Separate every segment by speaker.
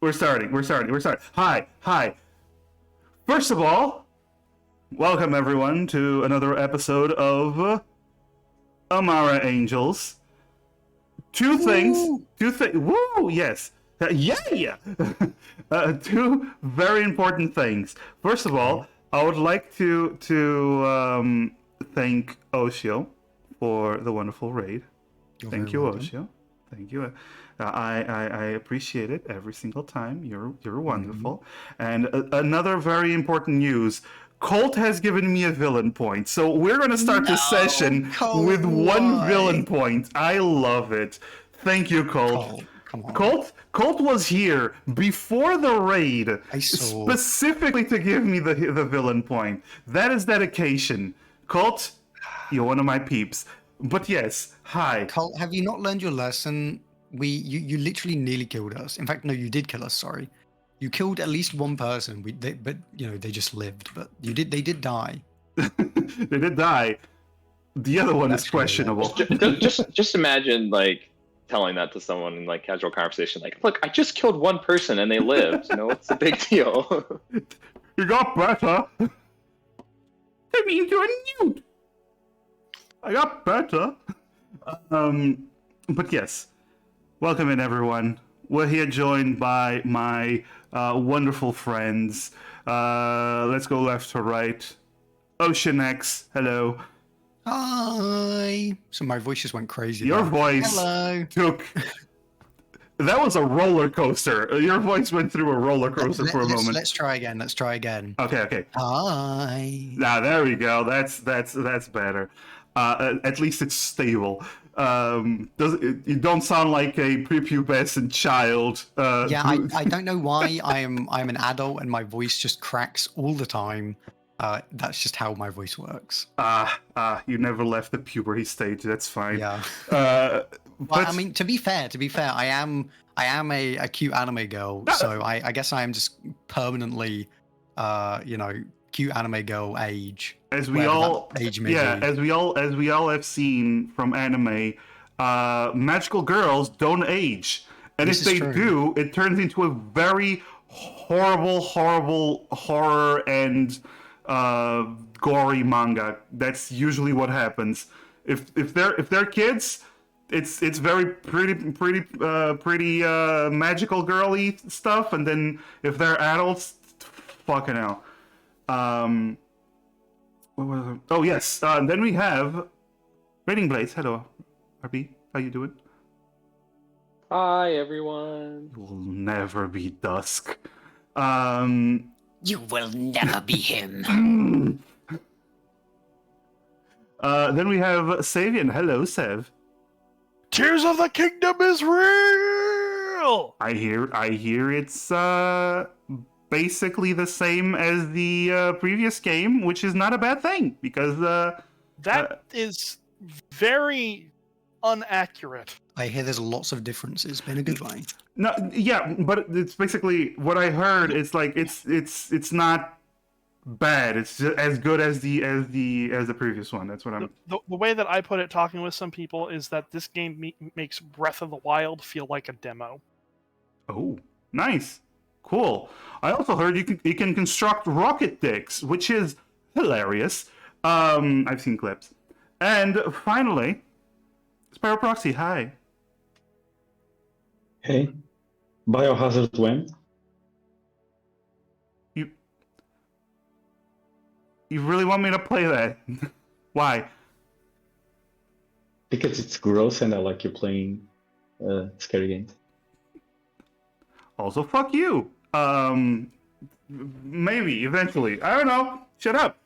Speaker 1: We're starting. Hi. First of all, welcome everyone to another episode of Amara Angels. Two things.
Speaker 2: Woo!
Speaker 1: Woo! Yes. Yeah. Two very important things. First of all,
Speaker 2: Okay.
Speaker 1: I would like to thank Oshio for the wonderful raid.
Speaker 2: You're very
Speaker 1: Thank you,
Speaker 2: welcome.
Speaker 1: Oshio. Thank you. I appreciate it every single time. You're wonderful. And another very important news. Colt has given me a villain point, so we're gonna start this
Speaker 2: No,
Speaker 1: session
Speaker 2: Colt,
Speaker 1: with one villain
Speaker 2: why?
Speaker 1: point. I love it. Thank you, Colt.
Speaker 2: Colt, come on.
Speaker 1: Colt was here before the raid,
Speaker 2: I saw.
Speaker 1: specifically to give me the villain point. That is dedication. Colt, you're one of my peeps. But yes, hi.
Speaker 2: Colt, have you not learned your lesson? You literally nearly killed us. In fact, no, you did kill us. Sorry, you killed at least one person. But they just lived. But they did die.
Speaker 1: They did die. The other one
Speaker 2: That's
Speaker 1: is
Speaker 2: true, yeah.
Speaker 1: questionable.
Speaker 3: Just imagine like telling that to someone in like casual conversation, like, look, I just killed one person and they lived. You know, it's a big deal.
Speaker 1: You got better. I mean, you're nude. I got better. But yes, welcome in everyone. We're here joined by my wonderful friends. Let's go left to right. Ocean X, hello.
Speaker 2: Hi. So my voice just went crazy.
Speaker 1: Your
Speaker 2: there.
Speaker 1: voice
Speaker 2: Hello.
Speaker 1: took. That was a roller coaster. Your voice went through a roller coaster for a moment.
Speaker 2: Let's try again.
Speaker 1: Okay.
Speaker 2: Hi.
Speaker 1: Now there we go. That's better. At least it's stable. You don't sound like a prepubescent child.
Speaker 2: Yeah, I don't know why I'm an adult and my voice just cracks all the time. That's just how my voice works.
Speaker 1: You never left the puberty stage. That's fine.
Speaker 2: Yeah.
Speaker 1: But
Speaker 2: Well, I mean, to be fair, I am a cute anime girl, so I guess I am just permanently, cute anime girl age.
Speaker 1: as we
Speaker 2: whatever
Speaker 1: all,
Speaker 2: that age may
Speaker 1: yeah,
Speaker 2: be.
Speaker 1: as we all have seen from anime, magical girls don't age, and
Speaker 2: This
Speaker 1: if
Speaker 2: is
Speaker 1: they
Speaker 2: true.
Speaker 1: do, it turns into a very horrible horror and gory manga. That's usually what happens. If they're kids, it's very pretty magical girly stuff, and then if they're adults, fucking hell. What was it? Oh yes. And then we have Raining Blades. Hello, RB. How you doing?
Speaker 3: Hi everyone.
Speaker 1: You will never be Dusk.
Speaker 4: You will never be him.
Speaker 1: Then we have Savian. Hello, Sev.
Speaker 5: Tears of the Kingdom is real!
Speaker 1: I hear it's basically the same as the previous game, which is not a bad thing because
Speaker 5: That is very inaccurate.
Speaker 2: I hear there's lots of differences, but in a good way.
Speaker 1: no, yeah, but it's basically what I heard. It's like it's not bad. It's just as good as the previous one. That's what I'm.
Speaker 5: The way that I put it, talking with some people, is that this game makes Breath of the Wild feel like a demo.
Speaker 1: Oh, nice, cool. I also heard you can construct rocket dicks, which is hilarious. I've seen clips. And finally, Sparrow Proxy. Hi.
Speaker 6: Hey, Biohazard when?
Speaker 1: You really want me to play that? Why?
Speaker 6: Because it's gross and I like you playing scary games.
Speaker 1: Also, fuck you. Maybe eventually. I don't know. Shut up.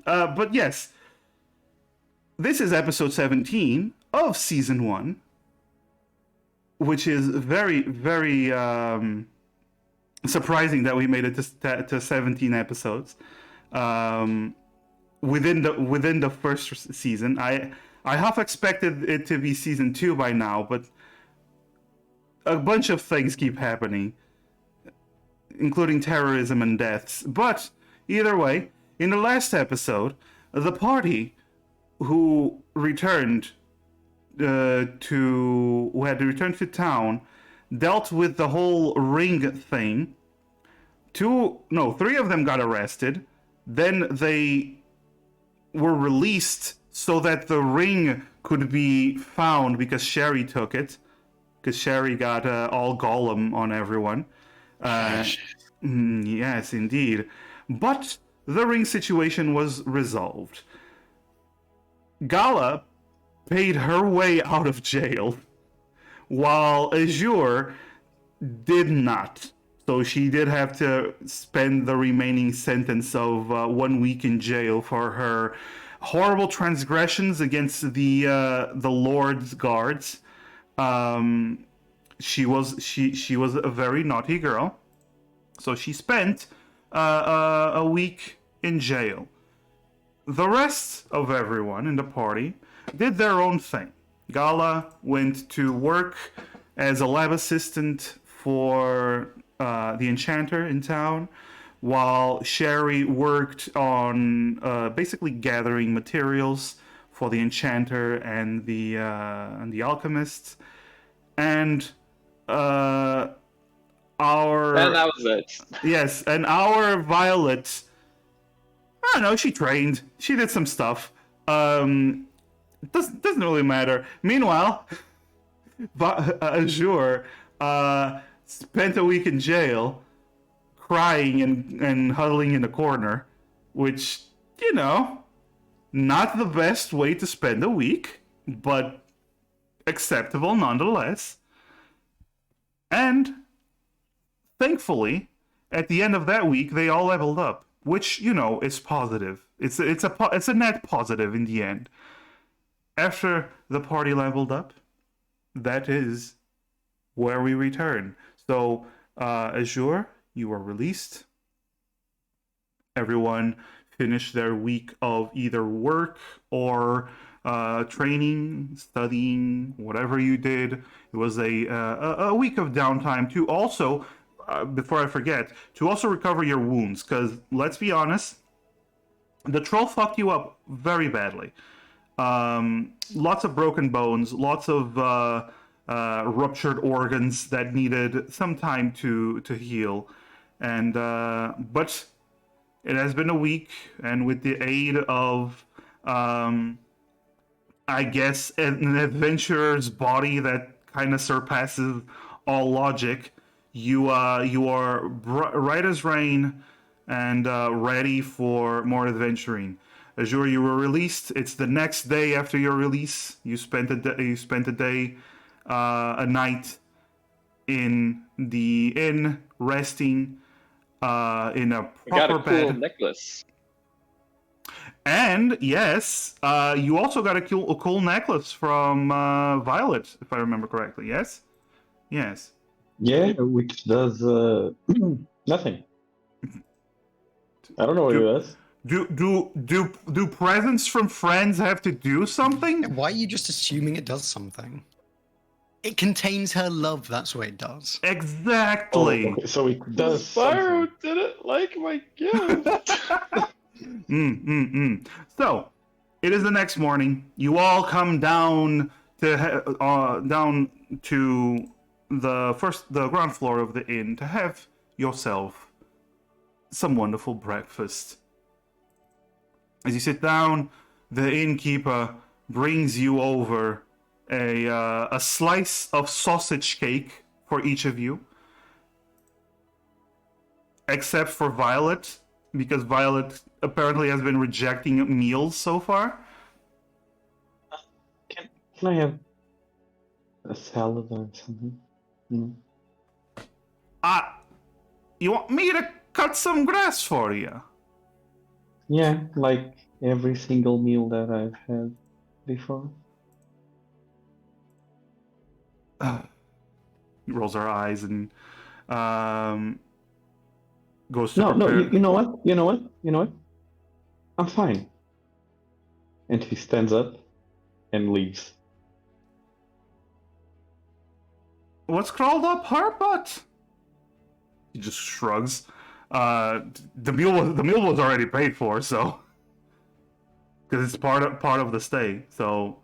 Speaker 1: But yes, this is episode 17 of season 1, which is very, very surprising that we made it to 17 episodes. Within the first season, I half expected it to be season 2 by now, but a bunch of things keep happening, including terrorism and deaths. But either way, in the last episode, the party who had returned to town dealt with the whole ring thing. Three of them got arrested. Then they were released so that the ring could be found because Sherry took it. Because Sherry got all Gollum on everyone. Yes, indeed. But the ring situation was resolved. Gala paid her way out of jail, while Azure did not. So she did have to spend the remaining sentence of 1 week in jail for her horrible transgressions against the Lord's guards. She was a very naughty girl, so she spent a week in jail. The rest of everyone in the party did their own thing. Gala went to work as a lab assistant for the enchanter in town, while Sherry worked on basically gathering materials for the enchanter and the alchemists. And our
Speaker 3: And that was it.
Speaker 1: yes, and our Violet, I don't know, she trained, she did some stuff. It doesn't really matter. Meanwhile, Azure spent a week in jail, crying and huddling in a corner, which, you know, not the best way to spend a week, but acceptable nonetheless. And thankfully, at the end of that week, they all leveled up, which, you know, is positive. It's a net positive in the end. After the party leveled up, that is where we return. So, Azure, you are released. Everyone finished their week of either work or training, studying, whatever you did. It was a week of downtime to also, before I forget, to also recover your wounds. Because let's be honest, the troll fucked you up very badly. Lots of broken bones, lots of ruptured organs that needed some time to heal. And but it has been a week, and with the aid of I guess an adventurer's body that kind of surpasses all logic, you are right as rain and ready for more adventuring. Azure, you were released. It's the next day after your release. You spent a night in the inn, resting in a
Speaker 3: I got
Speaker 1: proper
Speaker 3: a cool
Speaker 1: bed.
Speaker 3: necklace.
Speaker 1: And yes, you also got a cool necklace from Violet, if I remember correctly. Yes, yes.
Speaker 6: Yeah, which does nothing. I don't know what it does.
Speaker 1: Do presents from friends have to do something?
Speaker 2: Why are you just assuming it does something? It contains her love, that's what it does.
Speaker 1: Exactly.
Speaker 6: Oh, okay, so it does
Speaker 3: Spyro
Speaker 6: something.
Speaker 3: didn't like my gift.
Speaker 1: So, it is the next morning. You all come down to the ground floor of the inn to have yourself some wonderful breakfast. As you sit down, the innkeeper brings you over a slice of sausage cake for each of you, except for Violet, because Violet apparently has been rejecting meals so far.
Speaker 6: Can I have a salad or something? Mm.
Speaker 1: You want me to cut some grass for you?
Speaker 6: Yeah, like every single meal that I've had before.
Speaker 1: Rolls her eyes and goes to
Speaker 6: No,
Speaker 1: prepare.
Speaker 6: you know what? You know what? You know what? I'm fine. And he stands up and leaves.
Speaker 1: What's crawled up her butt? He just shrugs. The meal was already paid for, so because it's part of the stay. So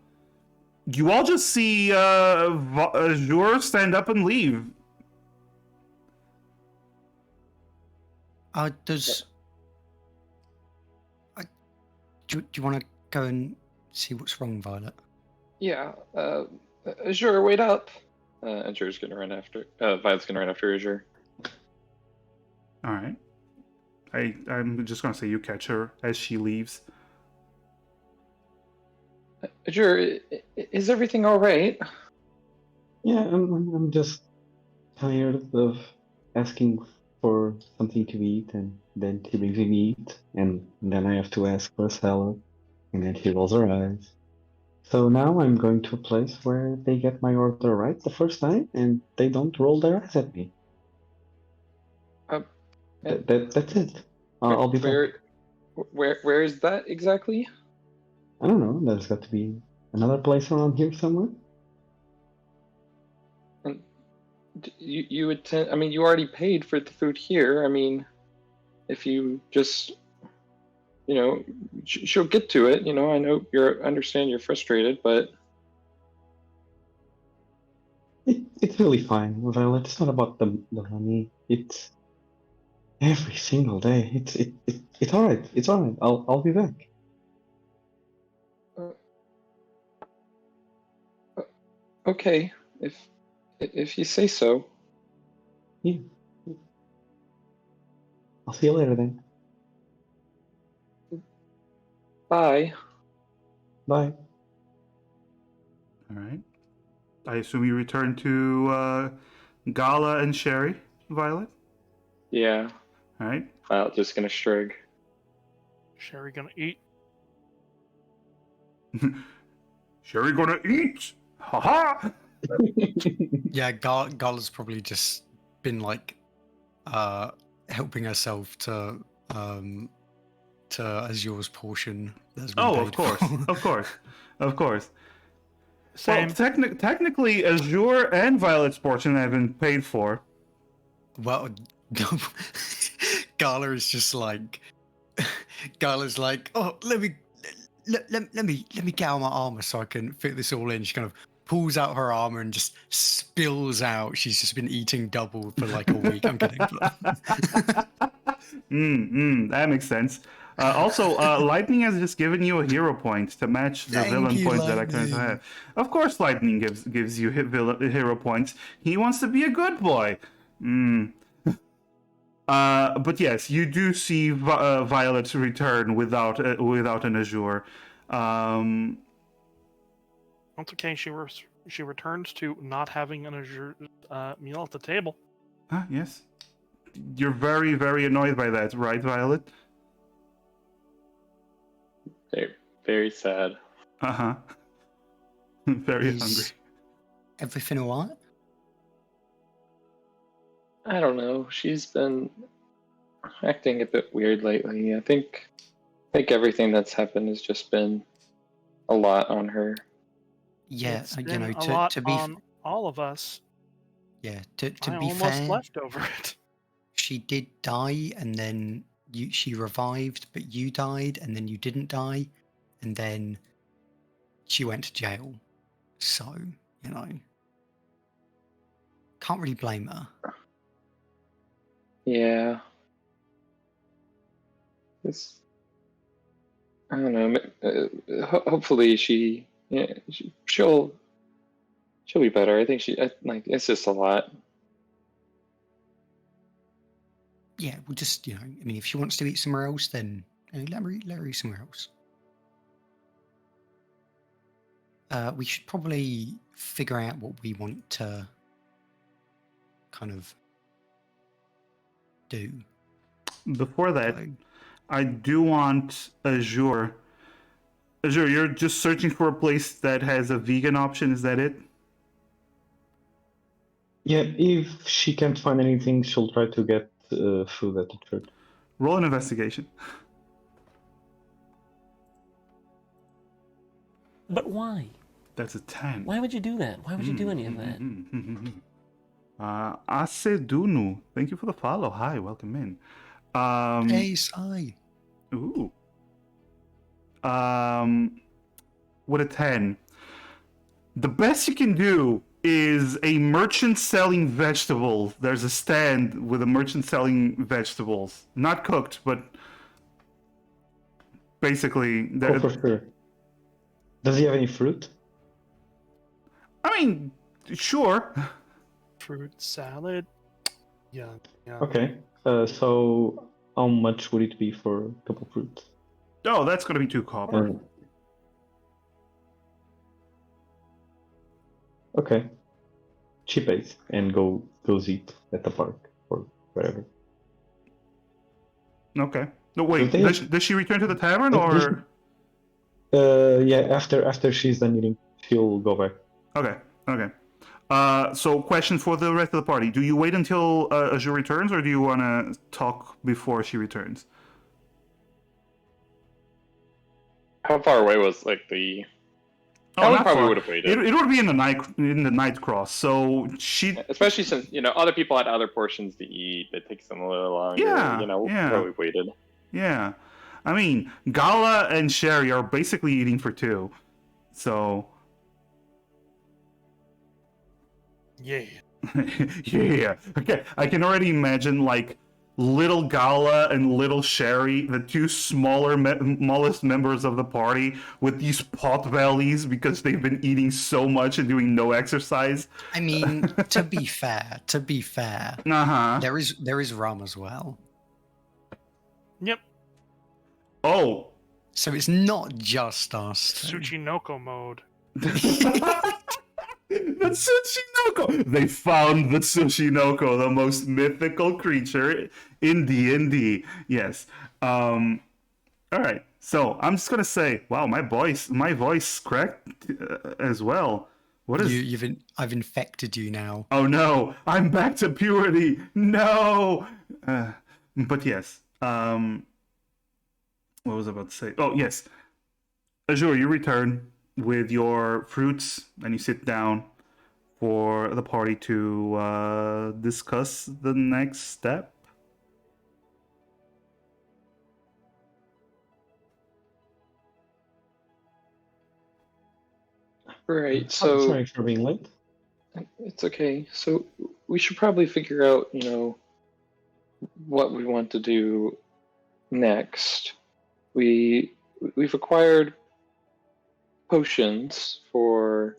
Speaker 1: You all just see Azure stand up and leave.
Speaker 2: Does do you want to go and see what's wrong, Violet?
Speaker 3: Yeah. Azure, wait up. Azure's gonna run after. Violet's gonna run after Azure.
Speaker 1: All right. I'm just gonna say you catch her as she leaves.
Speaker 3: Azure, is everything all right?
Speaker 6: Yeah, I'm just tired of asking for something to eat, and then he brings me meat, and then I have to ask for a salad, and then he rolls her eyes. So now I'm going to a place where they get my order right the first time, and they don't roll their eyes at me. That's it. I'll be back.
Speaker 3: Where is that exactly?
Speaker 6: I don't know. There's got to be another place around here somewhere.
Speaker 3: And you attend. I mean, you already paid for the food here. I mean, if you just, she'll get to it. I know understand you're frustrated, but
Speaker 6: It's really fine, Violet. It's not about the money. It's every single day. It's all right. It's all right. I'll be back.
Speaker 3: okay, if you say so.
Speaker 6: Yeah. I'll see you later then.
Speaker 3: Bye.
Speaker 6: Bye.
Speaker 1: All right. I assume you return to Gala and Sherry, Violet.
Speaker 3: Yeah.
Speaker 1: All right.
Speaker 3: Violet just gonna shrug.
Speaker 5: Sherry gonna eat.
Speaker 1: Sherry gonna eat. Haha.
Speaker 2: Yeah, Gala's probably just been like helping herself to Azure's portion that's been
Speaker 1: Oh,
Speaker 2: paid
Speaker 1: of course,
Speaker 2: for.
Speaker 1: of course, of course.
Speaker 5: Same.
Speaker 1: Well, technically, Azure and Violet's portion have been paid for.
Speaker 2: Well, Gala is just like Gala's like, oh, let me get out my armor so I can fit this all in. She kind of pulls out her armor and just spills out. She's just been eating double for like a week. I'm kidding.
Speaker 1: That makes sense. Also, Lightning has just given you a hero point to match the
Speaker 2: Thank
Speaker 1: villain
Speaker 2: you,
Speaker 1: points that I currently
Speaker 2: Lightning.
Speaker 1: have. Of course, Lightning gives you hero points. He wants to be a good boy. But yes, you do see Violet's return without an Azure.
Speaker 5: Once okay, she returns to not having an Azure meal at the table.
Speaker 1: Yes. You're very, very annoyed by that, right, Violet?
Speaker 3: Very, very sad.
Speaker 1: Uh-huh. Very
Speaker 2: Is
Speaker 1: hungry.
Speaker 2: everything all right?
Speaker 3: I don't know. She's been acting a bit weird lately. I think everything that's happened has just been a lot on her.
Speaker 2: Yeah,
Speaker 5: It's
Speaker 2: you
Speaker 5: been
Speaker 2: know,
Speaker 5: a lot
Speaker 2: to be
Speaker 5: on all of us.
Speaker 2: yeah, to
Speaker 5: I
Speaker 2: be
Speaker 5: almost
Speaker 2: fair,
Speaker 5: left over it.
Speaker 2: she did die, and then she revived, but you died, and then you didn't die, and then she went to jail. So, can't really blame her.
Speaker 3: Yeah. It's, I don't know. Hopefully she'll be better. I think it's just a lot.
Speaker 2: Yeah, we'll just, I mean, if she wants to eat somewhere else, then let her eat somewhere else. We should probably figure out what we want to kind of do.
Speaker 1: Before that,
Speaker 2: So,
Speaker 1: I do want Azure. Azure, you're just searching for a place that has a vegan option, is that it?
Speaker 6: Yeah, if she can't find anything, she'll try to get food at the church.
Speaker 1: Roll an investigation.
Speaker 7: But why?
Speaker 1: That's a 10.
Speaker 7: Why would you do that? Why would you do any of that?
Speaker 1: Asedunu, thank you for the follow. Hi, welcome in.
Speaker 2: hey, Sai.
Speaker 1: Ooh. With a 10. The best you can do is a merchant selling vegetables. There's a stand with a merchant selling vegetables, not cooked, but basically,
Speaker 6: Oh, for sure. Does he have any fruit?
Speaker 1: I mean, sure.
Speaker 5: Fruit salad. Yeah. Yeah.
Speaker 6: Okay. So how much would it be for a couple fruits?
Speaker 1: Oh, that's gonna be 2 copper.
Speaker 6: Okay. Cheap ace and goes eat at the park or wherever.
Speaker 1: Okay. No, wait.
Speaker 6: they have-
Speaker 1: Does she return to the tavern
Speaker 6: Does
Speaker 1: or?
Speaker 6: Yeah, after she's done eating, she'll go back.
Speaker 1: Okay. Okay. So question for the rest of the party: do you wait until Azure returns, or do you want to talk before she returns?
Speaker 3: How far away was like the?
Speaker 1: Oh,
Speaker 3: I would
Speaker 1: not
Speaker 3: probably
Speaker 1: far.
Speaker 3: would have waited,
Speaker 1: It would be in the night cross. So she.
Speaker 3: especially since other people had other portions to eat. It takes them a little longer.
Speaker 1: Yeah,
Speaker 3: We'll
Speaker 1: yeah.
Speaker 3: probably waited.
Speaker 1: Yeah, I mean, Gala and Sherry are basically eating for 2, so.
Speaker 5: Yeah.
Speaker 1: Yeah. Okay. I can already imagine like little Gala and little Sherry, the 2 smallest members of the party, with these pot bellies because they've been eating so much and doing no exercise.
Speaker 2: I mean, to be fair,
Speaker 1: Uh-huh.
Speaker 2: there is rum as well.
Speaker 5: Yep.
Speaker 1: Oh.
Speaker 2: So it's not just us. two.
Speaker 5: Tsuchinoko mode.
Speaker 1: The Tsushinoko! They found the Tsushinoko, the most mythical creature in D&D. Yes. All right. So I'm just gonna say, wow, my voice cracked as well. What is?
Speaker 2: I've infected you now.
Speaker 1: Oh no! I'm back to purity. No. But yes. What was I about to say? Oh yes. Azure, you return with your fruits and you sit down for the party to discuss the next step.
Speaker 3: Right. So
Speaker 6: Sorry for being late.
Speaker 3: it's okay. So we should probably figure out, what we want to do next. We've acquired potions for,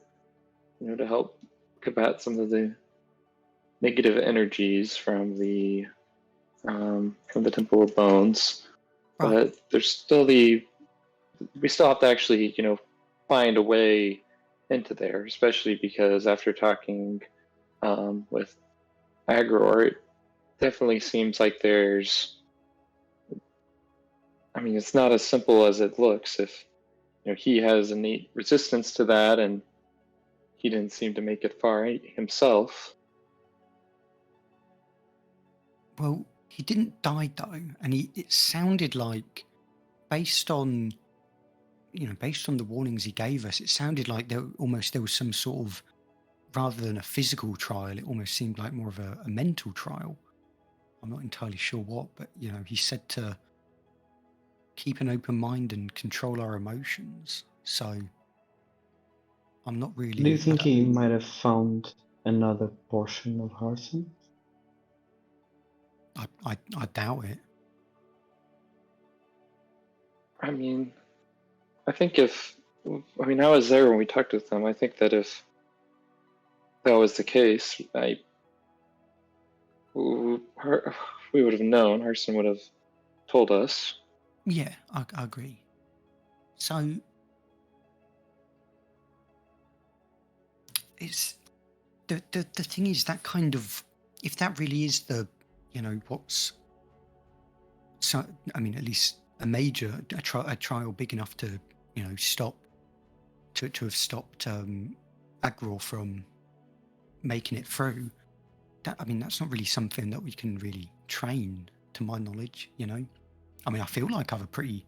Speaker 3: to help combat some of the negative energies from the Temple of Bones, but there's still we still have to actually, find a way into there, especially because after talking with Agror, it definitely seems like it's not as simple as it looks. If he has innate resistance to that, and he didn't seem to make it far himself.
Speaker 2: Well, he didn't die though, and it sounded like, based on the warnings he gave us, it sounded like there was some sort of, rather than a physical trial, it almost seemed like more of a mental trial. I'm not entirely sure what, but he said to keep an open mind and control our emotions. So I'm not really.
Speaker 6: Do you think he might have found another portion of Harson?
Speaker 2: I doubt it.
Speaker 3: I think I was there when we talked with them. I think that if that was the case, we would have known. Harson would have told us.
Speaker 2: Yeah, I agree. So it's the thing is that kind of, if that really is the what's, so at least a major trial big enough to stop to have stopped Agror from making it through. That's not really something that we can really train, to my knowledge. I feel like I have a pretty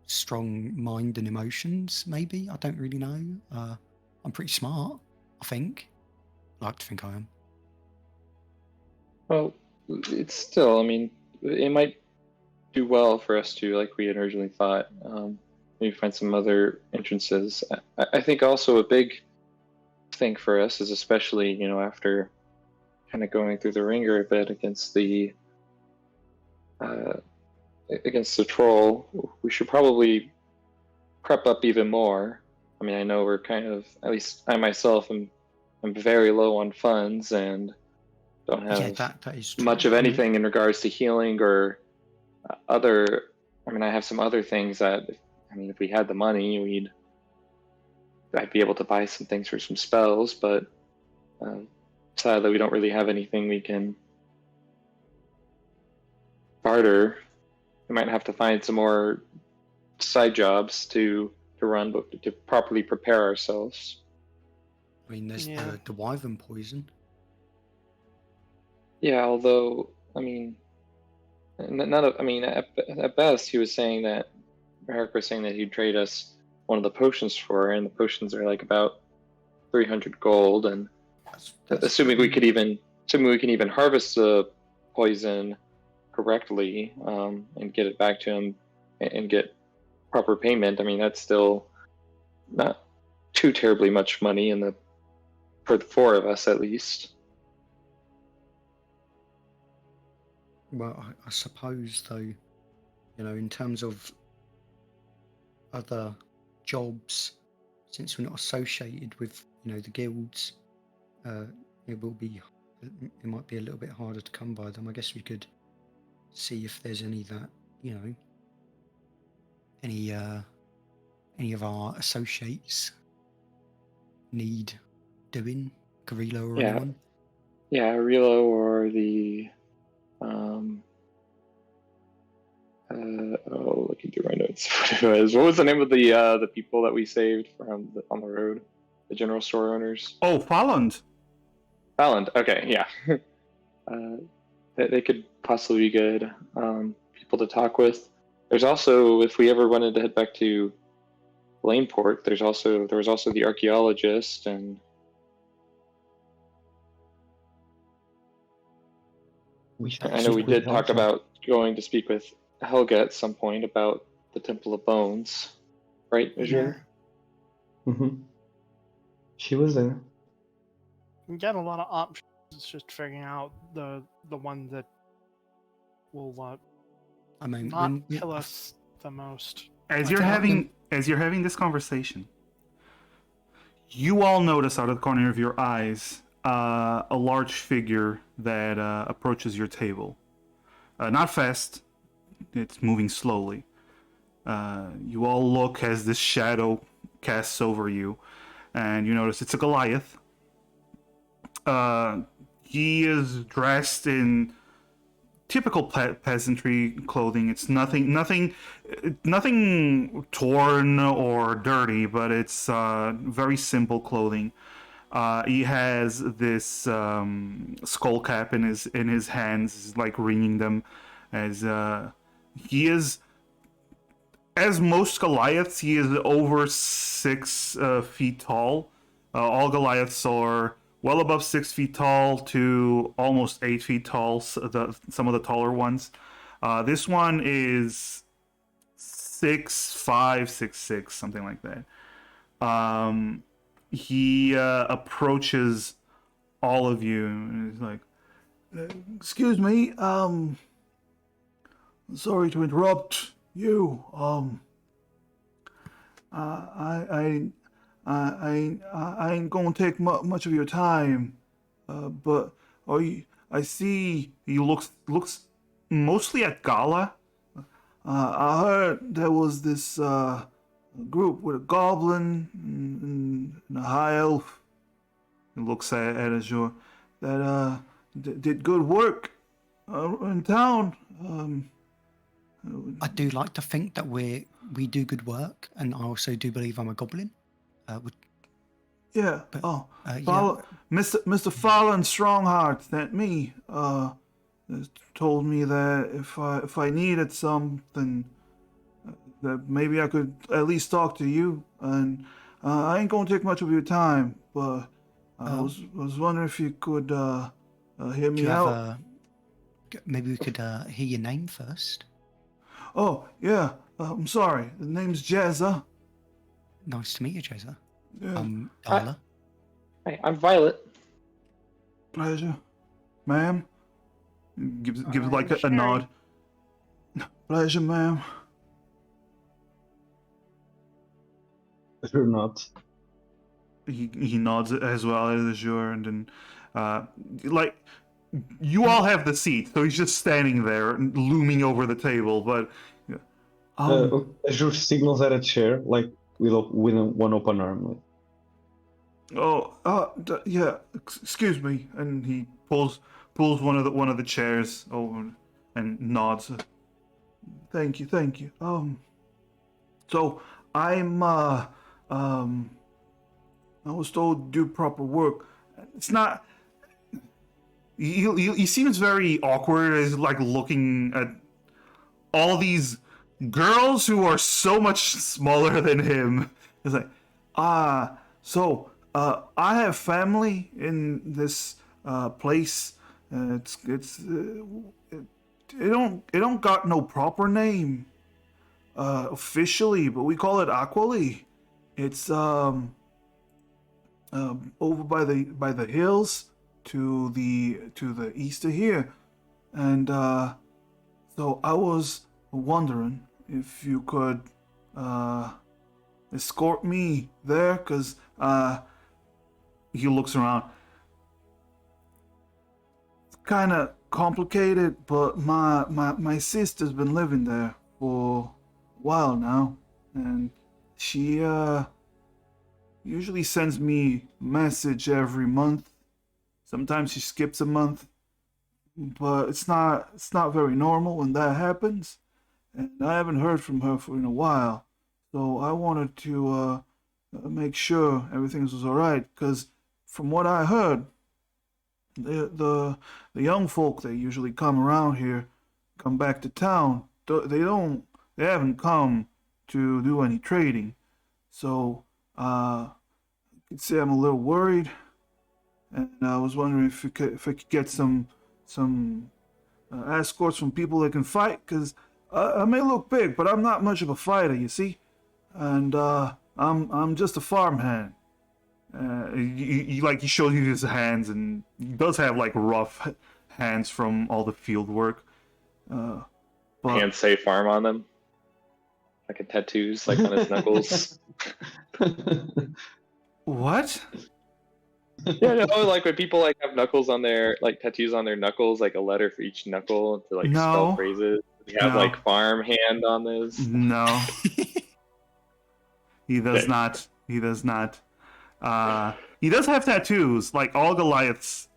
Speaker 2: strong mind and emotions. Maybe, I don't really know. I'm pretty smart, I think. I like to think I am.
Speaker 3: Well, it's still, it might do well for us to, like we had originally thought, maybe find some other entrances. I think also a big thing for us is, especially, after kind of going through the ringer a bit uh, against the troll, we should probably prep up even more. I mean, I know we're kind of, at least I myself am very low on funds and don't have
Speaker 2: that is true.
Speaker 3: much of anything in regards to healing or other. I mean, I have some other things that, if we had the money, I'd be able to buy some things for some spells, but sadly, we don't really have anything we can barter. We might have to find some more side jobs to run, but to properly prepare ourselves.
Speaker 2: I mean, there's
Speaker 5: Yeah.
Speaker 2: the wyvern poison.
Speaker 3: Yeah, although at best he was saying that Eric was saying that he'd trade us one of the potions for, and the potions are like about 300 gold, and assuming we can even harvest the poison correctly, and get it back to him and get proper payment. I mean, that's still not too terribly much money for the four of us at least.
Speaker 2: Well, I suppose though, in terms of other jobs, since we're not associated with the guilds, it might be a little bit harder to come by them. I guess we could see if there's any that any of our associates need doing, Carrillo or anyone.
Speaker 3: Yeah, Rilo or the looking through my notes. What was the name of the people that we saved from on the road? The general store owners.
Speaker 1: Oh, Falland.
Speaker 3: Falland. Okay, yeah. They could possibly be good people to talk with. There's also, if we ever wanted to head back to Laneport, there was also the archaeologist, and I know we did talk about going to speak with Helga at some point about the Temple of Bones, right, Azure?
Speaker 6: Mm-hmm. She was there.
Speaker 5: You got a lot of options. It's just figuring out the one that will not kill us the most.
Speaker 1: As you're having this conversation, you all notice out of the corner of your eyes a large figure that approaches your table. Not fast, it's moving slowly. You all look as this shadow casts over you, and you notice it's a Goliath. He is dressed in typical peasantry clothing. It's nothing torn or dirty, but it's very simple clothing. He has this skull cap in his hands, like wringing them, as he is. As most Goliaths, he is over 6 feet tall. All Goliaths are well above 6 feet tall to almost 8 feet tall. Some of the taller ones. This one is 6'5", 6'6", something like that. He approaches all of you and he's like, "Excuse me, sorry to interrupt you. I ain't gonna take much of your time, but I see he looks mostly at Gala. I heard there was this group with a goblin and a high elf." He looks at Azure that did good work in town.
Speaker 2: I do like to think that we do good work, and I also do believe I'm a goblin.
Speaker 1: Yeah.
Speaker 2: But,
Speaker 1: Mr. Fallon Strongheart sent me. Told me that if I needed something, that maybe I could at least talk to you. And I ain't gonna take much of your time, but I was wondering if you could hear me out.
Speaker 2: Maybe we could hear your name first.
Speaker 1: Oh yeah. I'm sorry. The name's Jezza.
Speaker 2: Nice to meet you, Jezza.
Speaker 1: Yeah.
Speaker 2: Darla.
Speaker 3: Hi, I'm Violet.
Speaker 1: Pleasure, ma'am. Gives like a
Speaker 5: Sherry.
Speaker 1: nod. Pleasure, ma'am.
Speaker 6: Or not.
Speaker 1: He nods as well as sure, and then like you all have the seat, so he's just standing there, looming over the table. But
Speaker 6: Azure signals at a chair, like with one open arm. Like,
Speaker 1: yeah. Excuse me, and he pulls one of the chairs over and nods. Thank you, thank you. So I'm I was told to do proper work. It's not. He seems very awkward as like looking at all these girls who are so much smaller than him. It's like, I have family in this place. It don't got no proper name officially, but we call it Aqually. It's over by the hills to the east of here, and so I was wondering if you could escort me there, cause he looks around. It's kind of complicated, but my sister's been living there for a while now, and she usually sends me a message every month. Sometimes she skips a month, but it's not very normal when that happens. And I haven't heard from her for in a while, so I wanted to make sure everything was all right. Because from what I heard, the young folk that usually come around here, come back to town. They haven't come to do any trading. So you could say I'm a little worried, and I was wondering if I could get some escorts from people that can fight, because I may look big, but I'm not much of a fighter, you see, and I'm just a farmhand. He shows you his hands, and he does have like rough hands from all the field work. But
Speaker 3: Hands say farm on them. Like a tattoos, like on his knuckles.
Speaker 1: what?
Speaker 3: Yeah, no, like when people like have knuckles on their like tattoos on their knuckles, like a letter for each knuckle to like spell
Speaker 1: No.
Speaker 3: phrases. We have
Speaker 1: No.
Speaker 3: like farm hand on those.
Speaker 1: No, he does
Speaker 3: Okay.
Speaker 1: not. He does not. He does have tattoos. Like all Goliaths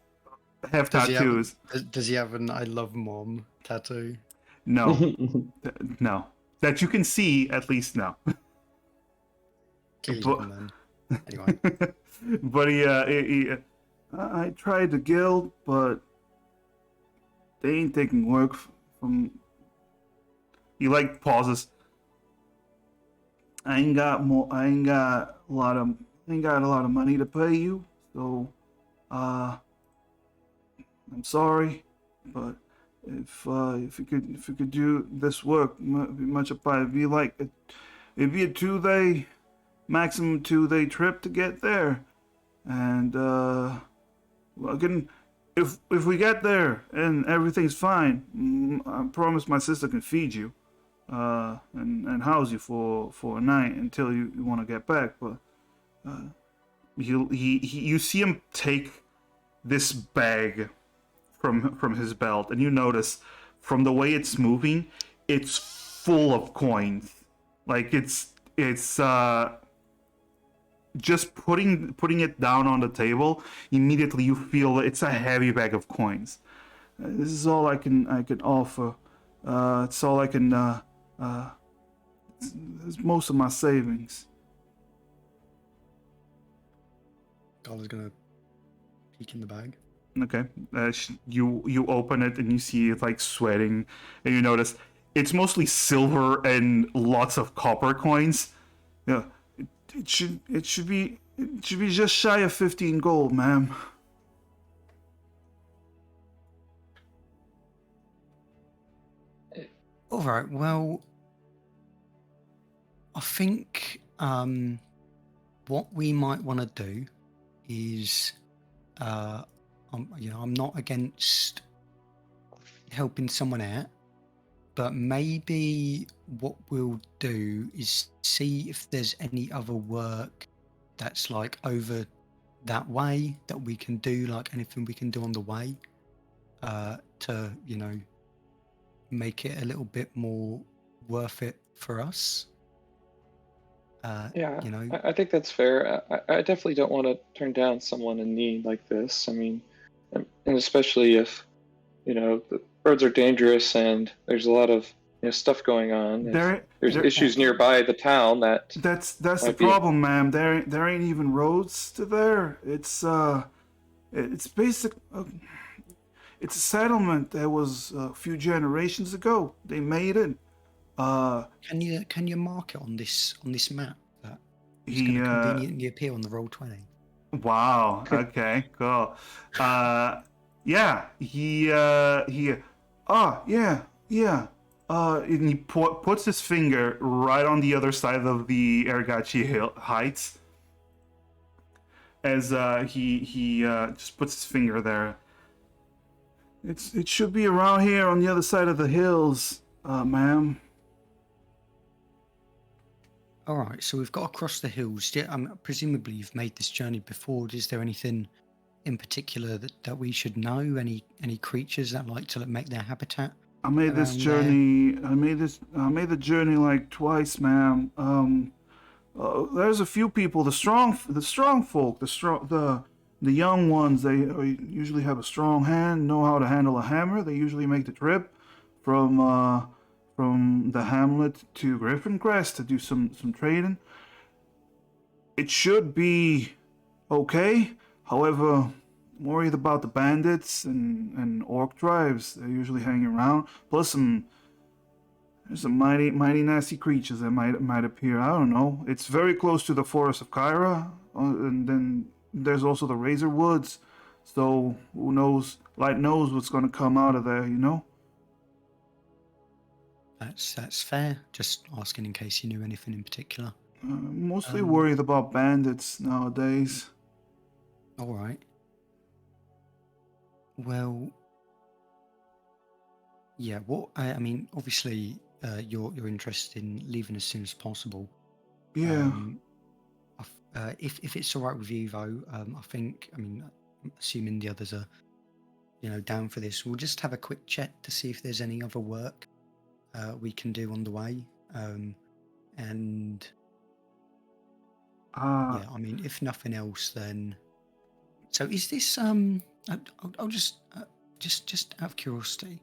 Speaker 1: have tattoos.
Speaker 2: Does he have an "I love mom" tattoo?
Speaker 1: No, no. That you can see, at least, no.
Speaker 2: Clearly
Speaker 1: But-
Speaker 2: didn't then. Anyway,
Speaker 1: But I tried the guild, but they ain't taking work from. He like pauses. I ain't got a lot of money to pay you, so I'm sorry, but if you could do this work, it'd be much appreciated. It'd be a 2-day, maximum 2-day trip to get there, and if we get there and everything's fine, I promise my sister can feed you, and house you for a night until you want to get back. But you see him take this bag from his belt, and you notice from the way it's moving, it's full of coins. Like it's just putting it down on the table, immediately you feel it's a heavy bag of coins. This is all I can offer. It's all I can. It's most of my savings.
Speaker 2: Garla's gonna peek in the bag.
Speaker 1: Okay. You open it and you see it like sweating, and you notice it's mostly silver and lots of copper coins. Yeah, it should be just shy of 15 gold, ma'am.
Speaker 2: All right. Well, I think what we might want to do is, I'm not against helping someone out, but maybe what we'll do is see if there's any other work that's like over that way that we can do, like anything we can do on the way, to make it a little bit more worth it for us.
Speaker 3: Yeah, I think that's fair. I definitely don't want to turn down someone in need like this. I mean, and especially if, the roads are dangerous and there's a lot of stuff going on. If there's issues nearby the town
Speaker 1: that's the
Speaker 3: might
Speaker 1: problem, ma'am. There ain't even roads to there. It's basic. It's a settlement that was a few generations ago. They made it.
Speaker 2: Can you mark it on this map that is going to conveniently appear on the Roll20?
Speaker 1: Wow. Okay. Cool. Yeah. And he puts his finger right on the other side of the Ergachi Heights. As he just puts his finger there. It should be around here on the other side of the hills, ma'am.
Speaker 2: All right, so we've got across the hills. Presumably you've made this journey before. Is there anything in particular that we should know? Any creatures that like to make their habitat?
Speaker 1: I made this journey. There? I made the journey like twice, ma'am. There's a few people. The strong folk. The young ones. They usually have a strong hand, know how to handle a hammer. They usually make the trip from the hamlet to Griffin Crest to do some trading. It should be okay. However, I'm worried about the bandits and orc tribes. They're usually hanging around. Plus there's some mighty nasty creatures that might appear. I don't know. It's very close to the forest of Kyra, and then there's also the Razor Woods. So who knows? Light knows what's going to come out of there,
Speaker 2: That's fair. Just asking in case you knew anything in particular.
Speaker 1: Mostly worried about bandits nowadays.
Speaker 2: All right. Well, yeah. I mean, obviously, you're interested in leaving as soon as possible.
Speaker 1: Yeah.
Speaker 2: If it's all right with you, though, I think. I mean, assuming the others are, down for this, we'll just have a quick check to see if there's any other work we can do on the way, and yeah, I mean, if nothing else, then. So is this I'll just out of curiosity.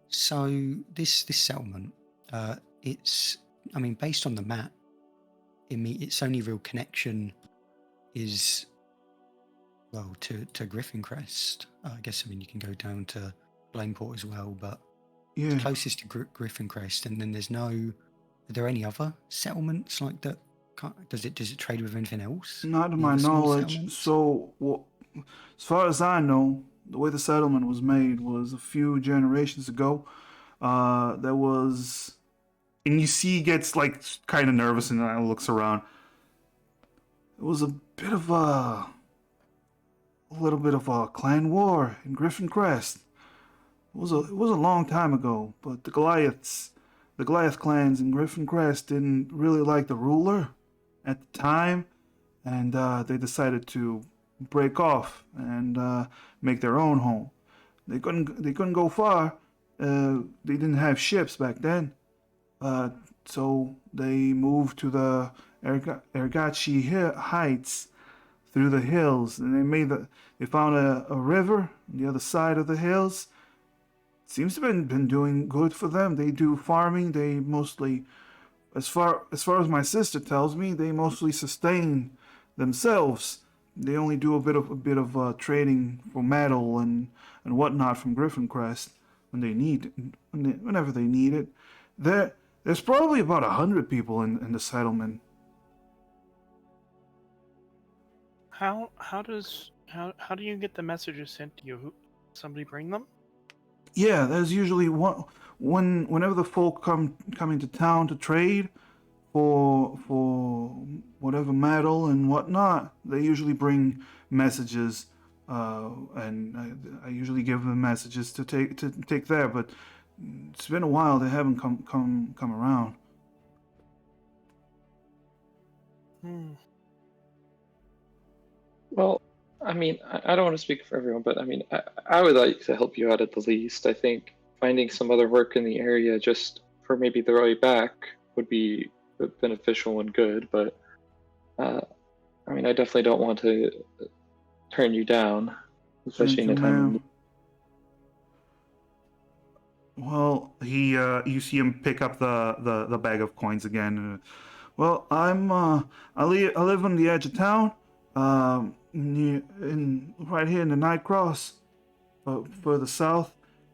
Speaker 2: So this settlement, it's, I mean, based on the map, its only real connection is, well, to Griffin Crest. I guess, I mean, you can go down to Blameport as well, but
Speaker 1: yeah,
Speaker 2: it's closest to Griffin Crest, and then are there any other settlements like that? Does it trade with anything else?
Speaker 1: Not to my knowledge. So, as far as I know, the way the settlement was made was a few generations ago. There was, and you see, he gets like kind of nervous and looks around. It was a little bit of a clan war in Griffin Crest. It was a long time ago, but the Goliath clans in Griffin Crest didn't really like the ruler at the time, and they decided to break off and make their own home. They couldn't go far. They didn't have ships back then, so they moved to the Ergachi Heights through the hills, and they found a river on the other side of the hills. Seems to have been doing good for them. They do farming. They mostly, as far as my sister tells me, they mostly sustain themselves. They only do a bit of trading for metal and whatnot from Griffin Crest whenever they need it. There's probably about 100 people in the settlement.
Speaker 5: How do you get the messages sent to you? Somebody bring them?
Speaker 1: Yeah, there's usually whenever the folk come into town to trade for whatever metal and whatnot, they usually bring messages, and I usually give them messages to take there. But it's been a while; they haven't come around.
Speaker 5: Hmm.
Speaker 3: Well, I mean, I don't want to speak for everyone, but I mean, I would like to help you out at the least. I think finding some other work in the area just for maybe the way back would be beneficial and good, but I mean, I definitely don't want to turn you down, especially
Speaker 1: Thank
Speaker 3: in
Speaker 1: you,
Speaker 3: a time of
Speaker 1: ma'am.
Speaker 3: need.
Speaker 1: Well, you see him pick up the bag of coins again. Well, I live on the edge of town, right here in the Night Cross, further south.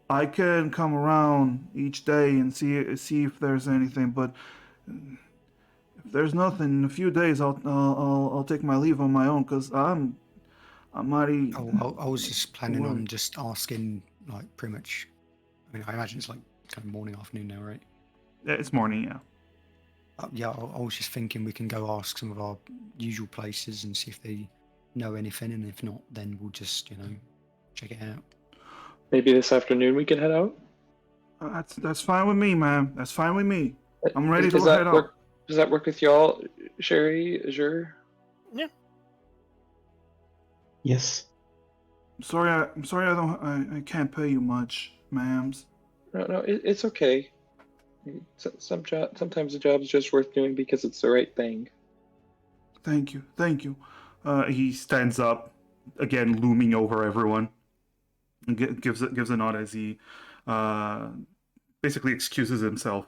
Speaker 1: I can come around each day and see if there's anything, but if there's nothing, in a few days I'll take my leave on my own, cause I'm mighty
Speaker 2: I was just planning on
Speaker 1: worried.
Speaker 2: just asking, like, pretty much. I mean, I imagine it's like kind of morning, afternoon now, right?
Speaker 1: Yeah, it's morning, yeah.
Speaker 2: Yeah, I was just thinking we can go ask some of our usual places and see if they know anything, and if not, then we'll just, check it out.
Speaker 3: Maybe this afternoon we can head out.
Speaker 1: That's fine with me, man. That's fine with me. I'm ready to
Speaker 3: Does
Speaker 1: head
Speaker 3: that
Speaker 1: out.
Speaker 3: work? Does that work with y'all, Sherry, Azure?
Speaker 5: Yeah.
Speaker 6: Yes.
Speaker 1: I'm sorry I can't pay you much, ma'ams.
Speaker 3: No, it's okay. Sometimes a job is just worth doing because it's the right thing.
Speaker 1: Thank you. He stands up, again looming over everyone, and gives a nod as he basically excuses himself.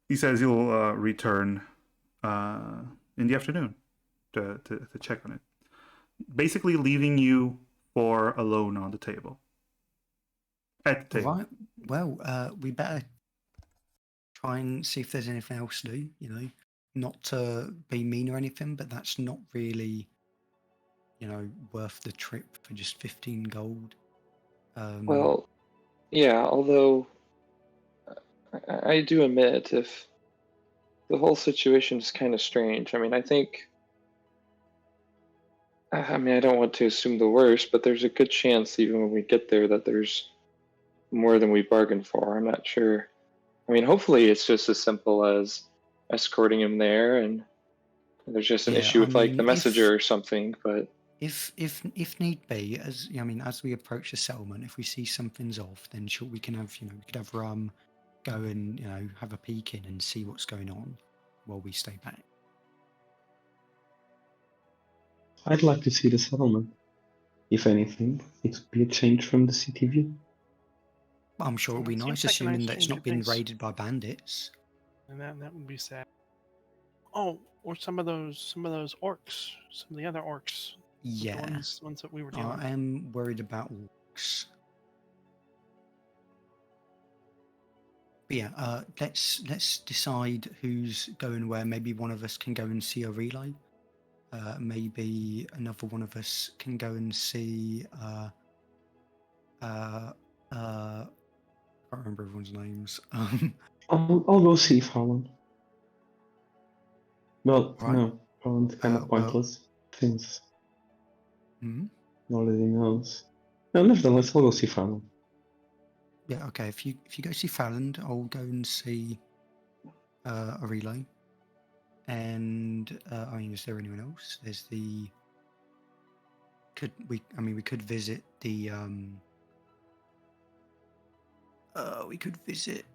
Speaker 1: He says he'll return in the afternoon to check on it. Basically, leaving you four alone on the table. At the table.
Speaker 2: Right. Well, we better try and see if there's anything else to do. Not to be mean or anything, but that's not really, worth the trip for just 15 gold.
Speaker 3: Well, yeah. Although I do admit, if the whole situation is kind of strange. I mean, I think. I mean, I don't want to assume the worst, but there's a good chance, even when we get there, that there's more than we bargained for. I'm not sure. I mean, hopefully it's just as simple as escorting him there, and there's just an
Speaker 2: Yeah,
Speaker 3: issue
Speaker 2: I
Speaker 3: with like the
Speaker 2: mean,
Speaker 3: messenger or something. But
Speaker 2: if need be, as we approach the settlement, if we see something's off, then sure we can have we could have Rum go and have a peek in and see what's going on while we stay back.
Speaker 6: I'd like to see the settlement. If anything, it would be a change from the city view.
Speaker 2: I'm sure it'll be
Speaker 5: It
Speaker 2: nice,
Speaker 5: seems like a
Speaker 2: assuming
Speaker 5: nice
Speaker 2: that it's
Speaker 5: change
Speaker 2: not
Speaker 5: of
Speaker 2: been
Speaker 5: pace.
Speaker 2: raided by bandits.
Speaker 5: And that would be sad. Oh, or some of those orcs, some of the other orcs.
Speaker 2: Yeah,
Speaker 5: The ones that we were dealing with.
Speaker 2: I am worried about orcs. But yeah, let's decide who's going where. Maybe one of us can go and see a relay. Maybe another one of us can go and see. I can't remember everyone's names.
Speaker 6: I'll go see Fallon. Well,
Speaker 2: Right.
Speaker 6: no, Fallon's kind of pointless since already knows. No, nevertheless, I'll go see Fallon.
Speaker 2: Yeah, okay. If you go see Fallon, I'll go and see a relay. And I mean, is there anyone else? There's the. We could visit the. We could visit.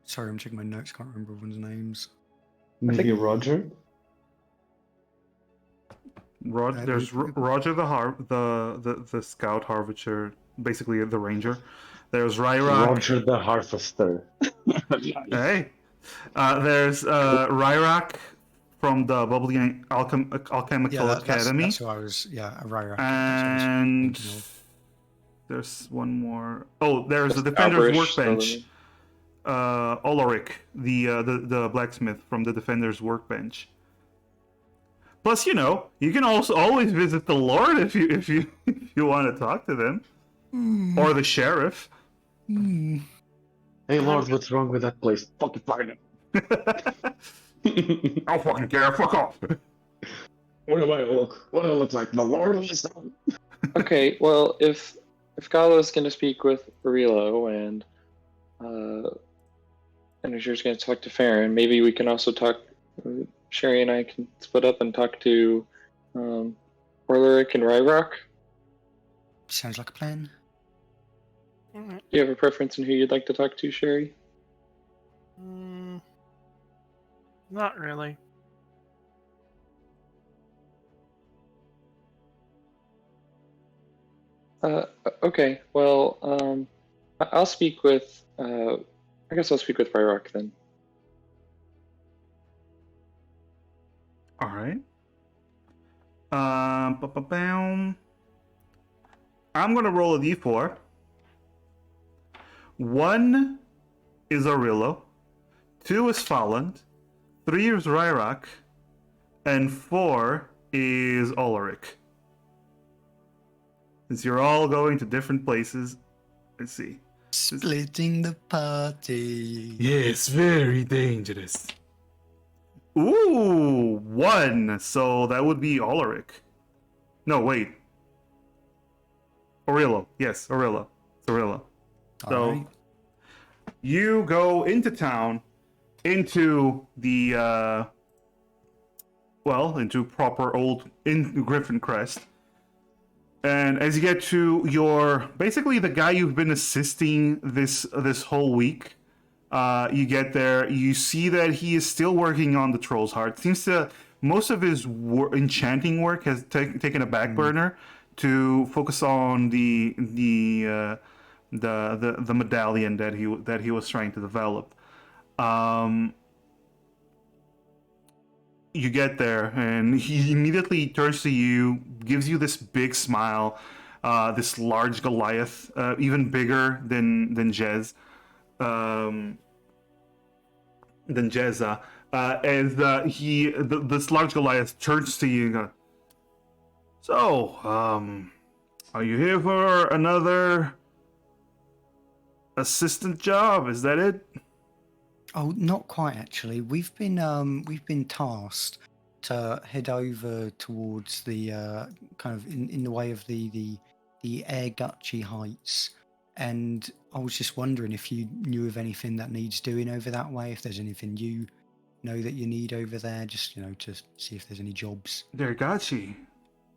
Speaker 2: Sorry, I'm checking my notes. Can't remember everyone's names.
Speaker 6: Maybe Roger.
Speaker 1: There's Roger the scout harvester, basically the ranger. There's Ryrock.
Speaker 6: Roger the harvester.
Speaker 1: Hey, there's Ryrock from the Bubbly Alchemical Academy.
Speaker 2: That's who I was. Yeah, Ryrock.
Speaker 1: And there's one more. Oh, there's the Defender's
Speaker 3: Alberish,
Speaker 1: Workbench. Oloric, the blacksmith from the Defender's Workbench. Plus, you can also always visit the Lord if you want to talk to them, or the sheriff.
Speaker 6: Hey Lord, what's wrong with that place? Fucking fire them.
Speaker 1: I don't fucking care. Fuck off.
Speaker 6: What do I look? What do I look like? The Lord of the Sun?
Speaker 3: Okay, well, if Galo's going to speak with Barilo and Azur's going to talk to Farron, maybe we can also talk. Sherry and I can split up and talk to Orleric and Ryrock.
Speaker 2: Sounds like a plan.
Speaker 5: Alright.
Speaker 3: Do you have a preference in who you'd like to talk to, Sherry?
Speaker 5: Not really.
Speaker 3: Okay, well, I'll speak with. I guess I'll speak with Ryrock then.
Speaker 1: All right. Ba-ba-bam. I'm gonna roll a d4. 1 is Arillo, 2 is Folland, 3 is Ryrock, and 4 is Ulrich. Since you're all going to different places, let's see.
Speaker 2: Splitting the party.
Speaker 1: Yes, very dangerous. Ooh, 1. So that would be Ulrich. No, wait. Arillo. Yes, Arillo. It's Arillo. So
Speaker 2: Alright.
Speaker 1: you go into town, into the into proper old in Griffin Crest. And as you get to basically the guy you've been assisting this whole week, you get there, you see that he is still working on the Troll's Heart. Seems to most of his enchanting work has taken a back burner to focus on the medallion that he was trying to develop. You get there, and he immediately turns to you, gives you this big smile, this large Goliath, even bigger than Jez, than Jezza. This large Goliath turns to you and goes, "So, are you here for another assistant job? Is that it?"
Speaker 2: Oh, not quite actually. We've been tasked to head over towards the kind of in the way of the Air Gutchy Heights, and I was just wondering if you knew of anything that needs doing over that way. If there's anything you know that you need over there, just to see if there's any jobs.
Speaker 1: The Ergachi.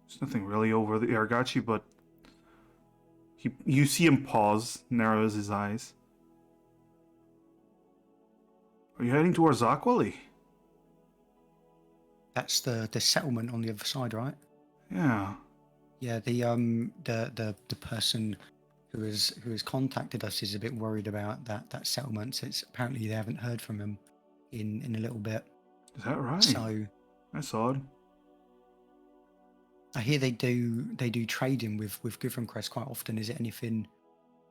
Speaker 1: There's nothing really over the Ergachi, but you see him pause, narrows his eyes. Are you heading towards Aqually?
Speaker 2: That's the settlement on the other side, right?
Speaker 1: Yeah.
Speaker 2: Yeah, the person who has contacted us is a bit worried about that settlement. So it's apparently they haven't heard from him in a little bit.
Speaker 1: Is that right?
Speaker 2: So
Speaker 1: That's odd.
Speaker 2: I hear they do trading with Griffin Crest quite often. Is it anything?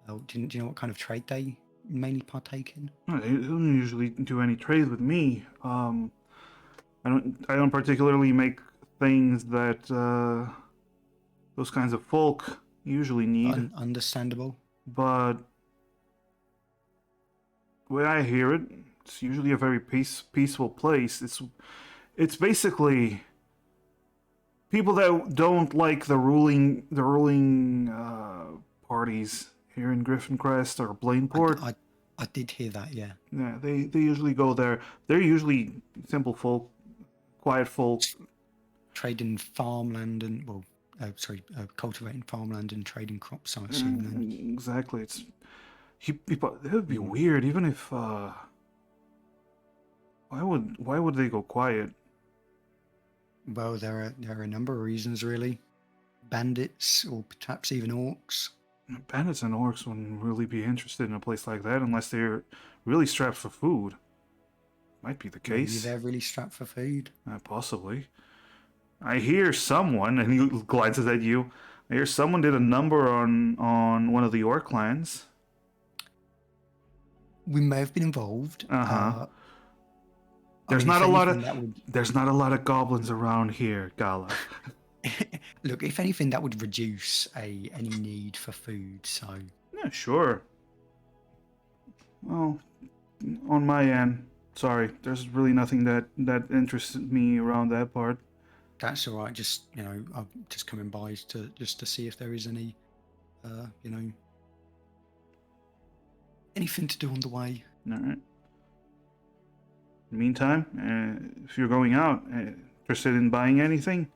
Speaker 2: Do you know what kind of trade they mainly partake in?
Speaker 1: No, they don't usually do any trade with me. I don't particularly make things that those kinds of folk usually need.
Speaker 2: Understandable.
Speaker 1: But the way I hear it, it's usually a very peaceful place. It's basically people that don't like the ruling parties here in Griffin Crest or Blainport.
Speaker 2: I did hear that, yeah.
Speaker 1: Yeah, they usually go there. They're usually simple folk, quiet folk.
Speaker 2: Trading farmland and cultivating farmland and trading crops. I assume then.
Speaker 1: Exactly. It would be weird, even if. Why would they go quiet?
Speaker 2: Well, there are a number of reasons, really. Bandits, or perhaps even orcs.
Speaker 1: Bandits and orcs wouldn't really be interested in a place like that unless they're really strapped for food. Might be the case.
Speaker 2: Maybe they're really strapped for food.
Speaker 1: Possibly. I hear someone, and he glances at you. I hear someone did a number on one of the orc clans.
Speaker 2: We may have been involved.
Speaker 1: There's not a lot of goblins around here, Gala.
Speaker 2: Look, if anything, that would reduce any need for food. So
Speaker 1: Yeah, sure. Well, on my end, Sorry, there's really nothing that interested me around that part.
Speaker 2: That's all right. Just I'm just coming by to see if there is any, anything to do on the way.
Speaker 1: All right. Meantime, if you're going out, interested in buying anything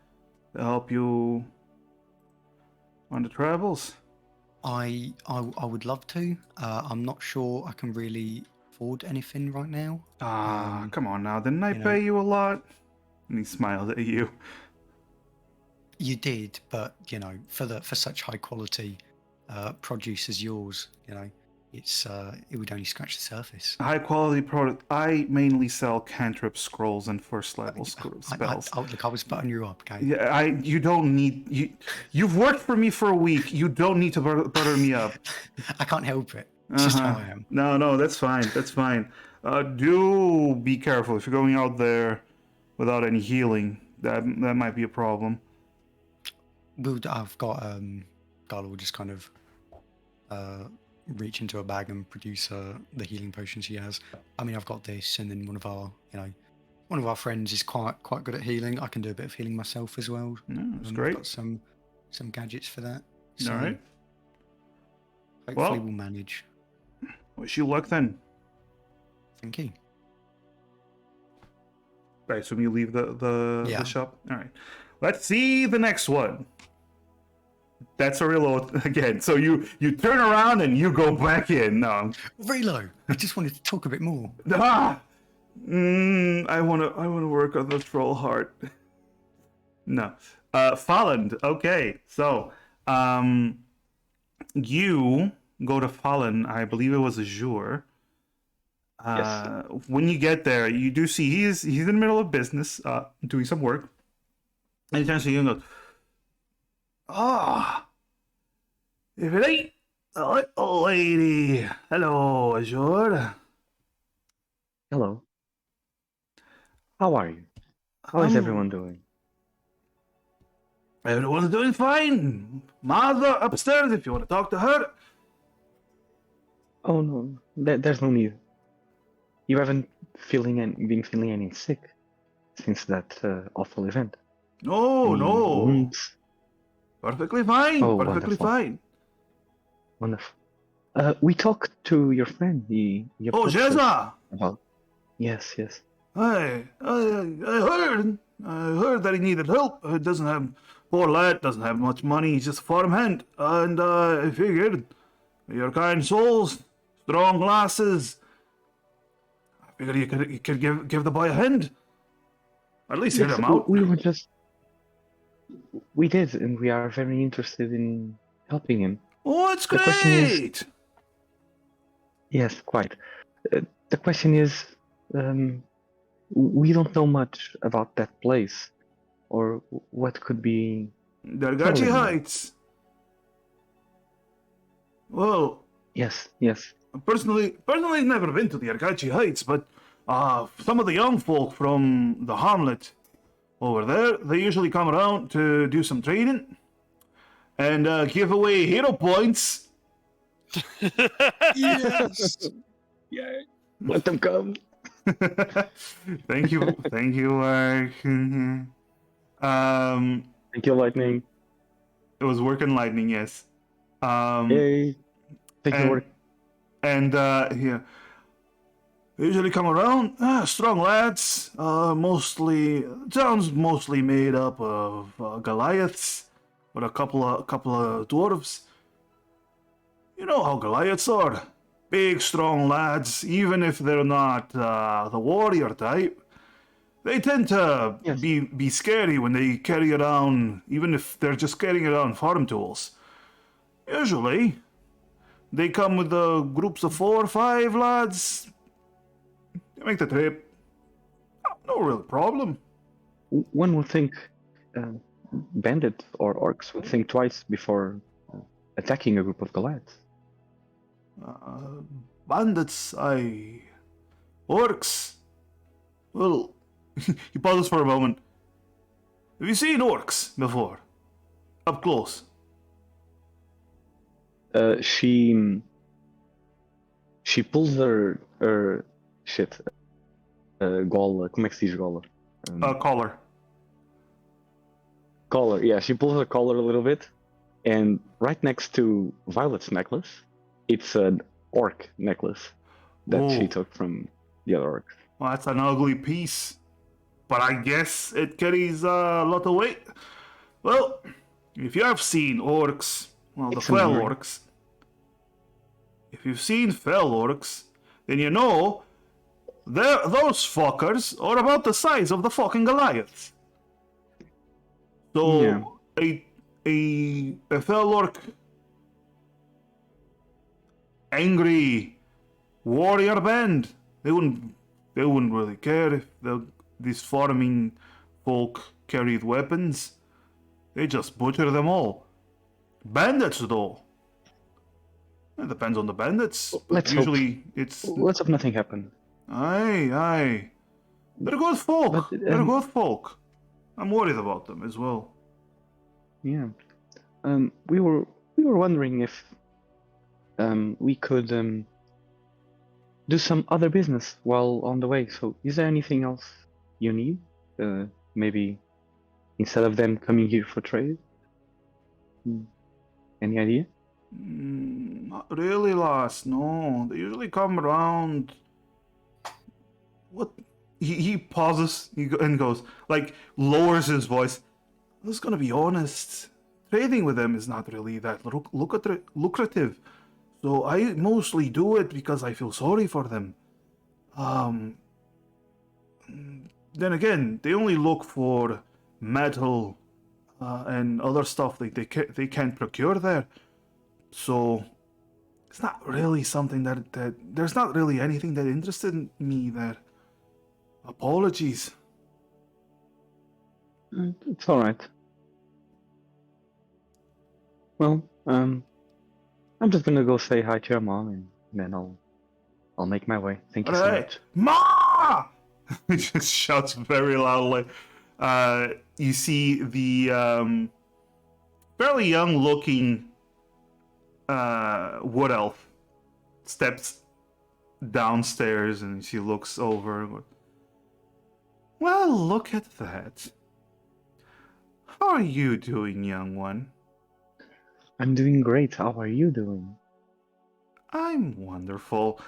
Speaker 1: to help you on the travels?
Speaker 2: I would love to. I'm not sure I can really afford anything right now.
Speaker 1: Come on now. Didn't I pay you a lot? And he smiles at you.
Speaker 2: You did, but for such high quality produce as yours, it would only scratch the surface.
Speaker 1: High quality product. I mainly sell cantrip scrolls and first level spells.
Speaker 2: Look, I was butting you up, okay?
Speaker 1: Yeah, you don't need You've worked for me for a week. You don't need to butter me up.
Speaker 2: I can't help it. It's just how I am.
Speaker 1: No, that's fine. That's fine. Do be careful if you're going out there without any healing. That might be a problem.
Speaker 2: I've got Garla will just kind of reach into a bag and produce the healing potion she has. I mean, I've got this, and then one of our friends is quite good at healing. I can do a bit of healing myself as well.
Speaker 1: No, that's great.
Speaker 2: I've got some gadgets for that. So
Speaker 1: all right.
Speaker 2: Hopefully we'll manage.
Speaker 1: Wish you luck then.
Speaker 2: Thank you.
Speaker 1: I assume you leave the shop. All right. Let's see the next one. That's a reload again. So you turn around and you go back in. No.
Speaker 2: Reload. I just wanted to talk a bit more.
Speaker 1: I wanna work on the troll heart. No. Fallen. Okay. So you go to Fallen. I believe it was Azure.
Speaker 6: Yes.
Speaker 1: When you get there, you do see he's in the middle of business, doing some work. And he turns to you and goes, if it ain't the little lady. Hello, Azure.
Speaker 6: Hello. How are you? How is everyone doing?
Speaker 1: Everyone's doing fine. Mother upstairs if you want to talk to her.
Speaker 6: Oh no, there's no need. You haven't been feeling any sick since that awful event.
Speaker 1: No,
Speaker 6: Any
Speaker 1: no.
Speaker 6: wounds?
Speaker 1: Perfectly fine.
Speaker 6: Oh,
Speaker 1: Perfectly
Speaker 6: wonderful.
Speaker 1: fine.
Speaker 6: Wonderful. We talked to your friend. He
Speaker 1: Oh,
Speaker 6: approached us
Speaker 1: Jezza!
Speaker 6: about. Yes.
Speaker 1: I heard that he needed help. He doesn't have, poor lad doesn't have much money. He's just a farm hand. And I figured, your kind souls, strong glasses. I figured you could give the boy a hand. At least hear
Speaker 6: Yes,
Speaker 1: him out.
Speaker 6: we did, and we are very interested in helping him.
Speaker 1: Oh, it's
Speaker 6: The question is-
Speaker 1: great!
Speaker 6: Yes, quite. The question is, we don't know much about that place, or what could be.
Speaker 1: Dargachi
Speaker 6: Totally.
Speaker 1: Heights. Well,
Speaker 6: Yes.
Speaker 1: personally, never been to the Argachi Heights, but some of the young folk from the hamlet over there, they usually come around to do some trading and give away hero points.
Speaker 2: Yes.
Speaker 6: Yeah. Let them come.
Speaker 1: Thank you, Mark.
Speaker 6: Thank you, Lightning.
Speaker 1: It was working lightning, yes.
Speaker 6: Yay. Thank you, work.
Speaker 1: And yeah, they usually come around. Strong lads. Town's mostly made up of Goliaths, with a couple of dwarves. You know how Goliaths are. Big, strong lads. Even if they're not the warrior type, they tend to be scary when they carry around. Even if they're just carrying around farm tools. Usually, they come with groups of 4 or 5 lads. They make the trip. No real problem.
Speaker 6: One would think bandit or orcs would think twice before attacking a group of Goliaths.
Speaker 1: Bandits, orcs. Well, he pauses for a moment. Have you seen orcs before? Up close.
Speaker 6: She pulls her shit. gola. Como é que se diz gola?
Speaker 1: Collar.
Speaker 6: Collar. Yeah, she pulls her collar a little bit, and right next to Violet's necklace, it's an orc necklace that she
Speaker 1: Ooh.
Speaker 6: took from the other orcs.
Speaker 1: Well, that's an ugly piece, but I guess it carries a lot of weight. Well, if you have seen orcs, well, the
Speaker 6: It's an
Speaker 1: fell
Speaker 6: iron.
Speaker 1: orcs. If you've seen fell orcs, then you know those fuckers are about the size of the fucking Goliaths. So
Speaker 6: Yeah.
Speaker 1: a fell orc, angry warrior band, they wouldn't really care if these farming folk carried weapons. They just butcher them all. Bandits, though. It depends on the bandits. But
Speaker 6: Let's
Speaker 1: usually
Speaker 6: hope.
Speaker 1: it's.
Speaker 6: Let's hope nothing happened.
Speaker 1: Aye. They're good folk.
Speaker 6: But,
Speaker 1: They're good folk. I'm worried about them as well.
Speaker 6: Yeah. We were wondering if we could do some other business while on the way. So, is there anything else you need? Maybe instead of them coming here for trade? Any idea?
Speaker 1: Not really, lass. No, they usually come around. What? He pauses and goes, like, lowers his voice. I was gonna be honest. Trading with them is not really that lucrative. So I mostly do it because I feel sorry for them. Then again, they only look for metal and other stuff they can't procure there. So it's not really something that there's not really anything that interested me there. Apologies.
Speaker 6: It's all right. Well, I'm just gonna go say hi to your mom, and then I'll make my way. Thank you so much.
Speaker 1: Ma! He just shouts very loudly. You see the fairly young-looking wood elf steps downstairs, and she looks over. Well, look at that. How are you doing, young one?
Speaker 6: I'm doing great. How are you doing?
Speaker 1: I'm wonderful.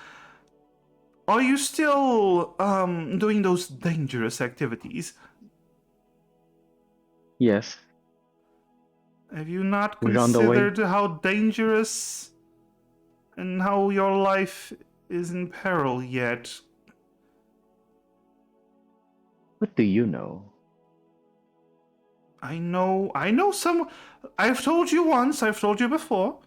Speaker 1: Are you still doing those dangerous activities?
Speaker 6: Yes.
Speaker 1: Have you not
Speaker 6: We're on the way.
Speaker 1: considered how dangerous and how your life is in peril yet?
Speaker 6: What do you know?
Speaker 1: I know some. I've told you once, I've told you before.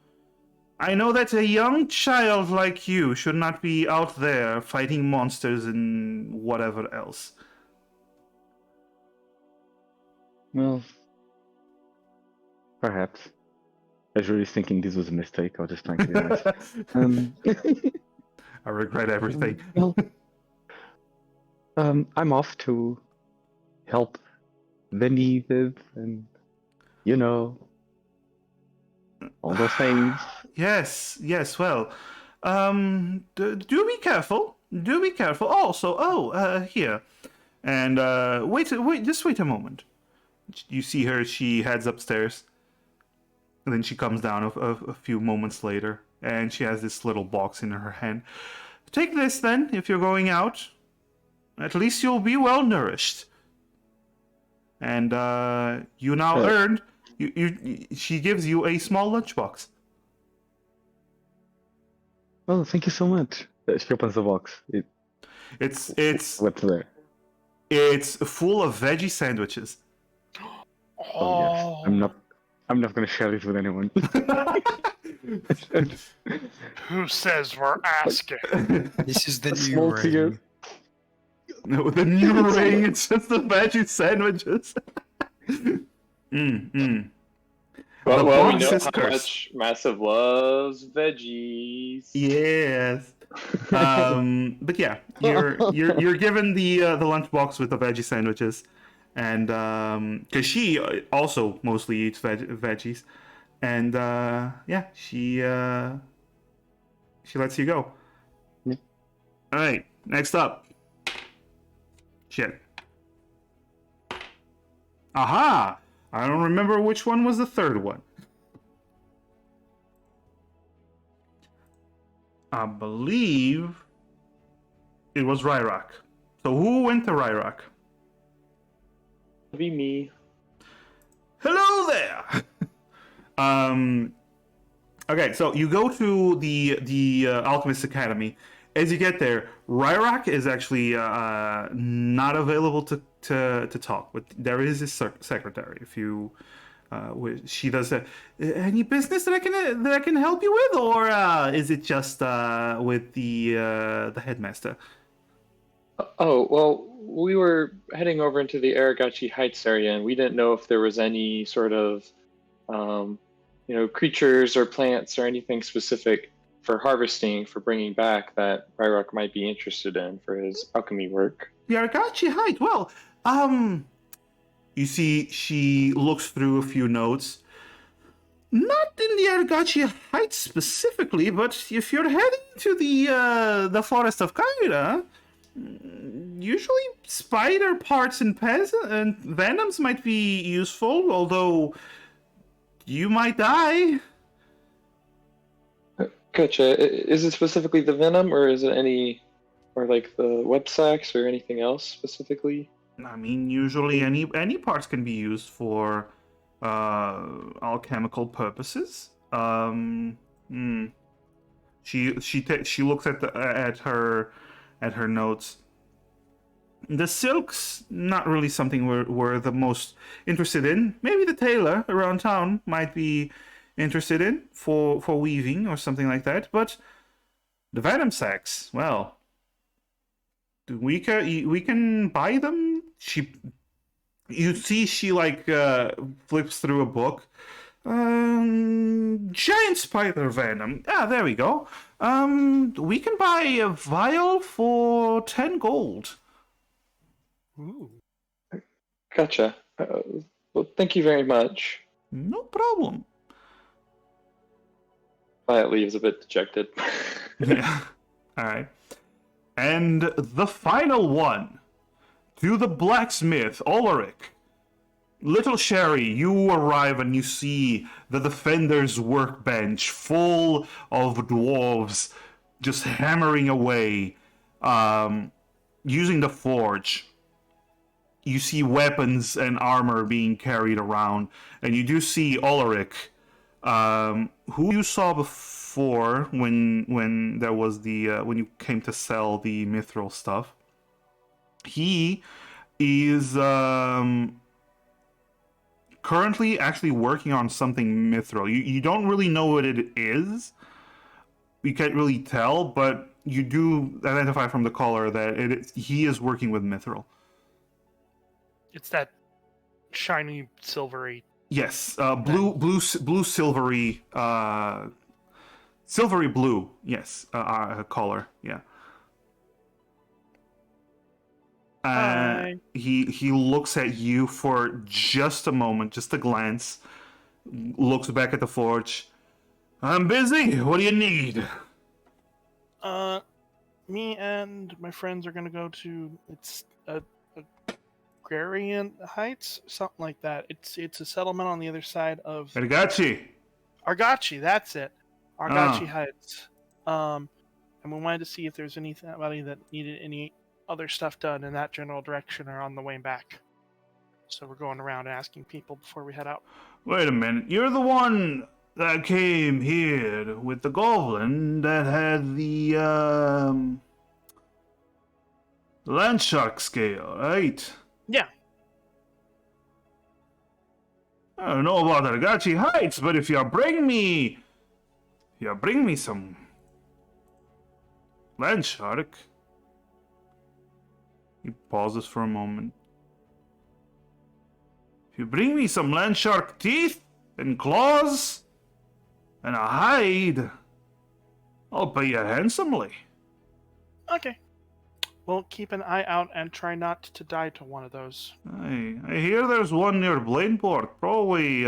Speaker 1: I know that a young child like you should not be out there fighting monsters and whatever else.
Speaker 6: Well, perhaps. I was really thinking this was a mistake. I was just trying to be nice.
Speaker 1: I regret everything.
Speaker 6: Well, I'm off to help the needed and, you know, all those things.
Speaker 1: Yes, well, do be careful. Do be careful. Also, here. And, wait, just wait a moment. You see her, she heads upstairs. And then she comes down a few moments later, and she has this little box in her hand. Take this, then, if you're going out. At least you'll be well nourished. And, you now earned... she gives you a small lunchbox.
Speaker 6: Oh, thank you so much. She opens the box.
Speaker 1: It's
Speaker 6: What's there?
Speaker 1: It's full of veggie sandwiches.
Speaker 6: Oh yes. I'm not gonna share this with anyone.
Speaker 5: Who says we're asking?
Speaker 2: This is the new
Speaker 6: Small
Speaker 2: ring.
Speaker 6: tier.
Speaker 1: No, the new ring, it's just the veggie sandwiches.
Speaker 3: Well,
Speaker 1: The
Speaker 3: we
Speaker 1: box
Speaker 3: know
Speaker 1: is
Speaker 3: how
Speaker 1: cursed.
Speaker 3: much Massive loves veggies.
Speaker 1: Yes. But yeah, you're given the lunchbox with the veggie sandwiches, and because she also mostly eats veggies, and yeah, she lets you go.
Speaker 6: Yeah.
Speaker 1: All right, next up, Shit. Aha! I don't remember which one was the third one. I believe it was Ryrock. So who went to Ryrock?
Speaker 3: It'll be me.
Speaker 1: Hello there! Okay, so you go to the Alchemist Academy. As you get there, Ryrock is actually not available to talk, but there is his secretary. If you, she does any business that I can help you with, or is it just with the headmaster?
Speaker 3: Oh, well, we were heading over into the Aragachi Heights area, and we didn't know if there was any sort of, creatures or plants or anything specific for harvesting, for bringing back that Ryrock might be interested in for his alchemy work.
Speaker 1: The Aragachi Heights. Well, you see, she looks through a few notes. Not in the Aragachi Heights specifically, but if you're heading to the forest of Kaira, usually spider parts and venoms might be useful, although you might die.
Speaker 3: Gotcha. Is it specifically the venom, or is it or like the web sacks or anything else specifically?
Speaker 1: I mean, usually any parts can be used for alchemical purposes. She looks at her notes. The silks, not really something we're the most interested in. Maybe the tailor around town might be interested in for weaving or something like that. But the venom sacks, well, we can buy them. You see, she flips through a book. Giant spider venom. Ah, there we go. We can buy a vial for 10 gold.
Speaker 5: Ooh.
Speaker 3: Gotcha. Well, thank you very much.
Speaker 1: No problem.
Speaker 3: Violet leaves a bit dejected.
Speaker 1: Yeah. All right. And the final one. To the blacksmith, Ulrich. Little Sherry, you arrive and you see the defender's workbench full of dwarves just hammering away, using the forge. You see weapons and armor being carried around, and you do see Ulrich, who you saw before when there was when you came to sell the mithril stuff. He is currently actually working on something mithril. You don't really know what it is. You can't really tell, but you do identify from the color that he is working with mithril.
Speaker 5: It's that shiny silvery.
Speaker 1: Yes, blue, silvery, silvery blue. Yes, color. Yeah. He looks at you for just a moment, just a glance. Looks back at the forge. I'm busy. What do you need?
Speaker 5: Me and my friends are gonna go to Agrarian Heights, something like that. It's a settlement on the other side of
Speaker 1: Aragachi.
Speaker 5: Argachi. That's it. Argachi Heights. And we wanted to see if there's anybody that needed any other stuff done in that general direction or on the way back. So we're going around asking people before we head out.
Speaker 1: Wait a minute. You're the one that came here with the goblin that had the land shark scale, right?
Speaker 5: Yeah.
Speaker 1: I don't know about Aragachi Heights, but if you bring me some land shark. He pauses for a moment. If you bring me some land shark teeth and claws and a hide, I'll pay you handsomely.
Speaker 5: Okay. We'll keep an eye out and try not to die to one of those.
Speaker 1: I hear there's one near Blaineport. Probably,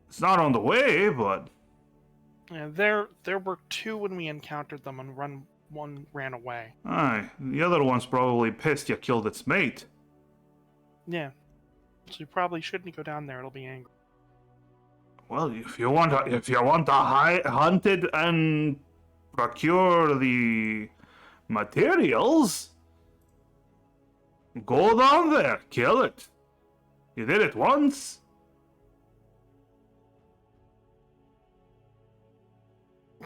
Speaker 1: it's not on the way, but...
Speaker 5: Yeah, there were two when we encountered them, and one ran away.
Speaker 1: Aye, the other one's probably pissed you killed its mate.
Speaker 5: Yeah. So you probably shouldn't go down there. It'll be angry.
Speaker 1: Well, if you want to hunt it and procure the materials, go down there, kill it. You did it once.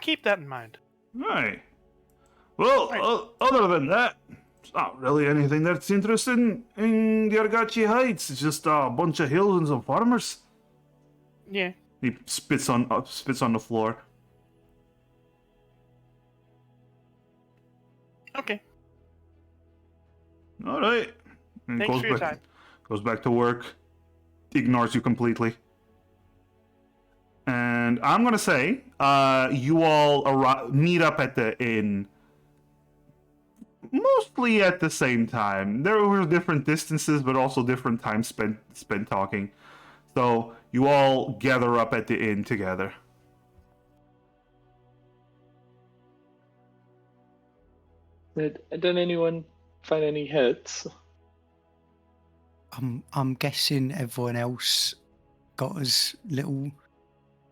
Speaker 5: Keep that in mind.
Speaker 1: Aye. Well,
Speaker 5: Right.
Speaker 1: other than that, it's not really anything that's interesting in the Argachi Heights. It's just a bunch of hills and some farmers.
Speaker 5: Yeah.
Speaker 1: He spits on the floor.
Speaker 5: Okay.
Speaker 1: All right. And
Speaker 5: Thanks for your time.
Speaker 1: Goes back to work. Ignores you completely. And I'm gonna say, you all meet up at the inn. Mostly at the same time. There were different distances, but also different time spent talking. So you all gather up at the inn together.
Speaker 3: Did anyone find any hits?
Speaker 2: I'm guessing everyone else got as little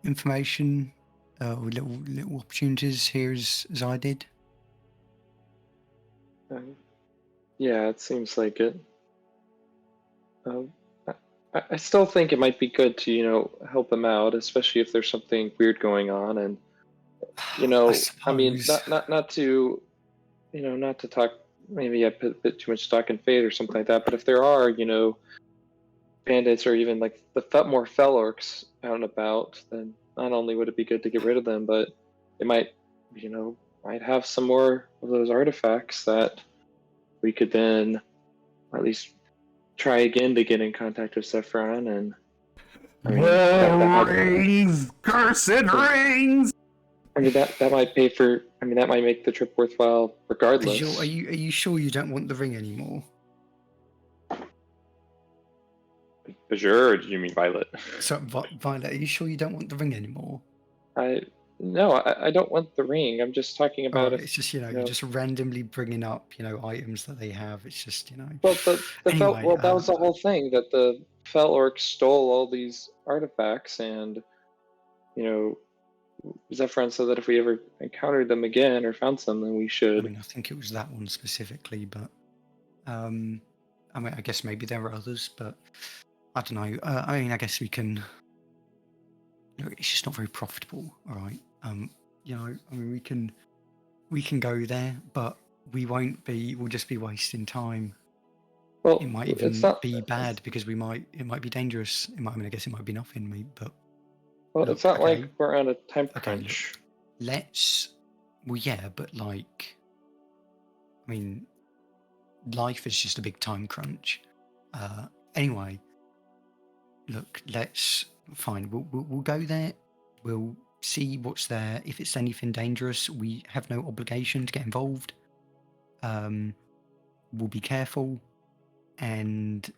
Speaker 2: information or little opportunities here as I did.
Speaker 3: Yeah, it seems like it. I still think it might be good to, help them out, especially if there's something weird going on. And, I mean,
Speaker 2: suppose.
Speaker 3: not to, not to talk, maybe I put a bit too much stock in fate or something like that, but if there are, bandits or even like more fell orcs out and about, then not only would it be good to get rid of them, but it might, might have some more of those artifacts that we could then at least try again to get in contact with Saffron. And I mean,
Speaker 1: Rings! Cursed rings!
Speaker 3: I mean that might pay for. I mean that might make the trip worthwhile regardless.
Speaker 2: Are you sure you don't want the ring anymore?
Speaker 3: Azure, or do you mean Violet?
Speaker 2: So, Violet, are you sure you don't want the ring anymore?
Speaker 3: No, I don't want the ring. I'm just talking about
Speaker 2: it's just you're just randomly bringing up items that they have. It's just
Speaker 3: Well,
Speaker 2: Anyway,
Speaker 3: that was the whole thing, that the fell orcs stole all these artifacts, and Zephyron said that if we ever encountered them again or found some, then we should.
Speaker 2: I think it was that one specifically, but I guess maybe there were others, but I don't know. I guess we can. It's just not very profitable, all right. We can go there, but we won't be. We'll just be wasting time.
Speaker 3: Well,
Speaker 2: it might even be bad because it might be dangerous. I guess it might be nothing, maybe, but.
Speaker 3: Well, it's not like we're on a time crunch.
Speaker 2: Well, yeah, but life is just a big time crunch. Anyway, look, fine. We'll go there. We'll see what's there. If it's anything dangerous, we have no obligation to get involved. We'll be careful, and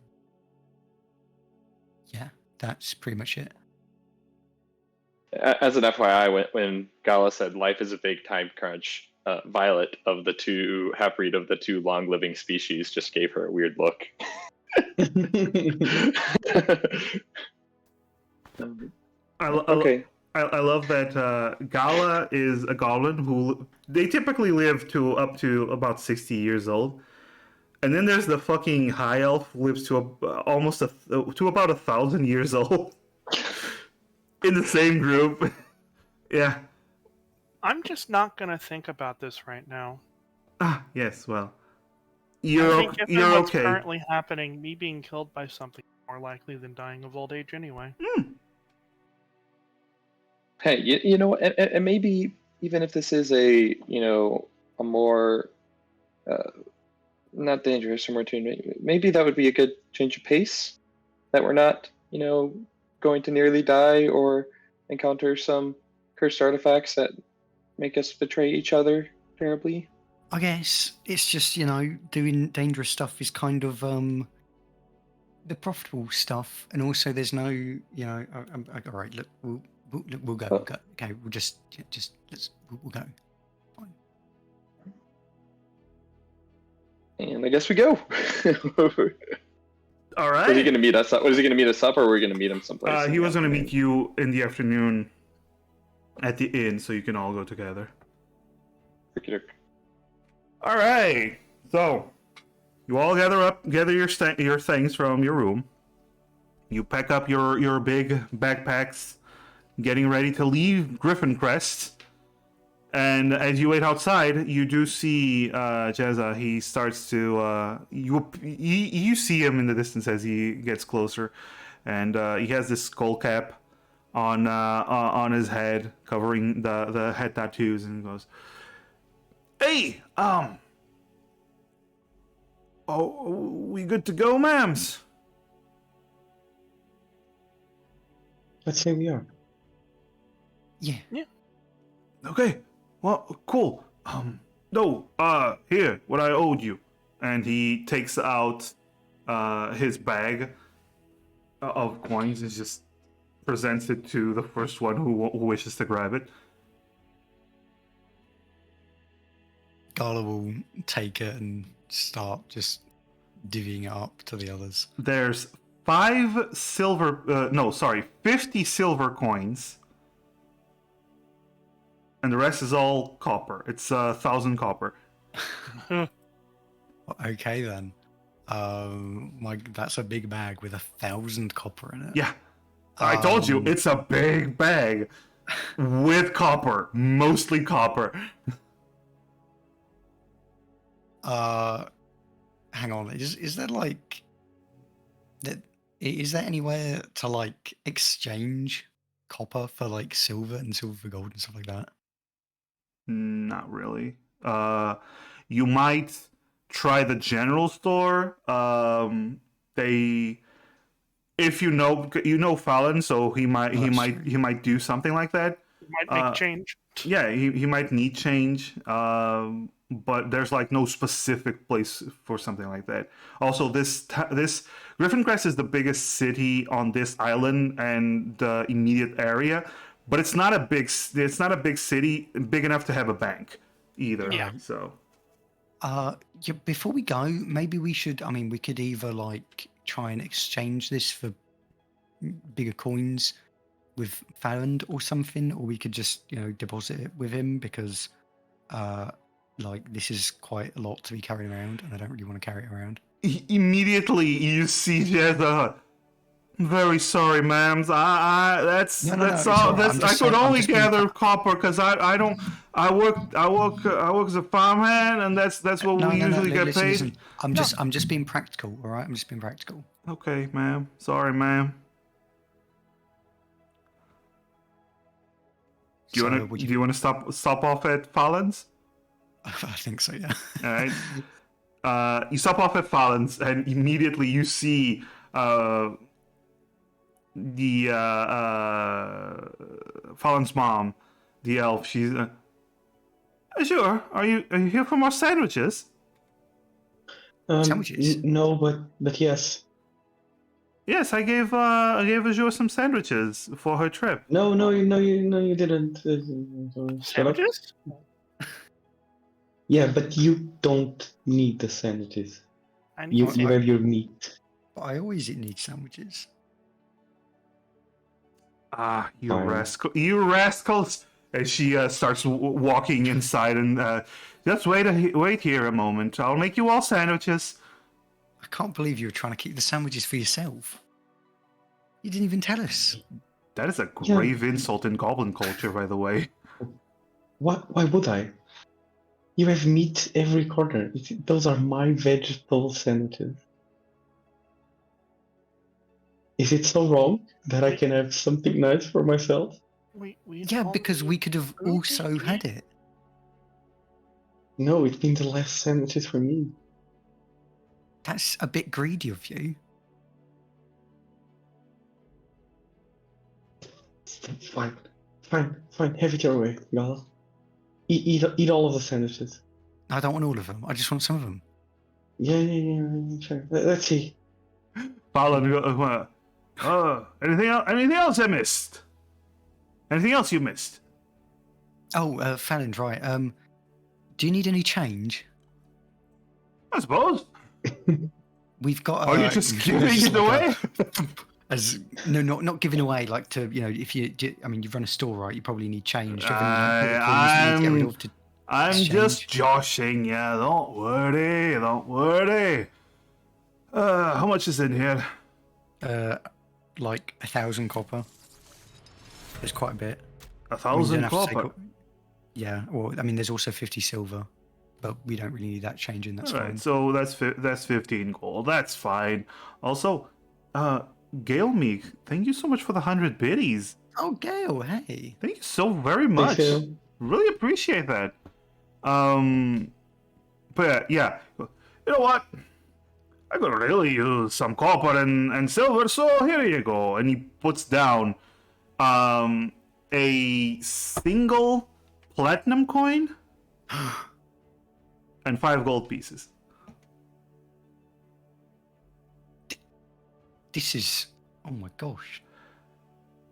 Speaker 2: yeah, that's pretty much it.
Speaker 3: As an FYI, when Gala said life is a big time crunch, Violet of the two half-breed of the two long-living species just gave her a weird look. Okay.
Speaker 1: I love that Gala is a goblin who they typically live up to about 60 years old, and then there's the fucking high elf who lives to about 1,000 years old. In the same group. Yeah.
Speaker 5: I'm just not going to think about this right now.
Speaker 1: Yes, well.
Speaker 5: I think given what's
Speaker 1: okay.
Speaker 5: currently happening, me being killed by something is more likely than dying of old age anyway.
Speaker 3: Hey, you know what? And maybe even if this is a more not dangerous or more tuned, maybe that would be a good change of pace. That we're not, going to nearly die or encounter some cursed artifacts that make us betray each other terribly.
Speaker 2: I guess it's just doing dangerous stuff is kind of the profitable stuff, and also there's no all right. Look, we'll go. Okay, we'll just we'll go. Fine.
Speaker 3: And I guess we go.
Speaker 1: All right.
Speaker 3: Was he going to meet us up? Was he going to meet us up, or were we going to meet him someplace?
Speaker 1: He was going to meet you in the afternoon at the inn, so you can all go together. All right. So you all gather your things from your room. You pack up your big backpacks, getting ready to leave Griffin Crest. And as you wait outside, you do see Jezza. He starts to you see him in the distance as he gets closer, and he has this skull cap on his head, covering the head tattoos, and he goes, "Hey, we good to go, ma'ams?"
Speaker 6: Let's say we are.
Speaker 2: Yeah.
Speaker 1: Okay. Well, cool. Here, what I owed you. And he takes out his bag of coins and just presents it to the first one who wishes to grab it.
Speaker 2: Gala will take it and start just divvying it up to the others.
Speaker 1: There's 50 silver coins. And the rest is all copper. It's 1,000 copper.
Speaker 2: Okay then. That's a big bag with 1,000 copper in it.
Speaker 1: Yeah. I told you, it's a big bag with copper. Mostly copper.
Speaker 2: Hang on. Is there like that? Is there anywhere to like exchange copper for like silver and silver for gold and stuff like that?
Speaker 1: Not really. You might try the general store. If you know Fallon, so he might do something like that.
Speaker 5: You might make change.
Speaker 1: Yeah, he might need change. But there's like no specific place for something like that. Also, this Griffin Crest is the biggest city on this island and the immediate area, but it's not a big city big enough to have a bank either.
Speaker 5: Yeah.
Speaker 1: So
Speaker 2: before we go, maybe we should. I mean, we could either like try and exchange this for bigger coins with Farrand or something, or we could just deposit it with him because like this is quite a lot to be carrying around, and I don't really want to carry it around.
Speaker 1: Immediately you see Jezza. Very sorry, ma'ams. That's all. I could only gather copper because I don't. I work as a farmhand, and that's what we usually get paid.
Speaker 2: Listen. I'm just being practical. All right, I'm just being practical.
Speaker 1: Okay, ma'am. Sorry, ma'am. Do you want to stop off at Fallon's?
Speaker 2: I think so, yeah.
Speaker 1: All right. You stop off at Fallon's, and immediately you see the Fallon's mom, the elf. She's sure. Are you here for more sandwiches?
Speaker 2: Sandwiches?
Speaker 6: No, but yes.
Speaker 1: Yes, I gave Azure some sandwiches for her trip.
Speaker 6: No, you didn't. Shut up.
Speaker 5: Sandwiches?
Speaker 6: Yeah, but you don't need the sandwiches.
Speaker 5: I need
Speaker 6: You
Speaker 5: sandwiches.
Speaker 6: have your meat.
Speaker 2: But I always need sandwiches.
Speaker 1: Ah, you
Speaker 6: Fine.
Speaker 1: rascal! You rascals! As she starts walking inside, and just wait here a moment. I'll make you all sandwiches.
Speaker 2: I can't believe you were trying to keep the sandwiches for yourself. You didn't even tell us.
Speaker 1: That is a grave insult in goblin culture, by the way.
Speaker 6: What? Why would I? You have meat every corner. Those are my vegetable sandwiches. Is it so wrong that I can have something nice for myself?
Speaker 2: Yeah, because we could have also had it.
Speaker 6: No, it means less sandwiches for me.
Speaker 2: That's a bit greedy of you.
Speaker 6: Fine. Have it your way, Gala. Eat all of the sandwiches.
Speaker 2: I don't want all of them. I just want some of them.
Speaker 6: Yeah, sure. Let's see.
Speaker 1: Fallon, anything else I missed? Anything else you missed?
Speaker 2: Oh, Fallon's right. Do you need any change?
Speaker 1: I suppose.
Speaker 2: We've got.
Speaker 1: Are you just giving
Speaker 2: there's
Speaker 1: it
Speaker 2: like
Speaker 1: away?
Speaker 2: as no, not giving away. Like to if you, I mean, you run a store, right? You probably need change. Do you have any, like, coins you need to get rid of to
Speaker 1: I'm
Speaker 2: exchange?
Speaker 1: just joshing. Yeah, don't worry. Don't worry. How much is in here?
Speaker 2: Like 1,000 copper. There's quite a bit.
Speaker 1: 1,000
Speaker 2: have to take
Speaker 1: copper.
Speaker 2: up- Yeah, well, I mean, there's also 50 silver, but we don't really need that changing. That's
Speaker 1: All
Speaker 2: fine.
Speaker 1: right, so that's 15 gold. That's fine. Also, Gale Meek, thank you so much for the 100 biddies.
Speaker 2: Oh, Gale, hey.
Speaker 1: Thank you so very much.
Speaker 6: Gale.
Speaker 1: Really appreciate that. But yeah, you know what? I could really use some copper and silver, so here you go. And he puts down a single platinum coin and 5 gold pieces.
Speaker 2: This is. Oh my gosh.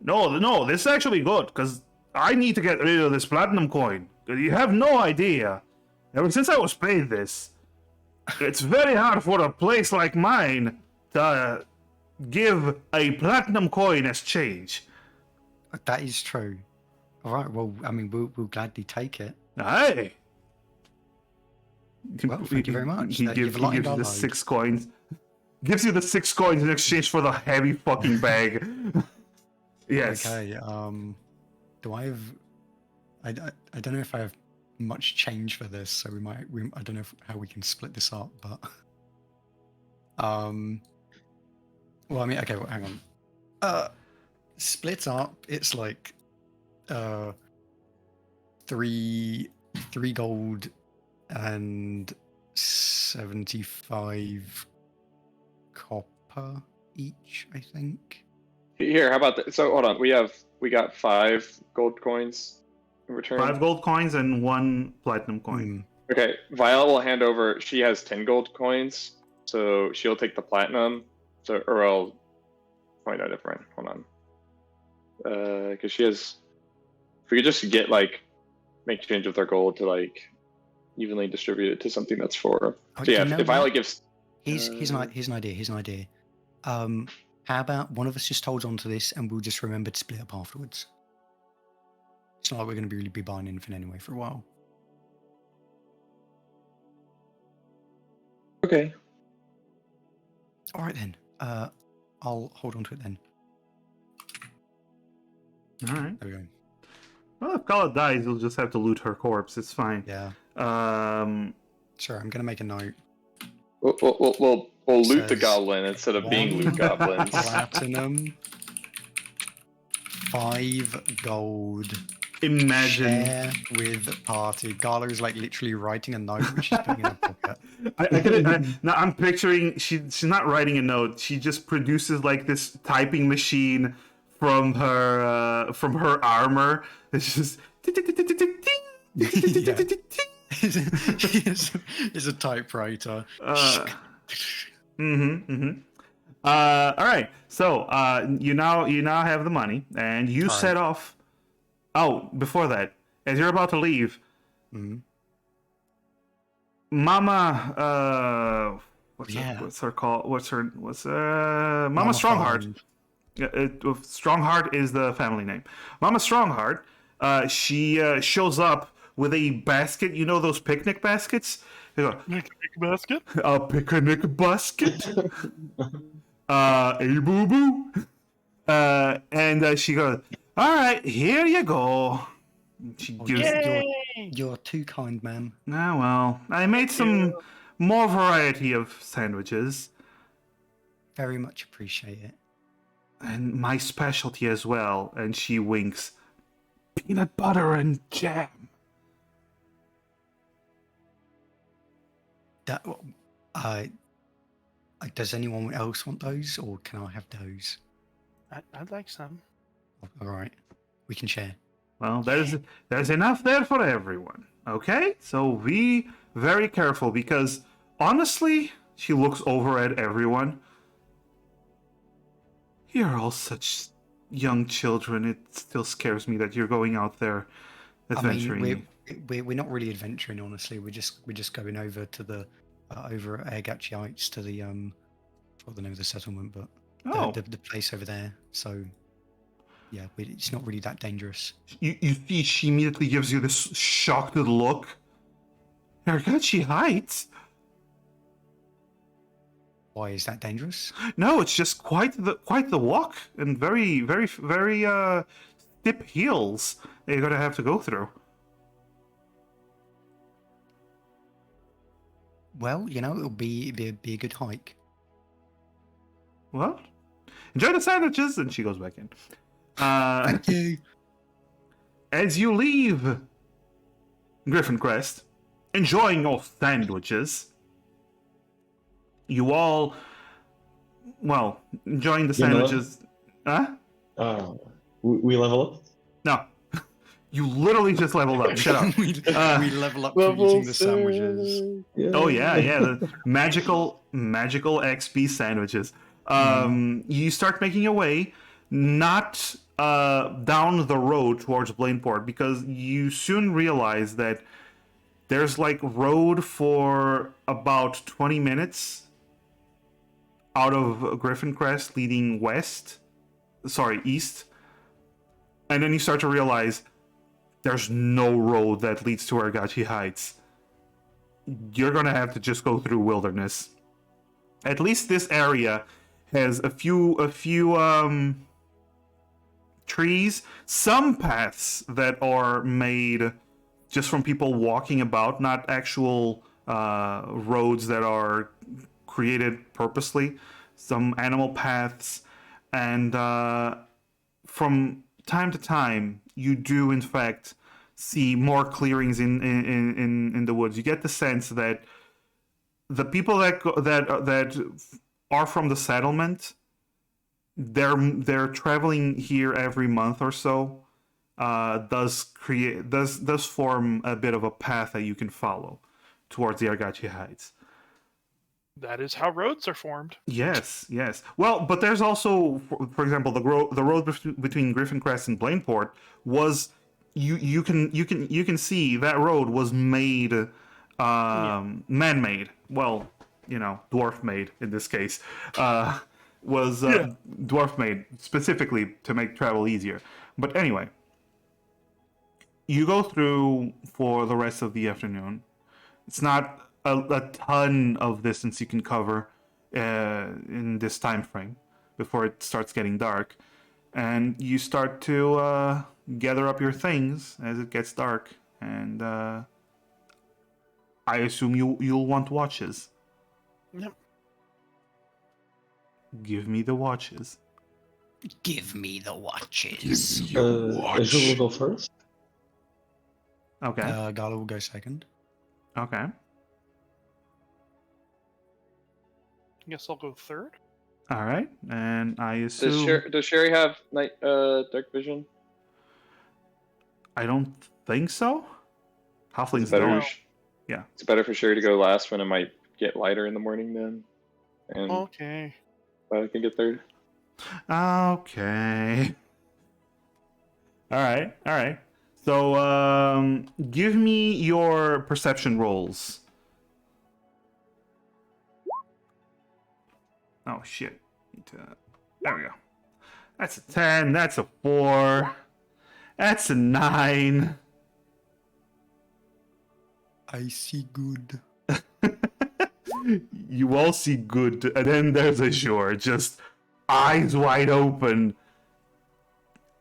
Speaker 1: No, this is actually good, because I need to get rid of this platinum coin. You have no idea. Ever since I was paid this, it's very hard for a place like mine to give a platinum coin as change.
Speaker 2: That is true. All right, well, I mean, we'll gladly take it.
Speaker 1: Hey!
Speaker 2: Well, thank you very much.
Speaker 1: He
Speaker 2: You've
Speaker 1: gives
Speaker 2: lightened
Speaker 1: you
Speaker 2: our
Speaker 1: the
Speaker 2: load.
Speaker 1: 6 coins. Gives you the 6 coins in exchange for the heavy fucking bag. Yes.
Speaker 2: Okay, do I have... I don't know if I have much change for this, so I don't know how we can split this up, but... Well, I mean, okay, well, hang on. Split up, it's like... 3 gold and 75 copper each, I think.
Speaker 3: Here, how about that? So hold on, we got 5 gold coins in return.
Speaker 1: 5 gold coins and 1 platinum coin.
Speaker 3: Okay, Violet will hand over. She has 10 gold coins, so she'll take the platinum. So, or I'll find out different. Hold on, because she has. If we could just get make change with our gold to evenly distribute it to something that's for her.
Speaker 2: Oh,
Speaker 3: So yeah,
Speaker 2: you know
Speaker 3: if Violet
Speaker 2: what?
Speaker 3: gives.
Speaker 2: Here's an idea. How about one of us just holds on to this and we'll just remember to split up afterwards? It's not like we're going to really be buying anything anyway for a while.
Speaker 3: Okay.
Speaker 2: All right then. I'll hold on to it then.
Speaker 1: Alright.
Speaker 2: There we go.
Speaker 1: Well, if Kala dies, you'll just have to loot her corpse. It's fine.
Speaker 2: Yeah.
Speaker 1: Sure,
Speaker 2: I'm going to make a note.
Speaker 3: We'll loot the
Speaker 2: Says
Speaker 3: goblin instead of being
Speaker 2: one
Speaker 3: loot goblins.
Speaker 2: Platinum, 5 gold.
Speaker 1: Imagine.
Speaker 2: Share with party. Gala is literally writing a note which she's putting in her pocket.
Speaker 1: I'm picturing she's not writing a note. She just produces this typing machine from her armor. It's just.
Speaker 2: It's a typewriter.
Speaker 1: All right. So you now have the money, and you set off. Oh, before that, as you're about to leave, Mama, what's her call? What's Mama Strongheart? Strongheart is the family name. Mama Strongheart. She shows up with a basket. You know those picnic baskets?
Speaker 5: Picnic basket?
Speaker 1: A picnic basket. A boo boo. And she goes, "All right, here you go." She gives.
Speaker 2: You're too kind, ma'am.
Speaker 1: Ah, well, I made some more variety of sandwiches.
Speaker 2: Very much appreciate it.
Speaker 1: And my specialty as well. And she winks. Peanut butter and jam.
Speaker 2: Does anyone else want those, or can I have those?
Speaker 5: I'd like some.
Speaker 2: All right, we can share.
Speaker 1: Well, there's enough there for everyone. Okay, so be very careful because honestly, she looks over at everyone. You're all such young children. It still scares me that you're going out there adventuring.
Speaker 2: I mean, we're not really adventuring, honestly. We're just going over to the over at Agachi Heights to the I forgot the name of the settlement, but
Speaker 1: Oh,
Speaker 2: the place over there. So yeah, it's not really that dangerous.
Speaker 1: you see, she immediately gives you this shocked look. Argachi Heights?
Speaker 2: Why is that dangerous?
Speaker 1: No, it's just quite the walk and very steep hills that you're gonna have to go through.
Speaker 2: Well, it'll be a good hike.
Speaker 1: Well, enjoy the sandwiches, and she goes back in.
Speaker 2: Thank you.
Speaker 1: As you leave Griffin Crest, enjoying your sandwiches, you all, well, enjoying the
Speaker 6: You know what?
Speaker 1: sandwiches. Huh?
Speaker 6: We level up.
Speaker 1: No. You literally just leveled up. Shut up.
Speaker 2: we level up from eating the sandwiches.
Speaker 6: Yeah.
Speaker 1: Oh yeah, the magical XP sandwiches. You start making your way not down the road towards Blaneport, because you soon realize that there's like road for about 20 minutes out of Griffin Crest leading east, and then you start to realize there's no road that leads to Argachi Heights. You're gonna have to just go through wilderness. At least this area has a few trees, some paths that are made just from people walking about, not actual roads that are created purposely. Some animal paths, and from time to time, you do in fact see more clearings in the woods. You get the sense that the people that are from the settlement, they're traveling here every month or so. Does form a bit of a path that you can follow towards the Argachi Heights.
Speaker 5: That is how roads are formed.
Speaker 1: Yes. Well, but there's also, for example, the road between Griffin Crest and Blaneport was you can see that road was made man-made. Well, dwarf-made in this case. Was dwarf-made specifically to make travel easier. But anyway, you go through for the rest of the afternoon. It's not a ton of distance you can cover in this time frame before it starts getting dark, and you start to gather up your things as it gets dark, and I assume you'll want watches.
Speaker 5: Yep.
Speaker 1: Give me the watches.
Speaker 4: Give me the watches.
Speaker 6: Azul will go first.
Speaker 1: Okay.
Speaker 2: Gala will go second.
Speaker 1: Okay.
Speaker 5: I guess I'll go third.
Speaker 1: All right. And I assume
Speaker 3: Does Sherry have dark vision?
Speaker 1: I don't think so. Halflings
Speaker 3: It's better.
Speaker 1: don't.
Speaker 3: Yeah. It's better for Sherry to go last when it might get lighter in the morning then, and
Speaker 5: Okay.
Speaker 3: I can get third.
Speaker 1: Okay. All right. So, give me your perception rolls. Oh shit! There we go. That's a 10. That's a 4. That's a 9.
Speaker 2: I see good.
Speaker 1: You all see good, and then there's Azure, just eyes wide open.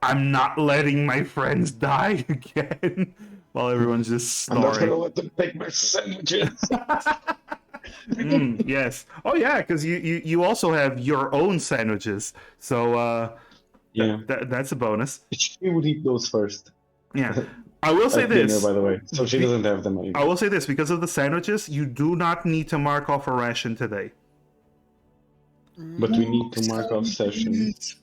Speaker 1: I'm not letting my friends die again. While everyone's just
Speaker 6: I'm not
Speaker 1: snoring.
Speaker 6: gonna let them take my sandwiches.
Speaker 1: Yes. Oh yeah, because you also have your own sandwiches. So
Speaker 6: Yeah.
Speaker 1: that's a bonus.
Speaker 6: She would eat those first.
Speaker 1: Yeah. I will say
Speaker 6: At dinner,
Speaker 1: this.
Speaker 6: by the way, so she doesn't have them anymore.
Speaker 1: I will say this, because of the sandwiches, you do not need to mark off a ration today.
Speaker 6: But we need to mark off sessions.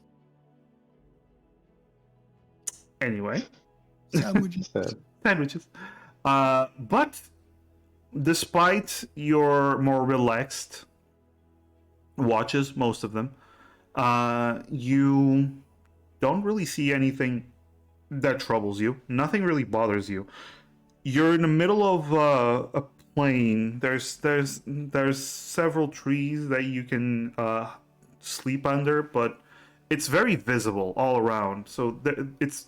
Speaker 1: Anyway.
Speaker 2: Sandwiches.
Speaker 1: Sandwiches. But despite your more relaxed watches, most of them, you don't really see anything that troubles you. Nothing really bothers you. You're in the middle of a plain. There's several trees that you can sleep under, but it's very visible all around. So it's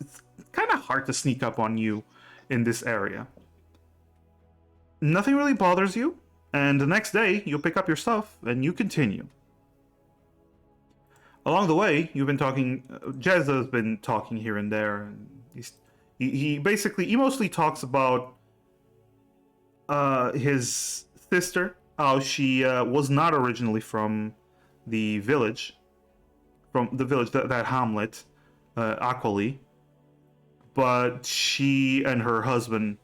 Speaker 1: kind of hard to sneak up on you in this area. Nothing really bothers you, and the next day you pick up your stuff and you continue. Along the way, you've been talking. Jezza's been talking here and there. And he basically he mostly talks about his sister, how she was not originally from the village, that hamlet, Aqually, but she and her husband,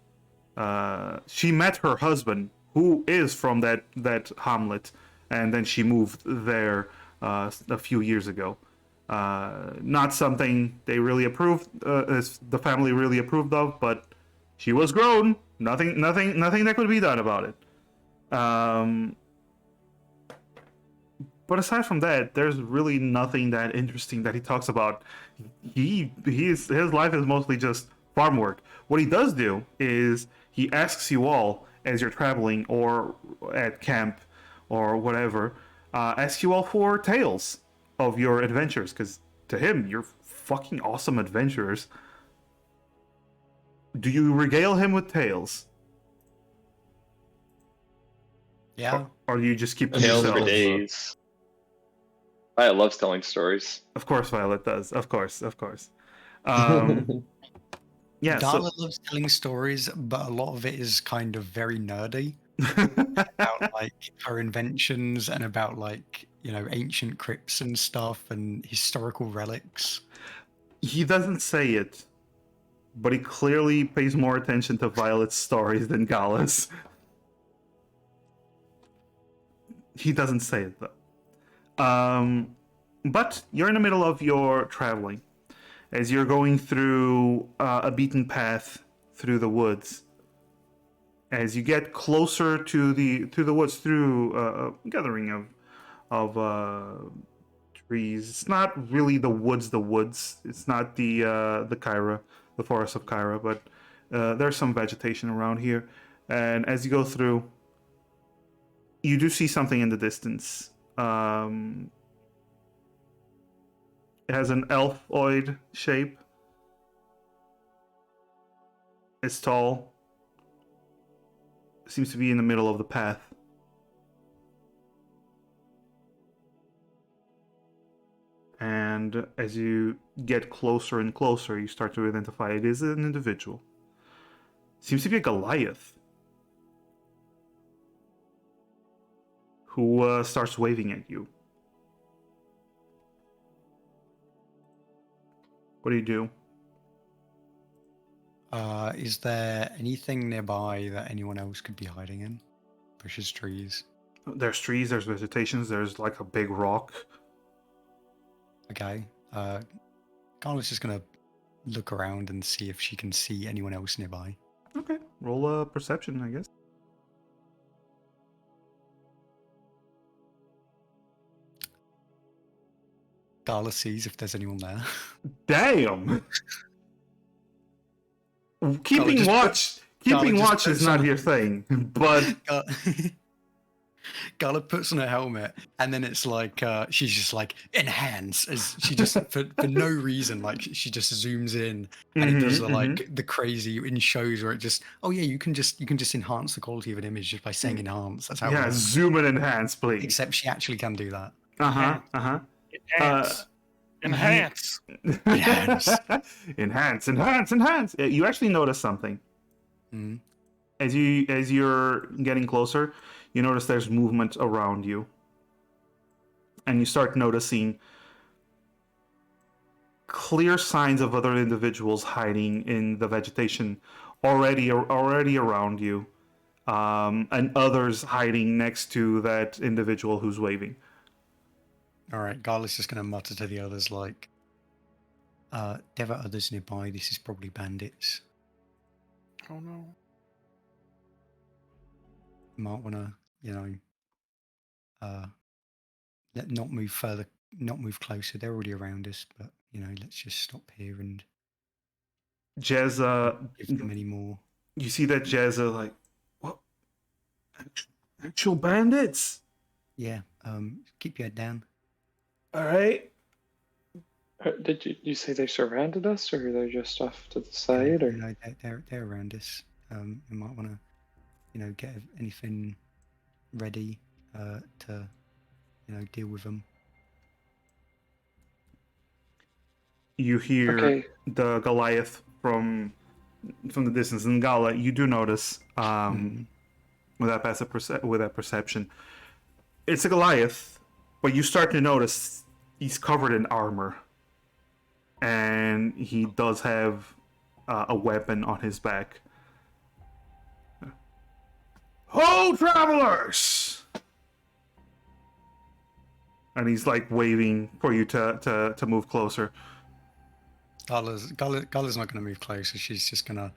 Speaker 1: she met her husband, who is from that hamlet, and then she moved there a few years ago. Not something they really approved, the family really approved of, but she was grown. Nothing that could be done about it. But aside from that, there's really nothing that interesting that he talks about. His life is mostly just farm work. What he does do is he asks you all as you're traveling or at camp or whatever, asks you all for tales of your adventures, because to him, you're fucking awesome adventurers. Do you regale him with tales?
Speaker 2: Yeah.
Speaker 1: Or do you just keep to
Speaker 3: Tales for
Speaker 1: yourself?
Speaker 3: days. Violet loves telling stories.
Speaker 1: Of course, Violet does. Of course. Yeah.
Speaker 2: Darla loves telling stories, but a lot of it is kind of very nerdy
Speaker 1: So
Speaker 2: about like her inventions and about like, you know, ancient crypts and stuff and historical relics.
Speaker 1: he doesn't say it, but he clearly pays more attention to Violet's stories than Gallus. He doesn't say it though. But you're in the middle of your traveling. As you're going through a beaten path through the woods. As you get closer to the woods through a gathering of trees. It's not really the woods. It's not the Kyra, the forest of Kyra, but there's some vegetation around here. And as you go through, you do see something in the distance. It has an elfoid shape. It's tall. It seems to be in the middle of the path. And as you get closer and closer, you start to identify it is an individual. Seems to be a Goliath. Who starts waving at you. What do you do?
Speaker 2: Is there anything nearby that anyone else could be hiding in? Bushes, trees.
Speaker 1: There's trees, there's vegetations, there's like a big rock.
Speaker 2: Okay. Carla's just gonna look around and see if she can see anyone else nearby.
Speaker 1: Okay, roll a perception, I guess.
Speaker 2: Carla sees if there's anyone there.
Speaker 1: Damn! Keeping
Speaker 2: just
Speaker 1: watch is
Speaker 2: puts
Speaker 1: not
Speaker 2: on-
Speaker 1: your thing, but
Speaker 2: Carla puts on her helmet, and then it's like she's just like enhance as she just for no reason, like she just zooms in and it does the crazy in shows where it just you can just enhance the quality of an image just by saying enhance. That's how it
Speaker 1: yeah,
Speaker 2: works.
Speaker 1: zoom and enhance, please.
Speaker 2: Except she actually can do that.
Speaker 5: Enhance. Enhance.
Speaker 1: Enhance. You actually notice something.
Speaker 2: Mhm.
Speaker 1: As you're getting closer, you notice there's movement around you. And you start noticing clear signs of other individuals hiding in the vegetation already around you. And others hiding next to that individual who's waving.
Speaker 2: All right, Garlick's just going to mutter to the others like, there are others nearby. This is probably bandits.
Speaker 5: Oh no.
Speaker 2: You might want to, not move further, not move closer. They're already around us, but, let's just stop here and
Speaker 1: Jezza,
Speaker 2: give them any more.
Speaker 1: you see that Jezza like, Actual bandits.
Speaker 2: Yeah. Keep your head down.
Speaker 1: All right.
Speaker 3: Did you say they surrounded us, or they're just off to the
Speaker 2: Yeah,
Speaker 3: side? Or
Speaker 2: no, they're around us. You might want to, get anything ready to, deal with them.
Speaker 1: You hear
Speaker 3: Okay.
Speaker 1: the Goliath from the distance, and Gala, you do notice with that perception, it's a Goliath, but you start to notice he's covered in armor, and he does have a weapon on his back. Ho, travelers! And he's like waving for you to move closer.
Speaker 2: Gala's not going to move closer. She's just going to,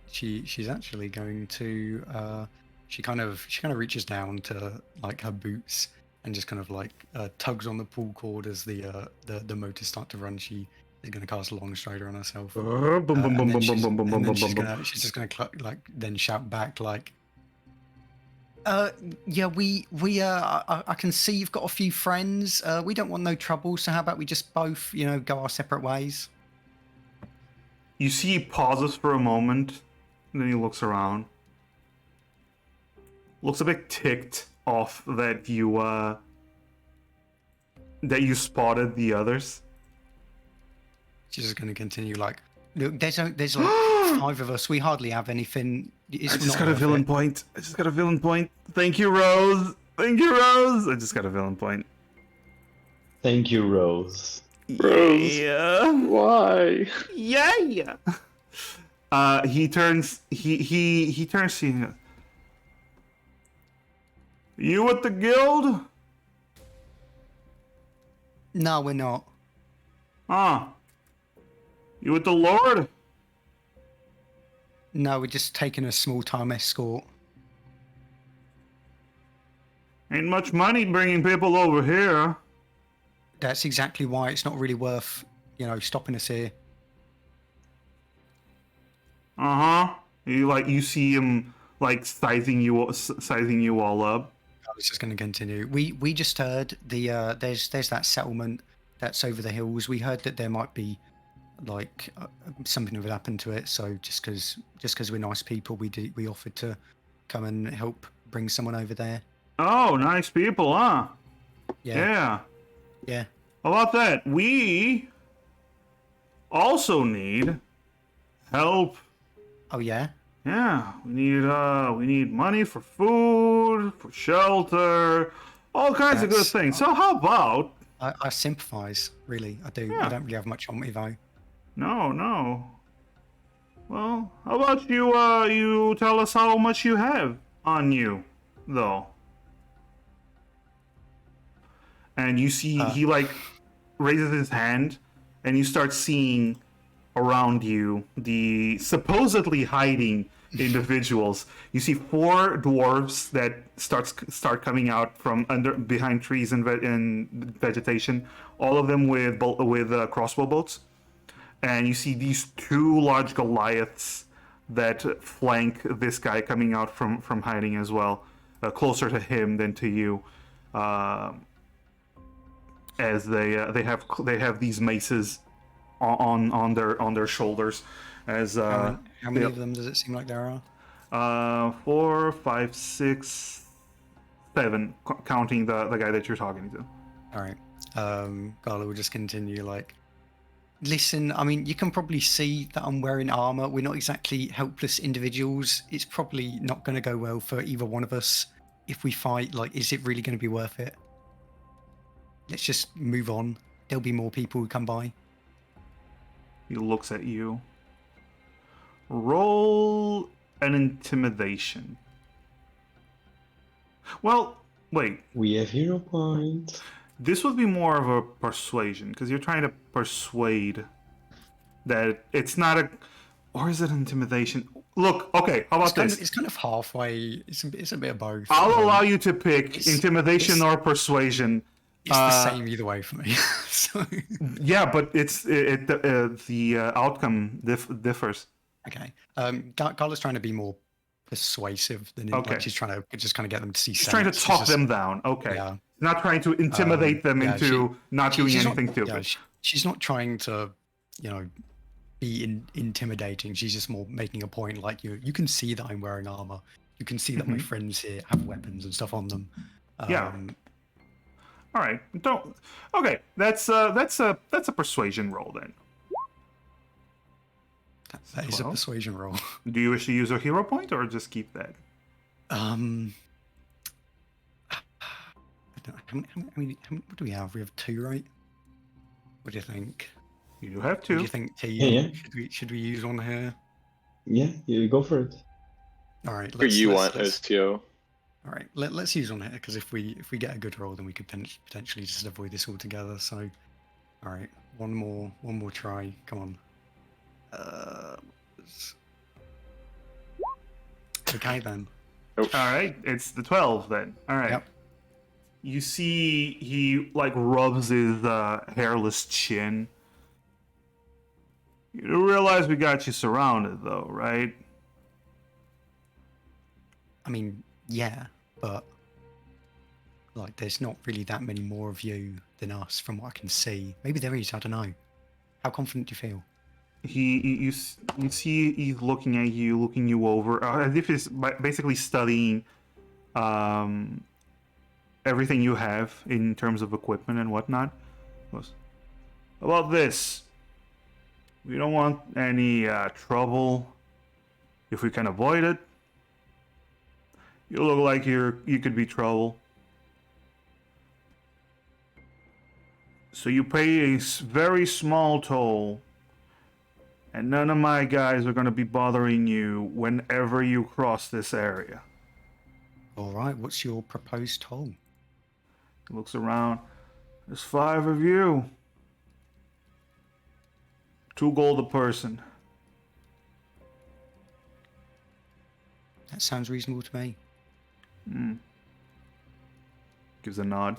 Speaker 2: she's actually going to, she kind of reaches down to like her boots and just kind of like tugs on the pull cord as the motors start to run. She is going to cast a long strider on herself. She's just going to like then shout back like, yeah, I can see you've got a few friends. We don't want no trouble, so how about we just both, go our separate ways?
Speaker 1: You see he pauses for a moment, and then he looks around. Looks a bit ticked off that you spotted the others.
Speaker 2: She's just going to continue like, look, there's like 5 of us. We hardly have anything. It's
Speaker 1: I just
Speaker 2: not
Speaker 1: got a
Speaker 2: worth
Speaker 1: villain
Speaker 2: it.
Speaker 1: point. Thank you, Rose. I just got a villain point.
Speaker 6: Thank you, Rose.
Speaker 3: Rose.
Speaker 1: Yeah.
Speaker 3: Why?
Speaker 1: Yeah. He turns to you and goes, you with the guild?
Speaker 2: No, we're not.
Speaker 1: You with the Lord?
Speaker 2: No, we're just taking a small-time escort.
Speaker 1: Ain't much money bringing people over here.
Speaker 2: That's exactly why it's not really worth, stopping us here.
Speaker 1: You see him like sizing you all up.
Speaker 2: I was just going to continue. We just heard there's that settlement that's over the hills. We heard that there might be like something would happen to it. So just because we're nice people, we offered to come and help bring someone over there.
Speaker 1: Oh, nice people, huh?
Speaker 2: Yeah.
Speaker 1: How about that? We also need help.
Speaker 2: Oh yeah.
Speaker 1: Yeah, we need money for food, for shelter, all kinds of good things. So how about?
Speaker 2: I sympathise, really. I do.
Speaker 1: Yeah.
Speaker 2: I don't really have much on me though.
Speaker 1: No. Well, how about you tell us how much you have on you, though. And you see he like raises his hand, and you start seeing around you the supposedly hiding individuals. You see 4 dwarves that start coming out from behind trees and vegetation. All of them with crossbow bolts. And you see these 2 large Goliaths that flank this guy coming out from hiding as well, closer to him than to you. As they have these maces on their shoulders. As
Speaker 2: How many of them does it seem like there are?
Speaker 1: 4, 5, 6, 7, counting the guy that you're talking to.
Speaker 2: All right. Gala will just continue like, listen, I mean, you can probably see that I'm wearing armor. We're not exactly helpless individuals. It's probably not going to go well for either one of us if we fight. Like, is it really going to be worth it? Let's just move on. There'll be more people who come by.
Speaker 1: He looks at you. Roll an intimidation. Well, wait.
Speaker 6: We have hero points.
Speaker 1: This would be more of a persuasion, because you're trying to persuade that it's not a... Or is it intimidation? Look, okay, how about this?
Speaker 2: It's kind of halfway. It's a bit of both.
Speaker 1: I'll allow you to pick intimidation or persuasion.
Speaker 2: It's the same either way for me. So.
Speaker 1: Yeah, but the outcome differs.
Speaker 2: Okay. Gala's trying to be more persuasive than
Speaker 1: Okay.
Speaker 2: like she's trying to just kind of get them to see
Speaker 1: She's
Speaker 2: sense.
Speaker 1: trying to talk
Speaker 2: just,
Speaker 1: them down. Okay.
Speaker 2: Yeah.
Speaker 1: Not trying to intimidate them
Speaker 2: yeah,
Speaker 1: into not doing
Speaker 2: she's
Speaker 1: anything
Speaker 2: not,
Speaker 1: stupid.
Speaker 2: Yeah, she's not trying to, be intimidating. She's just more making a point. Like you can see that I'm wearing armor. You can see that my
Speaker 1: Mhm.
Speaker 2: friends here have weapons and stuff on them.
Speaker 1: Yeah. All right. Don't. Okay. That's a persuasion roll then.
Speaker 2: That is a
Speaker 1: 12.
Speaker 2: persuasion roll.
Speaker 1: Do you wish to use a hero point or just keep that?
Speaker 2: I don't, what do we have? We have 2, right? What do you think?
Speaker 1: You do have
Speaker 2: What do
Speaker 1: 2.
Speaker 2: you think, T?
Speaker 6: Yeah.
Speaker 2: Should we use one here?
Speaker 6: Yeah, you go for it.
Speaker 2: All right.
Speaker 3: Or you want STO?
Speaker 2: All right. Let's use one here because if we get a good roll, then we could potentially just avoid this altogether. So, all right. One more try. Come on. Okay then.
Speaker 3: Nope.
Speaker 1: All right. It's the 12 then. All right.
Speaker 2: Yep.
Speaker 1: You see, he like rubs his hairless chin. You realize we got you surrounded, though, right?
Speaker 2: I mean, yeah, but like, there's not really that many more of you than us, from what I can see. Maybe there is. I don't know. How confident do you feel?
Speaker 1: You see he's looking at you, looking you over, as if he's basically studying everything you have in terms of equipment and whatnot. Goes, about this, we don't want any trouble. If we can avoid it, you look like you could be trouble. So you pay a very small toll, and none of my guys are going to be bothering you whenever you cross this area.
Speaker 2: All right. What's your proposed toll?
Speaker 1: He looks around. There's 5 of you. 2 gold a person.
Speaker 2: That sounds reasonable to me.
Speaker 1: Gives a nod.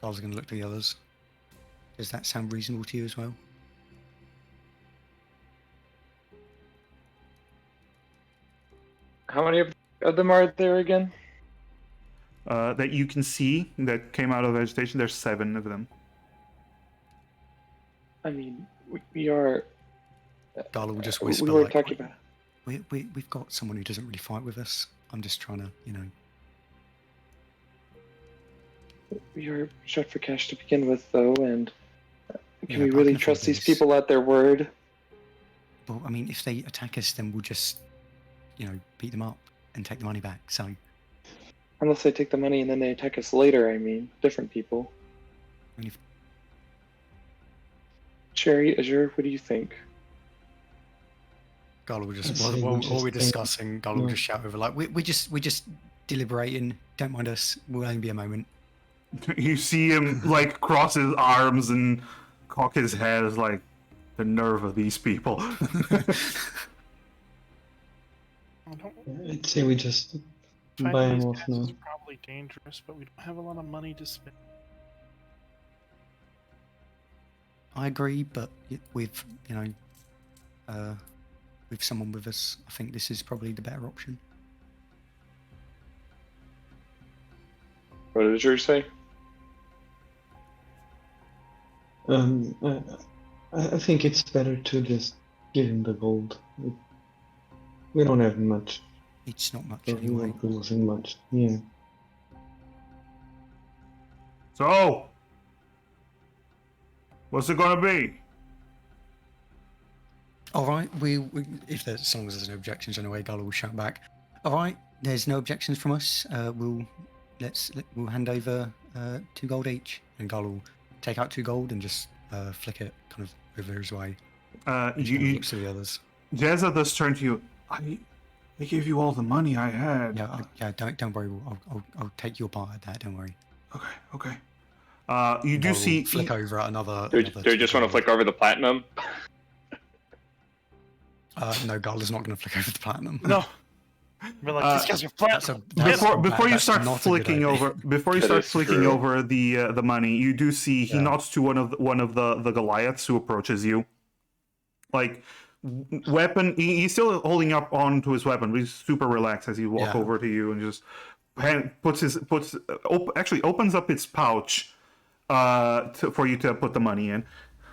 Speaker 2: I was going to look to the others. Does that sound reasonable to you as well?
Speaker 3: How many of them are there again?
Speaker 1: That you can see that came out of vegetation. There's 7 of them.
Speaker 3: I mean, we are.
Speaker 2: Darla will just
Speaker 3: We
Speaker 2: whisper.
Speaker 3: were
Speaker 2: like,
Speaker 3: talking about.
Speaker 2: We've got someone who doesn't really fight with us. I'm just trying to,
Speaker 3: We are shot for cash to begin with, though, and can
Speaker 2: Yeah,
Speaker 3: we
Speaker 2: but I
Speaker 3: really
Speaker 2: can
Speaker 3: trust
Speaker 2: afford
Speaker 3: these
Speaker 2: this.
Speaker 3: people at their word?
Speaker 2: Well, I mean, if they attack us, then we'll just, beat them up and take the money back. So,
Speaker 3: Unless they take the money and then they attack us later, I mean, different people.
Speaker 2: I mean, if,
Speaker 3: Cherry, Azure, what do you think?
Speaker 2: Darla will just,
Speaker 6: I say we
Speaker 2: while
Speaker 6: just
Speaker 2: we're
Speaker 6: take-
Speaker 2: discussing, Darla will
Speaker 6: no.
Speaker 2: just shout over, like, we're just deliberating. Don't mind us. We'll only be a moment.
Speaker 1: You see him like cross his arms and cock his head, as like the nerve of these people.
Speaker 5: I don't
Speaker 6: I'd say we just buy
Speaker 5: find
Speaker 6: them
Speaker 5: these
Speaker 6: off
Speaker 5: guys
Speaker 6: now.
Speaker 5: is probably dangerous, but we don't have a lot of money to spend.
Speaker 2: I agree, but with, with someone with us, I think this is probably the better option.
Speaker 3: What did Azure say?
Speaker 6: I think it's better to just give him the gold. We don't have much,
Speaker 2: It's not much
Speaker 6: so we
Speaker 2: anyway.
Speaker 6: won't be losing much. Yeah.
Speaker 1: So, what's it gonna be?
Speaker 2: All right, we if there's, as long as there's no objections anyway, Gala will shout back. All right, there's no objections from us. We'll hand over 2 gold each, and Gala will take out 2 gold and just flick it kind of over his way. He kind of looks to the others.
Speaker 1: Jezza does turn to you. I gave you all the money I had.
Speaker 2: Yeah, don't worry. I'll take your part of that. Don't worry.
Speaker 1: Okay. You do
Speaker 2: Gala will
Speaker 1: see.
Speaker 2: flick over at another.
Speaker 3: Do we just want to flick over the platinum?
Speaker 2: No, Gala's not going to flick over the platinum.
Speaker 5: No. We're like, these guys are flat.
Speaker 1: Before you
Speaker 2: that's
Speaker 1: start
Speaker 2: not a good
Speaker 1: flicking
Speaker 2: idea.
Speaker 1: over, before you
Speaker 3: That
Speaker 1: start
Speaker 3: is
Speaker 1: flicking
Speaker 3: true.
Speaker 1: over the money, you do see he
Speaker 2: Yeah.
Speaker 1: nods to one of the Goliaths who approaches you. Like weapon. He's still holding up onto his weapon, but he's super relaxed as he walks
Speaker 2: Yeah.
Speaker 1: over to you and just actually opens up his pouch for you to put the money in.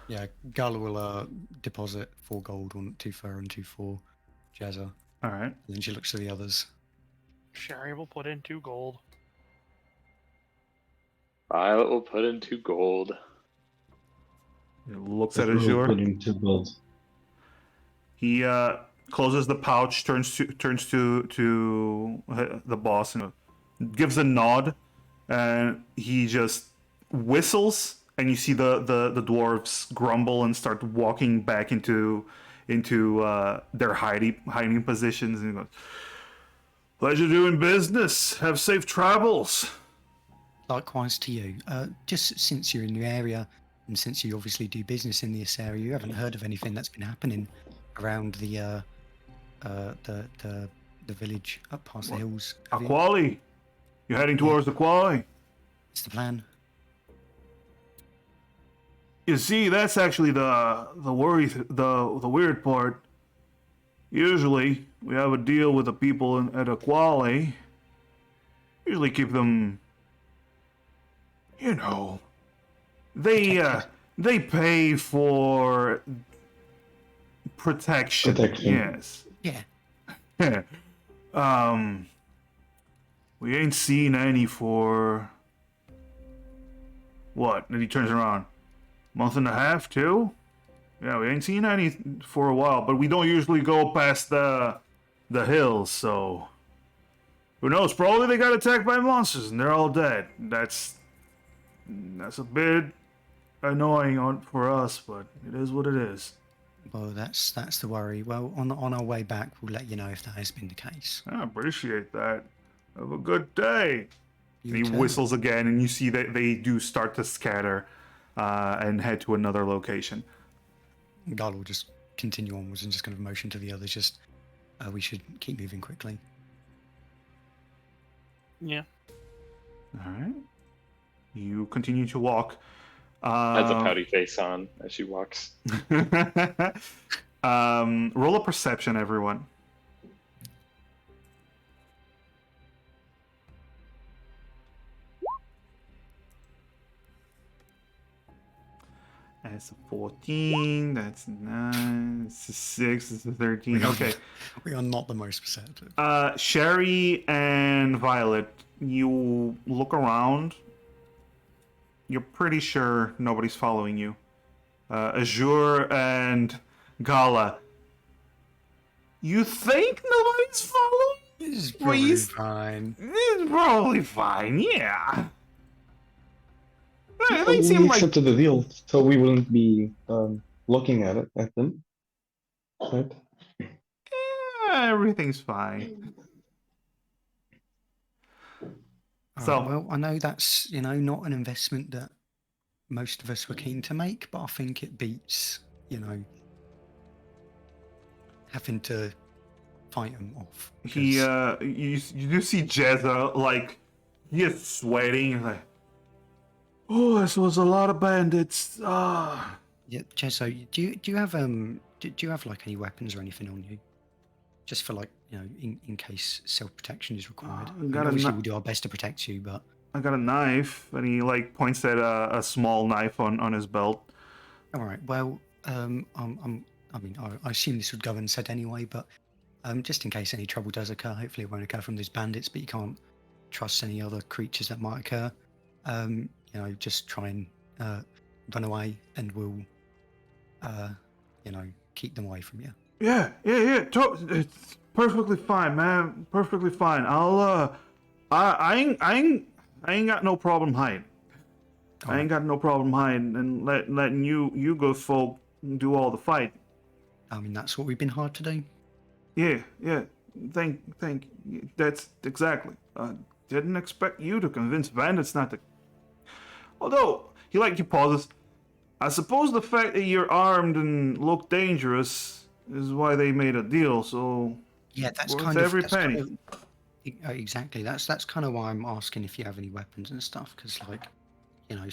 Speaker 2: Yeah, Gala will deposit 4 gold, 2 for her and 2 for Jezza.
Speaker 1: All right.
Speaker 2: And then she looks to the others.
Speaker 5: Sherry will put in 2 gold.
Speaker 3: Violet will put in 2 gold.
Speaker 1: He looks at
Speaker 6: Azure will
Speaker 1: Azure.
Speaker 6: put in 2 gold.
Speaker 1: He closes the pouch, turns to the boss, and gives a nod, and he just whistles, and you see the dwarves grumble and start walking back into their hiding positions. And he goes, "Pleasure doing business. Have safe travels."
Speaker 2: Likewise to you. Just since you're in the area, and since you obviously do business in this area, you haven't heard of anything that's been happening around the village up past the hills. Have you?
Speaker 1: Aqually, you're heading towards Aqually.
Speaker 2: It's the plan.
Speaker 1: You see, that's actually the weird part. Usually, we have a deal with the people at Aqually. Usually keep them, they pay for protection. Yes.
Speaker 2: Yeah.
Speaker 1: We ain't seen any for what? And he turns around. Month and a half, 2? Yeah, we ain't seen any for a while, but we don't usually go past the hills, so who knows? Probably they got attacked by monsters and they're all dead. That's a bit annoying for us, but it is what it is.
Speaker 2: Well, that's the worry. Well, on our way back, we'll let you know if that has been the case.
Speaker 1: I appreciate that. Have a good day.
Speaker 2: You
Speaker 1: And he
Speaker 2: too.
Speaker 1: whistles again, and you see that they do start to scatter and head to another location.
Speaker 2: Gala will just continue onwards and just kind of motion to the others. Just we should keep moving quickly.
Speaker 5: Yeah.
Speaker 1: All right. You continue to walk.
Speaker 3: Has a pouty face on as she walks.
Speaker 1: Roll a perception, everyone. That's a 14. That's 9. It's a 6. It's a 13. Okay.
Speaker 2: We are not the most perceptive.
Speaker 1: Sherry and Violet, you look around. You're pretty sure nobody's following you. Azure and Gala, you think nobody's following?
Speaker 2: This is probably fine.
Speaker 1: It's probably fine, yeah. They
Speaker 6: We
Speaker 1: seem like
Speaker 6: accepted the deal, so we wouldn't be looking at them. Right?
Speaker 1: everything's fine. So,
Speaker 2: Well, I know that's not an investment that most of us were keen to make, but I think it beats having to fight them off.
Speaker 1: he, you do see Jezza, like, he is sweating, like, oh, this was a lot of bandits. Ah.
Speaker 2: Yeah, Jezzo, do you have do you have like any weapons or anything on you, just for like in case self-protection is required? I mean, obviously we'll do our best to protect you, but
Speaker 1: I got a knife, and he like points at a small knife on his belt.
Speaker 2: all right. Well, I assume this would go unsaid anyway, but just in case any trouble does occur, hopefully it won't occur from these bandits, but you can't trust any other creatures that might occur. Just try and run away, and we'll keep them away from you.
Speaker 1: Yeah. It's perfectly fine, man. Perfectly fine. I ain't got no problem hiding. I ain't got no problem hiding and letting you go folk do all the fight.
Speaker 2: I mean, that's what we've been hired to do.
Speaker 1: Yeah. Thank you. That's exactly. Didn't expect you to convince bandits not to. Although he pauses. I suppose the fact that you're armed and look dangerous is why they made a deal. So
Speaker 2: Yeah, that's
Speaker 1: worth
Speaker 2: kind of
Speaker 1: every penny.
Speaker 2: Exactly. That's kind of why I'm asking if you have any weapons and stuff, because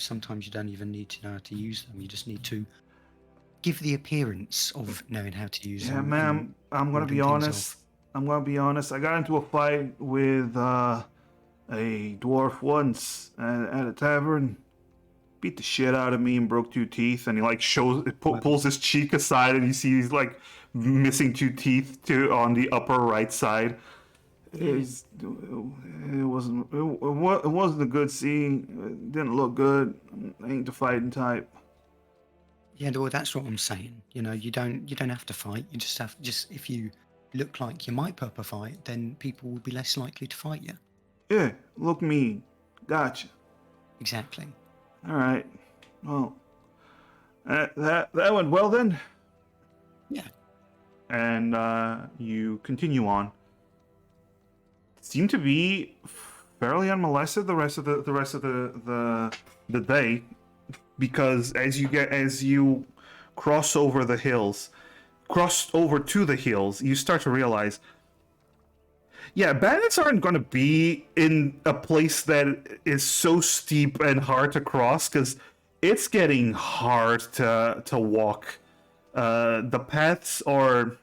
Speaker 2: sometimes you don't even need to know how to use them. You just need to give the appearance of knowing how to use
Speaker 1: Yeah,
Speaker 2: them.
Speaker 1: ma'am.
Speaker 2: and
Speaker 1: I'm gonna
Speaker 2: warding
Speaker 1: be
Speaker 2: things
Speaker 1: honest. I'm gonna be honest. I got into a fight with a dwarf once at a tavern. Beat the shit out of me and broke 2 teeth. And he like pulls his cheek aside, and you see he's like missing 2 teeth on the upper right side. It wasn't a good scene. It didn't look good. I ain't the fighting type.
Speaker 2: Yeah, well, that's what I'm saying. You know, you don't have to fight. You just have if you look like you might put up a fight, then people will be less likely to fight you.
Speaker 1: Yeah, look mean. Gotcha.
Speaker 2: Exactly.
Speaker 1: All right. Well, that went well then.
Speaker 2: Yeah.
Speaker 1: And you continue on. Seem to be fairly unmolested the rest of the day, because as you cross over to the hills, you start to realize, yeah, bandits aren't going to be in a place that is so steep and hard to cross, because it's getting hard to walk. The paths are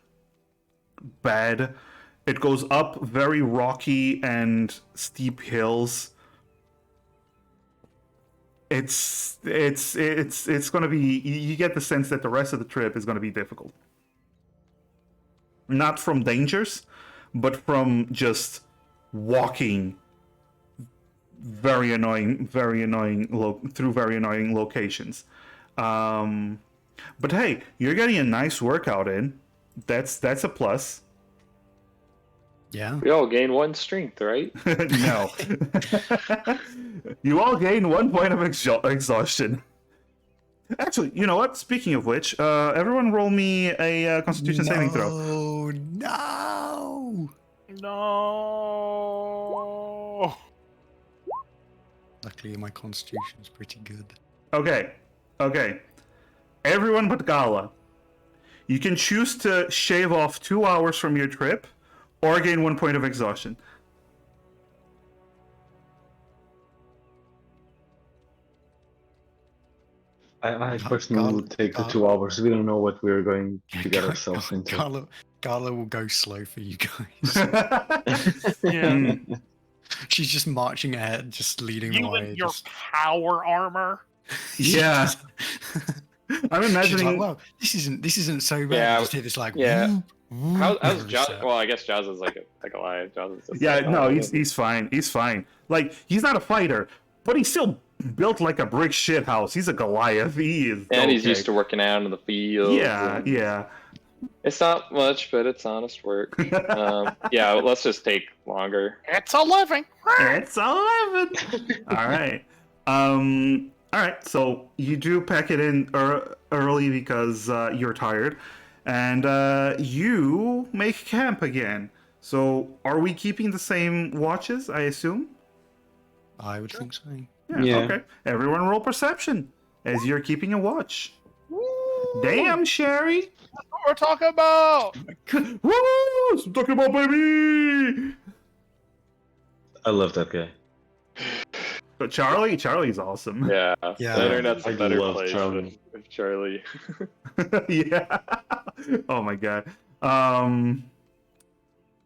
Speaker 1: bad. It goes up very rocky and steep hills. It's going to be. You get the sense that the rest of the trip is going to be difficult. Not from dangers, but from just walking very annoying through very annoying locations. But hey, you're getting a nice workout in. That's a plus.
Speaker 2: Yeah.
Speaker 3: We all gain 1 strength, right?
Speaker 1: No. You all gain 1 point of exhaustion. Actually, you know what? Speaking of which, everyone roll me a Constitution saving throw.
Speaker 2: Oh no!
Speaker 5: No.
Speaker 2: Luckily, my constitution's pretty good.
Speaker 1: Okay. Everyone but Gala. You can choose to shave off 2 hours from your trip, or gain 1 point of exhaustion.
Speaker 6: I personally would take the 2 hours. We don't know what we're going to get ourselves into.
Speaker 2: Gala will go slow for you guys.
Speaker 5: Yeah.
Speaker 2: She's just marching ahead, just leading the
Speaker 5: You
Speaker 2: way.
Speaker 5: and your power armor.
Speaker 1: Yeah. I'm
Speaker 2: She's
Speaker 1: imagining.
Speaker 2: like, well, this isn't so bad.
Speaker 3: Yeah,
Speaker 2: You just hear this like,
Speaker 3: yeah.
Speaker 2: whoop, whoop,
Speaker 3: How's
Speaker 2: every
Speaker 3: Jaws?
Speaker 2: step.
Speaker 3: Well, I guess Jaws is like a lion. Jaws is just
Speaker 1: Yeah,
Speaker 3: like,
Speaker 1: no, he's fine. He's fine. Like, he's not a fighter, but he's still built like a brick shit house. He's a Goliath. He is.
Speaker 3: and he's
Speaker 1: okay.
Speaker 3: used to working out in the field.
Speaker 1: Yeah.
Speaker 3: It's not much, but it's honest work. Yeah, let's just take longer.
Speaker 5: It's a living.
Speaker 1: It's 11. All right. All right. So you do pack it in early because you're tired, and you make camp again. So are we keeping the same watches? I assume.
Speaker 2: I would think so.
Speaker 1: Yeah. Okay. Everyone roll perception as you're keeping a watch. Damn, Sherry.
Speaker 5: That's what we're talking about.
Speaker 1: Woo! That's what I'm talking about, baby.
Speaker 6: I love that guy.
Speaker 1: But Charlie's awesome.
Speaker 3: Yeah,
Speaker 2: Yeah.
Speaker 3: the internet's
Speaker 6: I
Speaker 3: a better
Speaker 6: love
Speaker 3: place
Speaker 6: Charlie.
Speaker 3: with Charlie.
Speaker 1: Yeah. Oh my god.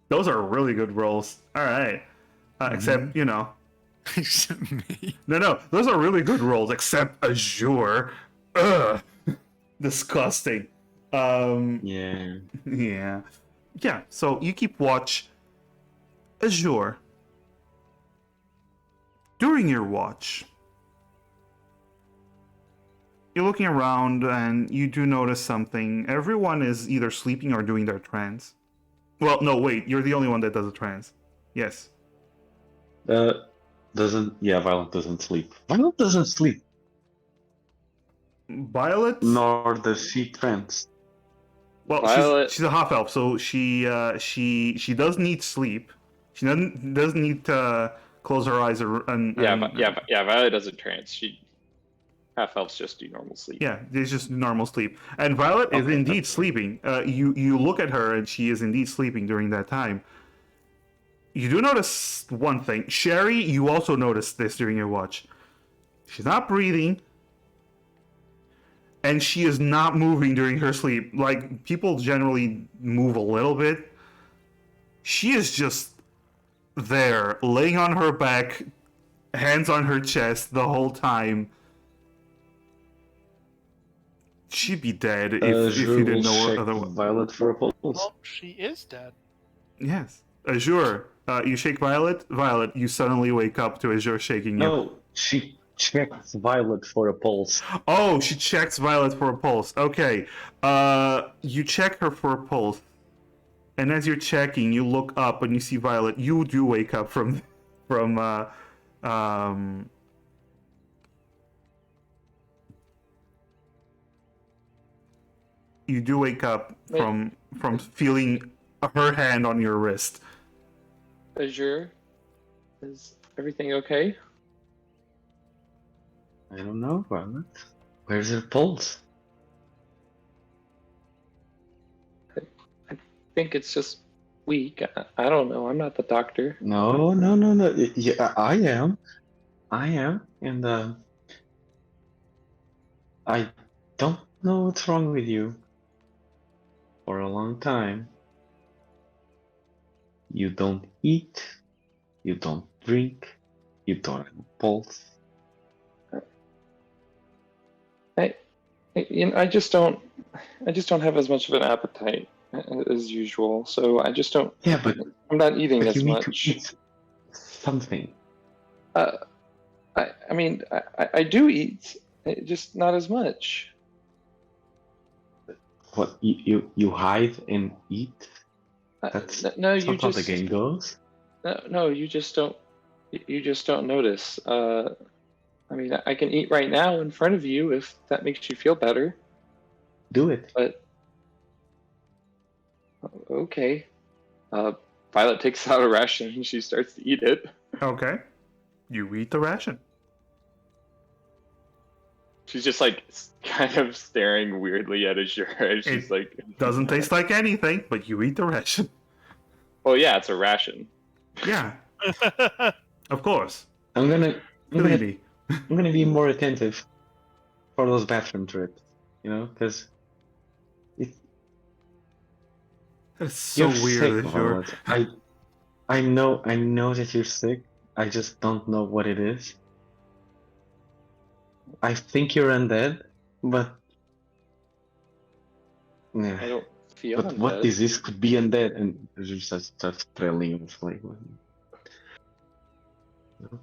Speaker 1: Those are really good rolls. All right. Except, you know.
Speaker 2: Except me.
Speaker 1: No. Those are really good rolls, except Azure. Ugh. Disgusting.
Speaker 6: Yeah.
Speaker 1: Yeah. Yeah, so you keep watch. Azure. During your watch, you're looking around and you do notice something. Everyone is either sleeping or doing their trance. Well, no, wait, you're the only one that does a trance. Yes.
Speaker 6: Violet doesn't sleep. Violet doesn't sleep,
Speaker 1: Violet?
Speaker 6: nor does she trance.
Speaker 1: Well,
Speaker 3: Violet-
Speaker 1: she's a half elf, so she does need sleep. She doesn't need to close her eyes and
Speaker 3: Violet doesn't trance. Half elves just do normal sleep.
Speaker 1: yeah, it's just normal sleep. And Violet is
Speaker 6: Okay,
Speaker 1: indeed
Speaker 6: that's
Speaker 1: sleeping. You look at her and she is indeed sleeping during that time. You do notice one thing. Sherry, you also notice this during your watch. She's not breathing. and she is not moving during her sleep. Like, people generally move a little bit. She is just there, laying on her back, hands on her chest the whole time. She'd be dead if you
Speaker 6: Sure,
Speaker 1: didn't
Speaker 6: we'll
Speaker 1: know her
Speaker 6: check
Speaker 1: otherwise.
Speaker 6: Violet for a pulse.
Speaker 5: Well, she is dead.
Speaker 1: Yes. Azure, you shake Violet. Violet, you suddenly wake up to Azure shaking you.
Speaker 6: No, she checks Violet for a pulse.
Speaker 1: Oh, she checks Violet for a pulse. Okay. You check her for a pulse. And as you're checking, you look up and you see Violet. You do wake up from you do wake up from feeling her hand on your wrist.
Speaker 3: Azure, is everything okay?
Speaker 6: I don't know, Violet. Where's her pulse?
Speaker 3: I think it's just weak. I don't know. I'm not the doctor.
Speaker 6: No. Yeah, I am. And I don't know what's wrong with you. For a long time, you don't eat, you don't drink, you don't have a pulse.
Speaker 3: I just don't have as much of an appetite as usual. So I just don't.
Speaker 6: Yeah, but
Speaker 3: I'm not eating as
Speaker 6: you need
Speaker 3: much.
Speaker 6: to eat something.
Speaker 3: I mean, I do eat, just not as much.
Speaker 6: What you hide and eat? That's
Speaker 3: No,
Speaker 6: that's
Speaker 3: you
Speaker 6: not how the
Speaker 3: just
Speaker 6: game goes.
Speaker 3: no, you just don't. You just don't notice. I mean, I can eat right now in front of you if that makes you feel better.
Speaker 6: Do it.
Speaker 3: But okay. Violet takes out a ration and she starts to eat it.
Speaker 1: Okay. You eat the ration.
Speaker 3: She's just like kind of staring weirdly at Azure as she's
Speaker 1: It
Speaker 3: like.
Speaker 1: Doesn't taste like anything, but you eat the ration.
Speaker 3: Oh yeah, it's a ration.
Speaker 1: Yeah, of course.
Speaker 6: I'm gonna
Speaker 1: Clearly.
Speaker 6: be more attentive for those bathroom trips, because
Speaker 1: That's so
Speaker 6: you're
Speaker 1: weird,
Speaker 6: sick,
Speaker 1: Azure.
Speaker 6: Violet. I know that you're sick. I just don't know what it is. I think you're undead, but
Speaker 3: I
Speaker 6: yeah.
Speaker 3: don't feel
Speaker 6: But
Speaker 3: undead.
Speaker 6: what disease could be undead? And Azure starts trailing off like no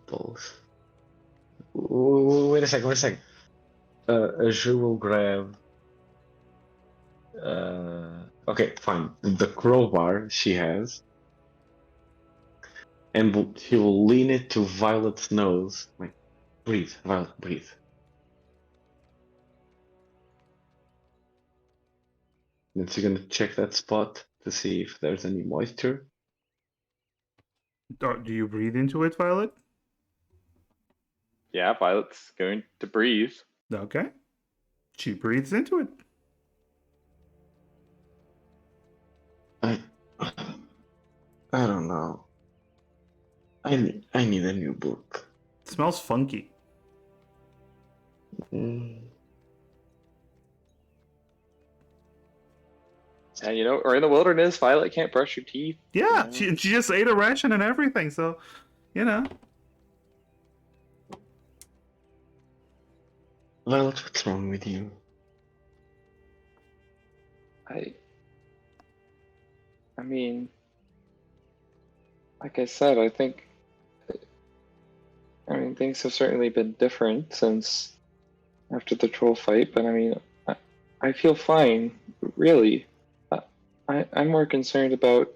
Speaker 6: pulse. Wait a second. Azure will grab. Okay, fine. The crowbar she has, and she will lean it to Violet's nose. Like, breathe, Violet, breathe. Then she's gonna check that spot to see if there's any moisture.
Speaker 1: Do you breathe into it, Violet?
Speaker 3: Yeah, Violet's going to breathe.
Speaker 1: Okay. She breathes into it.
Speaker 6: I don't know. I need a new book.
Speaker 1: It smells funky.
Speaker 6: Mm.
Speaker 3: And or in the wilderness, Violet can't brush her teeth.
Speaker 1: Yeah, she just ate a ration and everything, so,
Speaker 6: Violet, what's wrong with you?
Speaker 3: I mean, like I said, I think. I mean, things have certainly been different since after the troll fight, but I mean, I feel fine, really. I'm more concerned about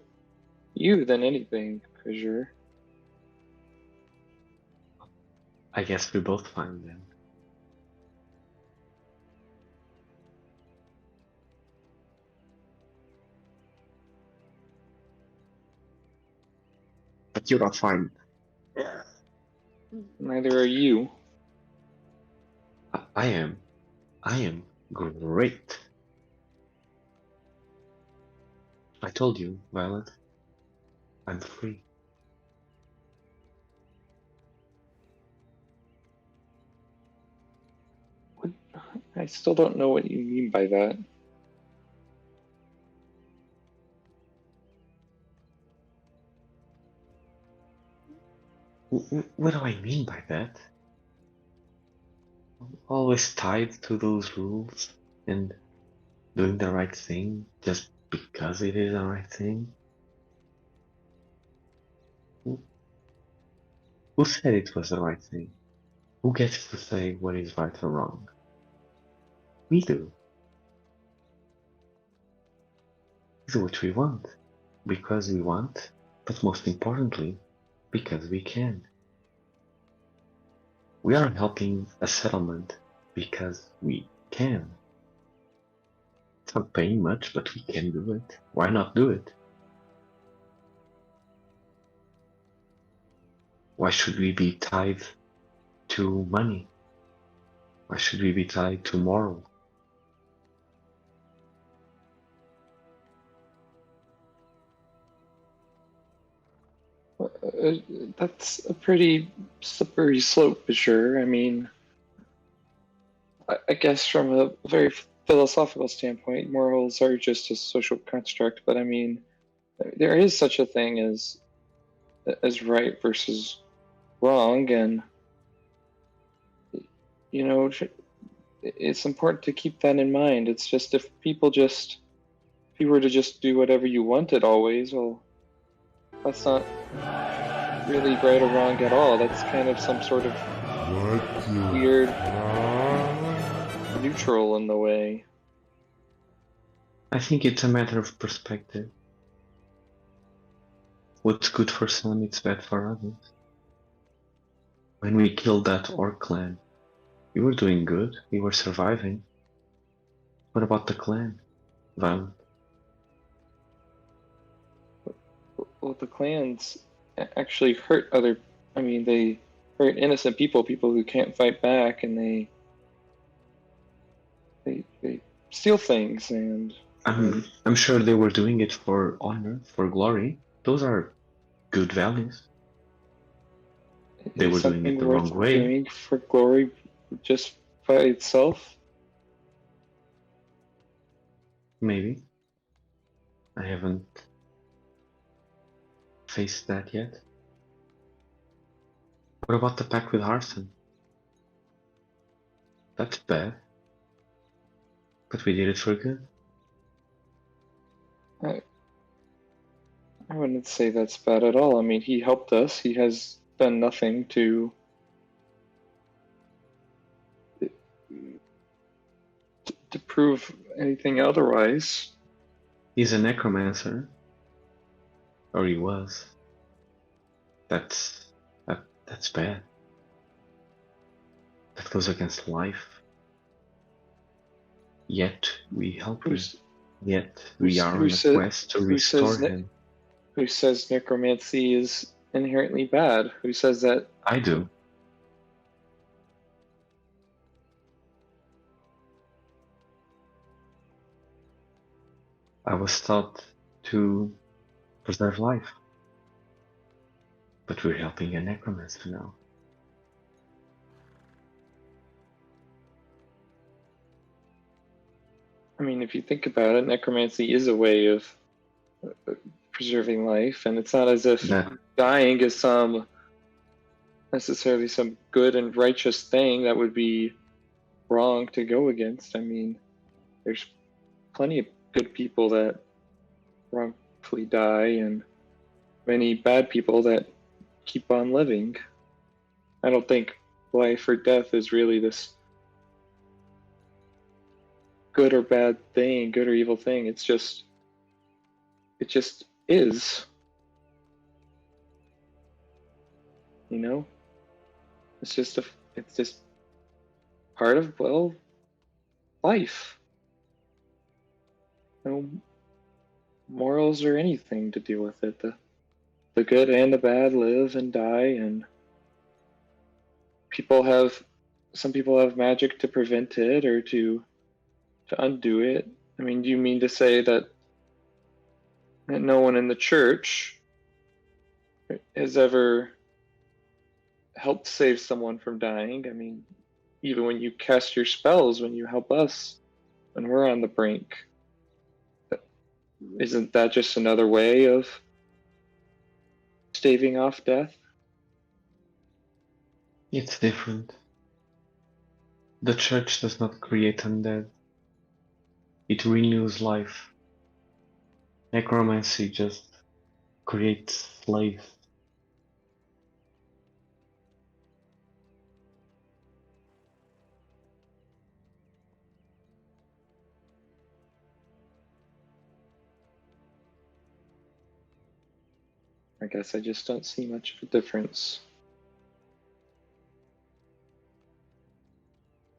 Speaker 3: you than anything, Azure.
Speaker 6: I guess we're both fine then. But you're not fine.
Speaker 3: Neither are you.
Speaker 6: I am. I am great. I told you, Violet. I'm free.
Speaker 3: I still don't know what you mean by that.
Speaker 6: What do I mean by that? I'm always tied to those rules and doing the right thing just because it is the right thing. Who said it was the right thing? Who gets to say what is right or wrong? We do. We do what we want. Because we want, but most importantly, because we can. We are helping a settlement because we can. It's not paying much, but we can do it. Why not do it? Why should we be tied to money? Why should we be tied to moral?
Speaker 3: That's a pretty slippery slope for sure. I mean, I guess from a very philosophical standpoint, morals are just a social construct. But I mean, there is such a thing as right versus wrong, and you know, it's important to keep that in mind. It's just if you were to just do whatever you wanted always, well, that's not really right or wrong at all. That's kind of some sort of weird neutral in the way.
Speaker 6: I think it's a matter of perspective. What's good for some, it's bad for others. When we killed that orc clan, we were doing good, we were surviving. What about the clan? Violent.
Speaker 3: Well, the clans actually hurt other. I mean, they hurt innocent people, people who can't fight back, and they steal things. And
Speaker 6: I'm sure they were doing it for honor, for glory. Those are good values. They
Speaker 3: is
Speaker 6: were doing it
Speaker 3: something
Speaker 6: the
Speaker 3: worth
Speaker 6: wrong way.
Speaker 3: doing for glory just by itself?
Speaker 6: Maybe. I haven't faced that yet. What about the pact with Harson? That's bad. But we did it for good.
Speaker 3: I wouldn't say that's bad at all. I mean, he helped us. He has done nothing to prove anything otherwise.
Speaker 6: He's a necromancer. Or he was. That's bad. That goes against life. Yet we help him. Yet we are on a quest to restore him.
Speaker 3: Who says necromancy is inherently bad? Who says that?
Speaker 6: I do. I was taught to preserve life. But we're helping a necromancer now.
Speaker 3: I mean, if you think about it, necromancy is a way of preserving life, and it's not as if dying is necessarily some good and righteous thing that would be wrong to go against. I mean, there's plenty of good people that wrongfully die, and many bad people that keep on living. I don't think life or death is really this good or bad thing, good or evil thing. It just is. You know? It's just part of, well, life. No morals or anything to do with it. The good and the bad live and die, and some people have magic to prevent it or to undo it. I mean, do you mean to say that no one in the church has ever helped save someone from dying? I mean, even when you cast your spells, when you help us, when we're on the brink. Isn't that just another way of staving off death?
Speaker 6: It's different. The church does not create undead. It renews life. Necromancy just creates slaves.
Speaker 3: I guess I just don't see much of a difference.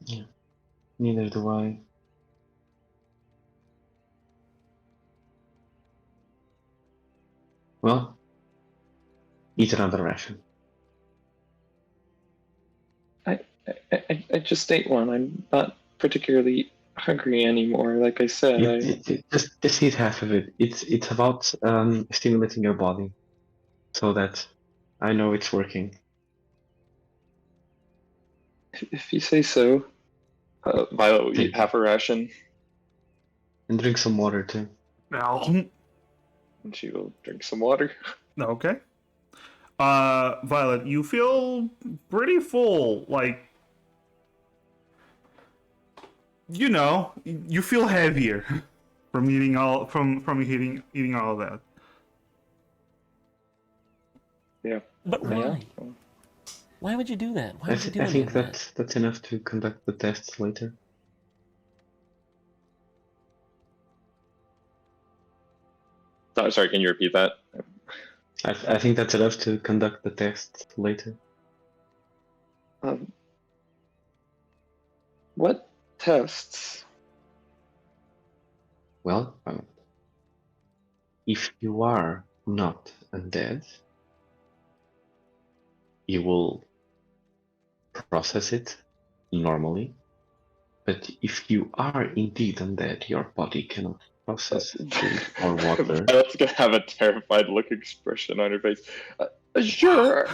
Speaker 6: Yeah, neither do I. Well, eat another ration.
Speaker 3: I just ate one. I'm not particularly hungry anymore. Like I said,
Speaker 6: Just eat half of it. It's about stimulating your body, so that I know it's working.
Speaker 3: if you say so. Violet will eat
Speaker 6: Take
Speaker 3: half a ration,
Speaker 6: and drink some water too.
Speaker 1: Now,
Speaker 3: and she will drink some water.
Speaker 1: okay. Violet, you feel pretty full. Like, you know, you feel heavier from eating all eating all of that.
Speaker 3: Yeah.
Speaker 7: But why?
Speaker 3: Yeah.
Speaker 7: Why would you do that? Why would you do
Speaker 6: I
Speaker 7: any
Speaker 6: think
Speaker 7: of that?
Speaker 6: that's enough to conduct the tests later.
Speaker 3: Sorry, can you repeat that?
Speaker 6: I think that's enough to conduct the tests later.
Speaker 3: What tests?
Speaker 6: Well, if you are not undead, you will process it normally. But if you are indeed undead, your body cannot process food or water.
Speaker 3: Violet's gonna have a terrified look expression on her face. Sure.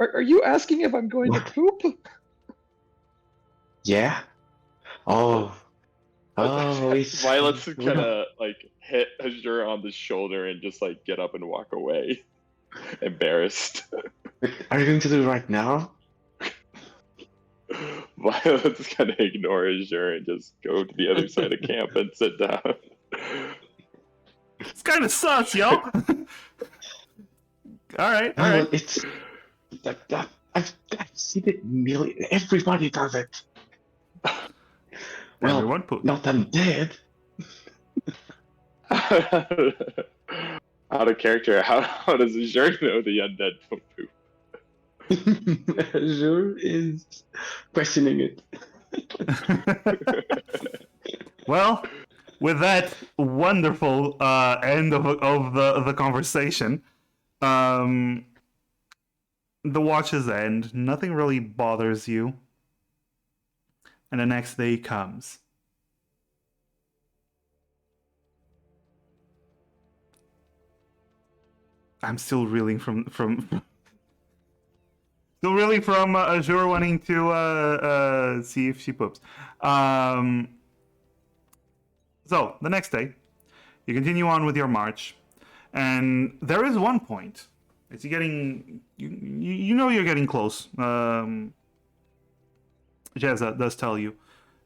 Speaker 3: Are you asking if I'm going to
Speaker 6: What?
Speaker 3: poop?
Speaker 6: Yeah? Oh, it's
Speaker 3: Violet's
Speaker 6: we're
Speaker 3: gonna like hit Azure on the shoulder and just like get up and walk away, embarrassed.
Speaker 6: Are you going to do it right now?
Speaker 3: Violet's gonna ignore Azure and just go to the other side of camp and sit down.
Speaker 1: It's kind of sus, yo. All right, all
Speaker 6: Well,
Speaker 1: right.
Speaker 6: it's I've seen it million. Everybody does it. Well,
Speaker 1: Everyone put.
Speaker 6: not undead.
Speaker 3: Out of character, how does Azure know the undead don't poop?
Speaker 6: Azure is questioning it.
Speaker 1: Well, with that wonderful end of the conversation, the watches end. Nothing really bothers you, and the next day comes. I'm still reeling from still reeling from Azure wanting to see if she poops. So the next day, you continue on with your march, and there is one point. It's getting you know you're getting close. Jezza does tell you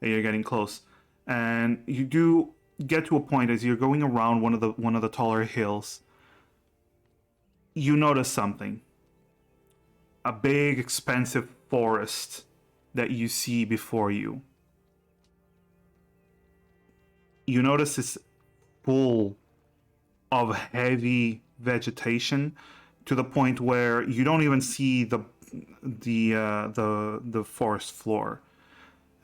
Speaker 1: that you're getting close, and you do get to a point as you're going around one of the taller hills. You notice something. A big, expansive forest that you see before you. You notice it's full of heavy vegetation to the point where you don't even see the forest floor.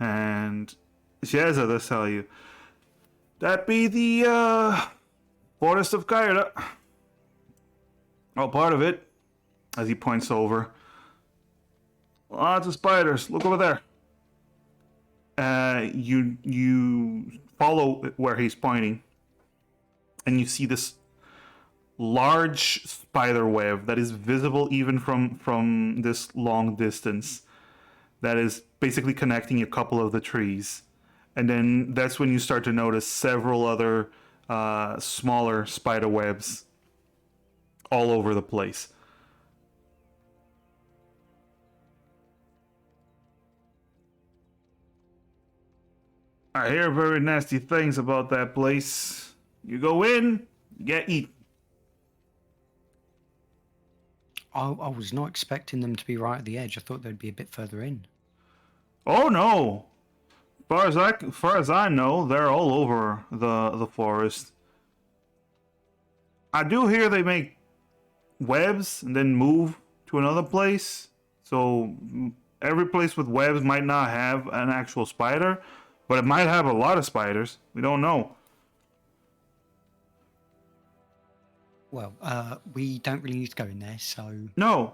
Speaker 1: And Sheza does tell you that be the forest of Kaira. Oh, part of it, as he points over. Lots of spiders. Look over there. You follow where he's pointing, and you see this large spider web that is visible even from this long distance. that is basically connecting a couple of the trees. And then that's when you start to notice several other smaller spider webs all over the place. I hear very nasty things about that place. You go in, you get eaten.
Speaker 2: I was not expecting them to be right at the edge. I thought they'd be a bit further in.
Speaker 1: Oh no! Far as I know, they're all over the forest. I do hear they make webs and then move to another place. So every place with webs might not have an actual spider, but it might have a lot of spiders. We don't know.
Speaker 2: Well, we don't really need to go in there, so
Speaker 1: No.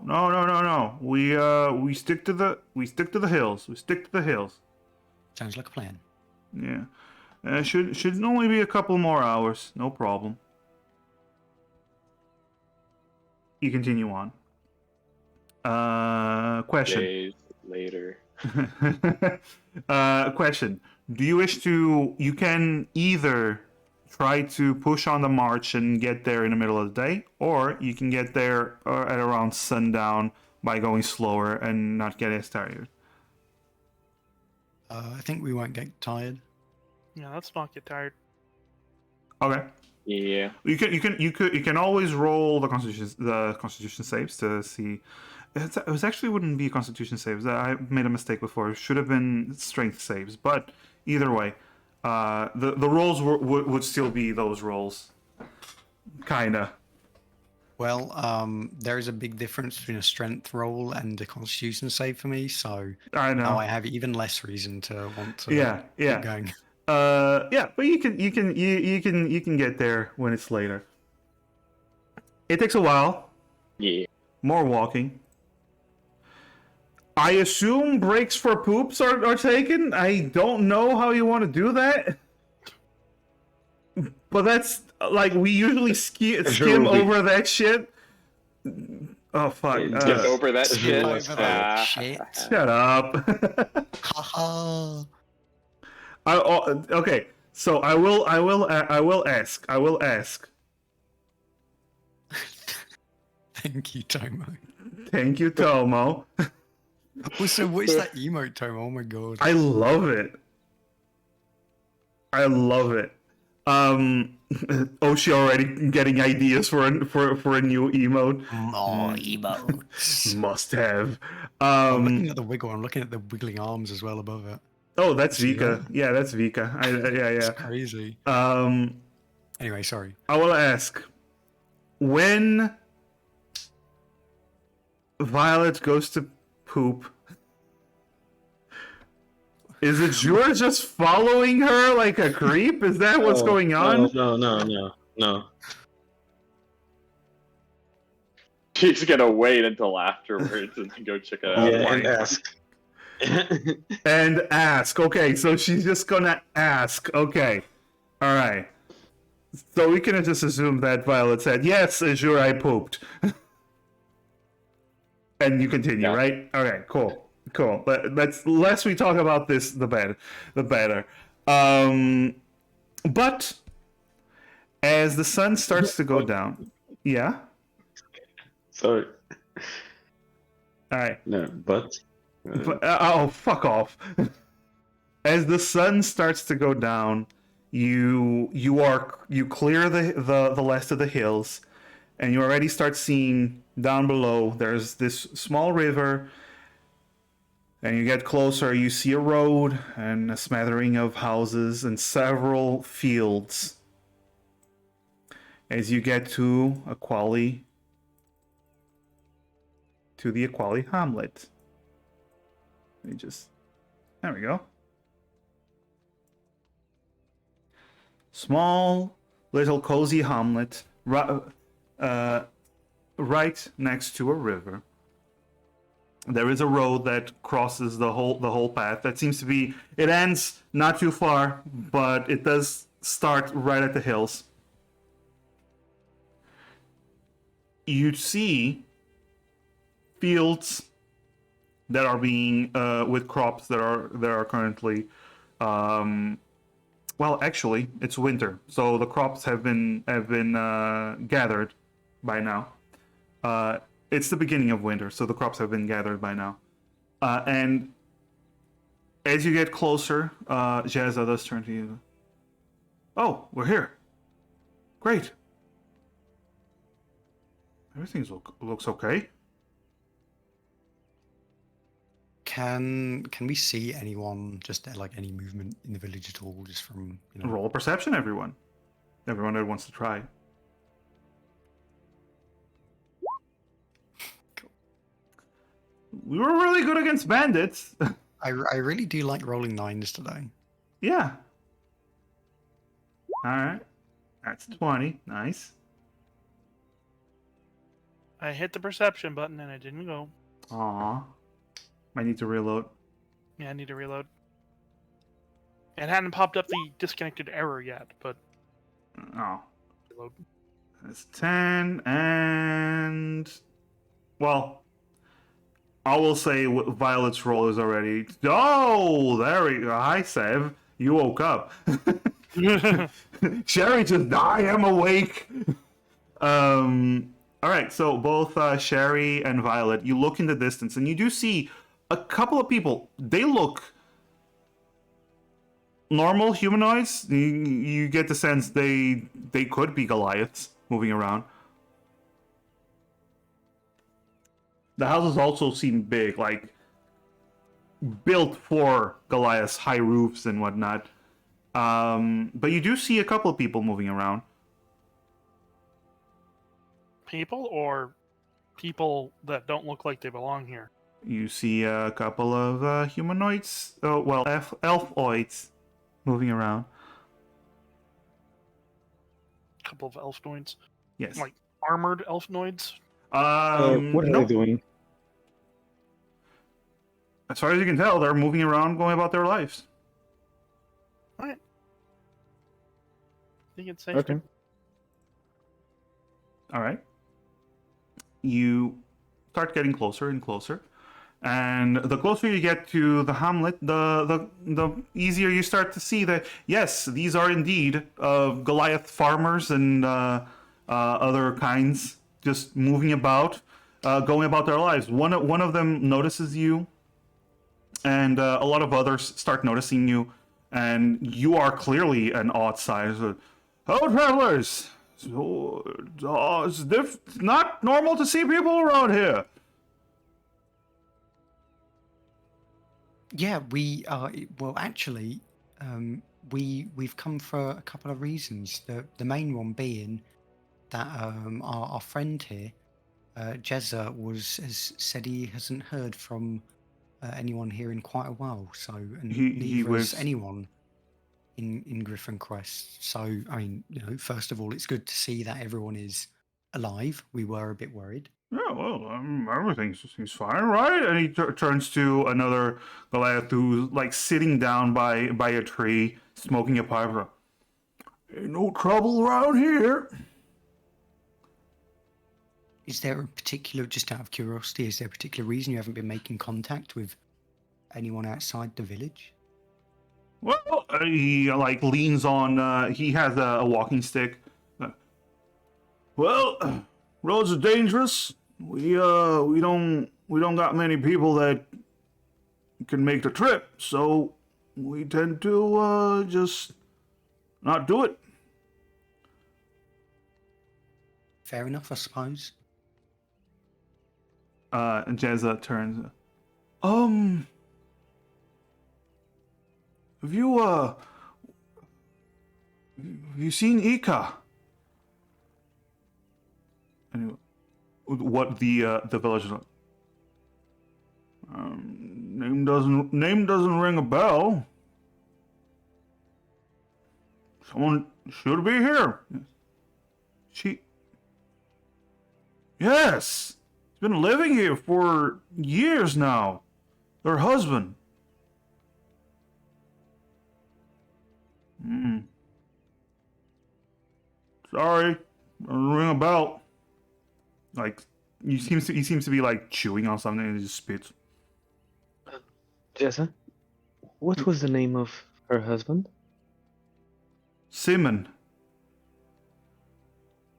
Speaker 1: We stick to the hills. We stick to the hills.
Speaker 2: sounds like a plan.
Speaker 1: Yeah. Should only be a couple more hours. No problem. You continue on. Question.
Speaker 3: Days later.
Speaker 1: Question. Do you wish to... You can either try to push on the march and get there in the middle of the day, or you can get there at around sundown by going slower and not get as tired.
Speaker 2: I think we won't get tired.
Speaker 5: Yeah, let's not get tired.
Speaker 1: Okay.
Speaker 3: Yeah.
Speaker 1: You can always roll the constitution saves to see. It was actually wouldn't be constitution saves. I made a mistake before. It should have been strength saves. But either way, the rolls would still be those rolls. Kinda.
Speaker 2: Well, there is a big difference between a strength roll and a constitution save for me, so
Speaker 1: I know.
Speaker 2: now I have even less reason to want to
Speaker 1: Yeah.
Speaker 2: keep going.
Speaker 1: Yeah, but you can get there when it's later. It takes a while.
Speaker 3: Yeah.
Speaker 1: More walking. I assume breaks for poops are taken. I don't know how you want to do that. But that's like we usually skim over that shit. Oh fuck!
Speaker 3: Skip over that shit.
Speaker 2: Over that shit.
Speaker 1: Shut up.
Speaker 2: Haha.
Speaker 1: Okay, so I will ask.
Speaker 2: Thank you, Tomo.
Speaker 1: Thank you, Tomo.
Speaker 2: Also, what is that emote, Tomo? Oh my god.
Speaker 1: I love it. Oshi already getting ideas for a new emote.
Speaker 4: More emotes.
Speaker 1: Must have.
Speaker 2: I'm looking at the wiggle. I'm looking at the wiggling arms as well above it.
Speaker 1: Oh, that's
Speaker 2: See
Speaker 1: Vika.
Speaker 2: that?
Speaker 1: Yeah, that's Vika. Yeah.
Speaker 2: It's crazy. Anyway, sorry.
Speaker 1: I will ask, when Violet goes to poop, is Azure just following her like a creep? Is that what's going on?
Speaker 6: No.
Speaker 3: She's gonna wait until afterwards and then go check it out.
Speaker 6: Yeah, and ask.
Speaker 1: And ask. Okay, so she's just gonna ask. Okay. Alright. So we can just assume that Violet said, yes, Azure, I pooped. And you continue,
Speaker 3: Yeah.
Speaker 1: right? Okay, cool. Let's less we talk about this, the better. But as the sun starts to go down, yeah.
Speaker 6: Sorry.
Speaker 1: All right.
Speaker 6: No, but.
Speaker 1: Oh, fuck off! As the sun starts to go down, you clear the last of the hills, and you already start seeing down below. There's this small river. And you get closer, you see a road and a smattering of houses and several fields. As you get to Aqually, to the Aqually hamlet. There we go. Small, little cozy hamlet, right next to a river. There is a road that crosses the whole path. That seems to be... It ends not too far, but it does start right at the hills. You see fields that are being with crops that are currently. Well, actually, it's winter, so the crops have been gathered by now. It's the beginning of winter, so the crops have been gathered by now. And as you get closer, Jazza does turn to you. Oh, we're here. Great. Everything looks okay.
Speaker 2: Can we see anyone, just like any movement in the village at all, just from
Speaker 1: Roll a perception, everyone. Everyone that wants to try.
Speaker 2: Cool.
Speaker 1: We were really good against bandits.
Speaker 2: I really do like rolling 9s today.
Speaker 1: Yeah. All right. That's 20. Nice.
Speaker 5: I hit the perception button and it didn't go.
Speaker 1: Aw. Might need to reload.
Speaker 5: Yeah, I need to reload. It hadn't popped up the disconnected error yet, but
Speaker 1: Oh.
Speaker 5: reload.
Speaker 1: That's 10 and... Well, I will say Violet's roll is already... Oh, there we go. Hi, Sev. You woke up. Sherry just, I am awake. All right, so both Sherry and Violet, you look in the distance and you do see a couple of people. They look normal humanoids. You get the sense they could be Goliaths moving around. The houses also seem big, like built for Goliaths, high roofs and whatnot. But you do see a couple of people moving around.
Speaker 5: People or people that don't look like they belong here?
Speaker 1: You see a couple of humanoids, oh well, elfoids moving around.
Speaker 5: A couple of elfnoids?
Speaker 1: Yes.
Speaker 5: Like armored elfnoids?
Speaker 6: What are
Speaker 1: no.
Speaker 6: they doing?
Speaker 1: As far as you can tell, they're moving around, going about their lives.
Speaker 5: Alright. I think it's safe
Speaker 6: Okay.
Speaker 5: to...
Speaker 1: All right. You start getting closer and closer, and the closer you get to the hamlet, the easier you start to see that yes, these are indeed Goliath farmers and other kinds just moving about, going about their lives. One of them notices you, and a lot of others start noticing you, and you are clearly an odd size. Hello, travelers. So, it's not normal to see people around here.
Speaker 2: Yeah, we are. Well, actually, we've come for a couple of reasons. The main one being that our friend here, Jezza, has said he hasn't heard from anyone here in quite a while. So, and
Speaker 1: He
Speaker 2: neither
Speaker 1: was-
Speaker 2: has anyone in Griffin Crest. So, I mean, first of all, it's good to see that everyone is alive. We were a bit worried.
Speaker 1: Yeah, well, everything seems fine, right? And he turns to another Goliath who's like sitting down by a tree, smoking a pipe. Ain't no trouble around here.
Speaker 2: Is there a particular, just out of curiosity, is there a particular reason you haven't been making contact with anyone outside the village?
Speaker 1: Well, he like leans on. He has a walking stick. Well, roads are dangerous. We don't got many people that can make the trip, so we tend to just not do it.
Speaker 2: Fair enough, I suppose.
Speaker 1: And Jezza turns. Have you seen Ika? And what the village is like? Name doesn't ring a bell. Someone should be here. She. Yes, she's been living here for years now. Her husband. Sorry, doesn't ring a bell. Like he seems to be like chewing on something and he just spits.
Speaker 6: Jessa, what was the name of her husband?
Speaker 1: Simon.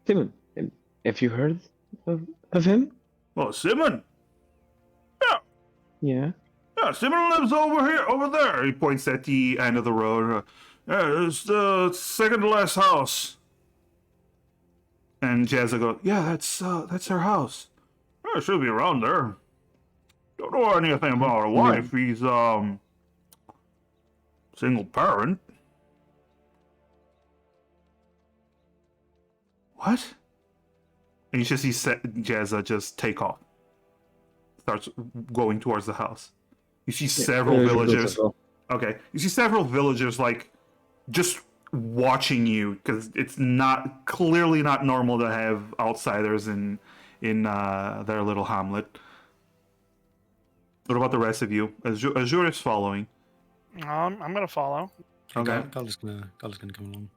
Speaker 6: Timon. Have you heard of him?
Speaker 1: Oh, Simon.
Speaker 6: Yeah.
Speaker 1: Yeah, Simon lives over there. He points at the end of the road. Yeah, it's the second to last house. And Jazza goes, yeah, that's her house. Yeah, she'll be around there. Don't know anything about her wife. He's single parent. What? And you just see Jazza just take off. Starts going towards the house. You see several villagers. Okay, you see several villagers like just watching you because it's clearly not normal to have outsiders in their little hamlet. What about the rest of you? Azure is following.
Speaker 5: I'm gonna follow.
Speaker 1: Okay.
Speaker 2: Gala's gonna come along.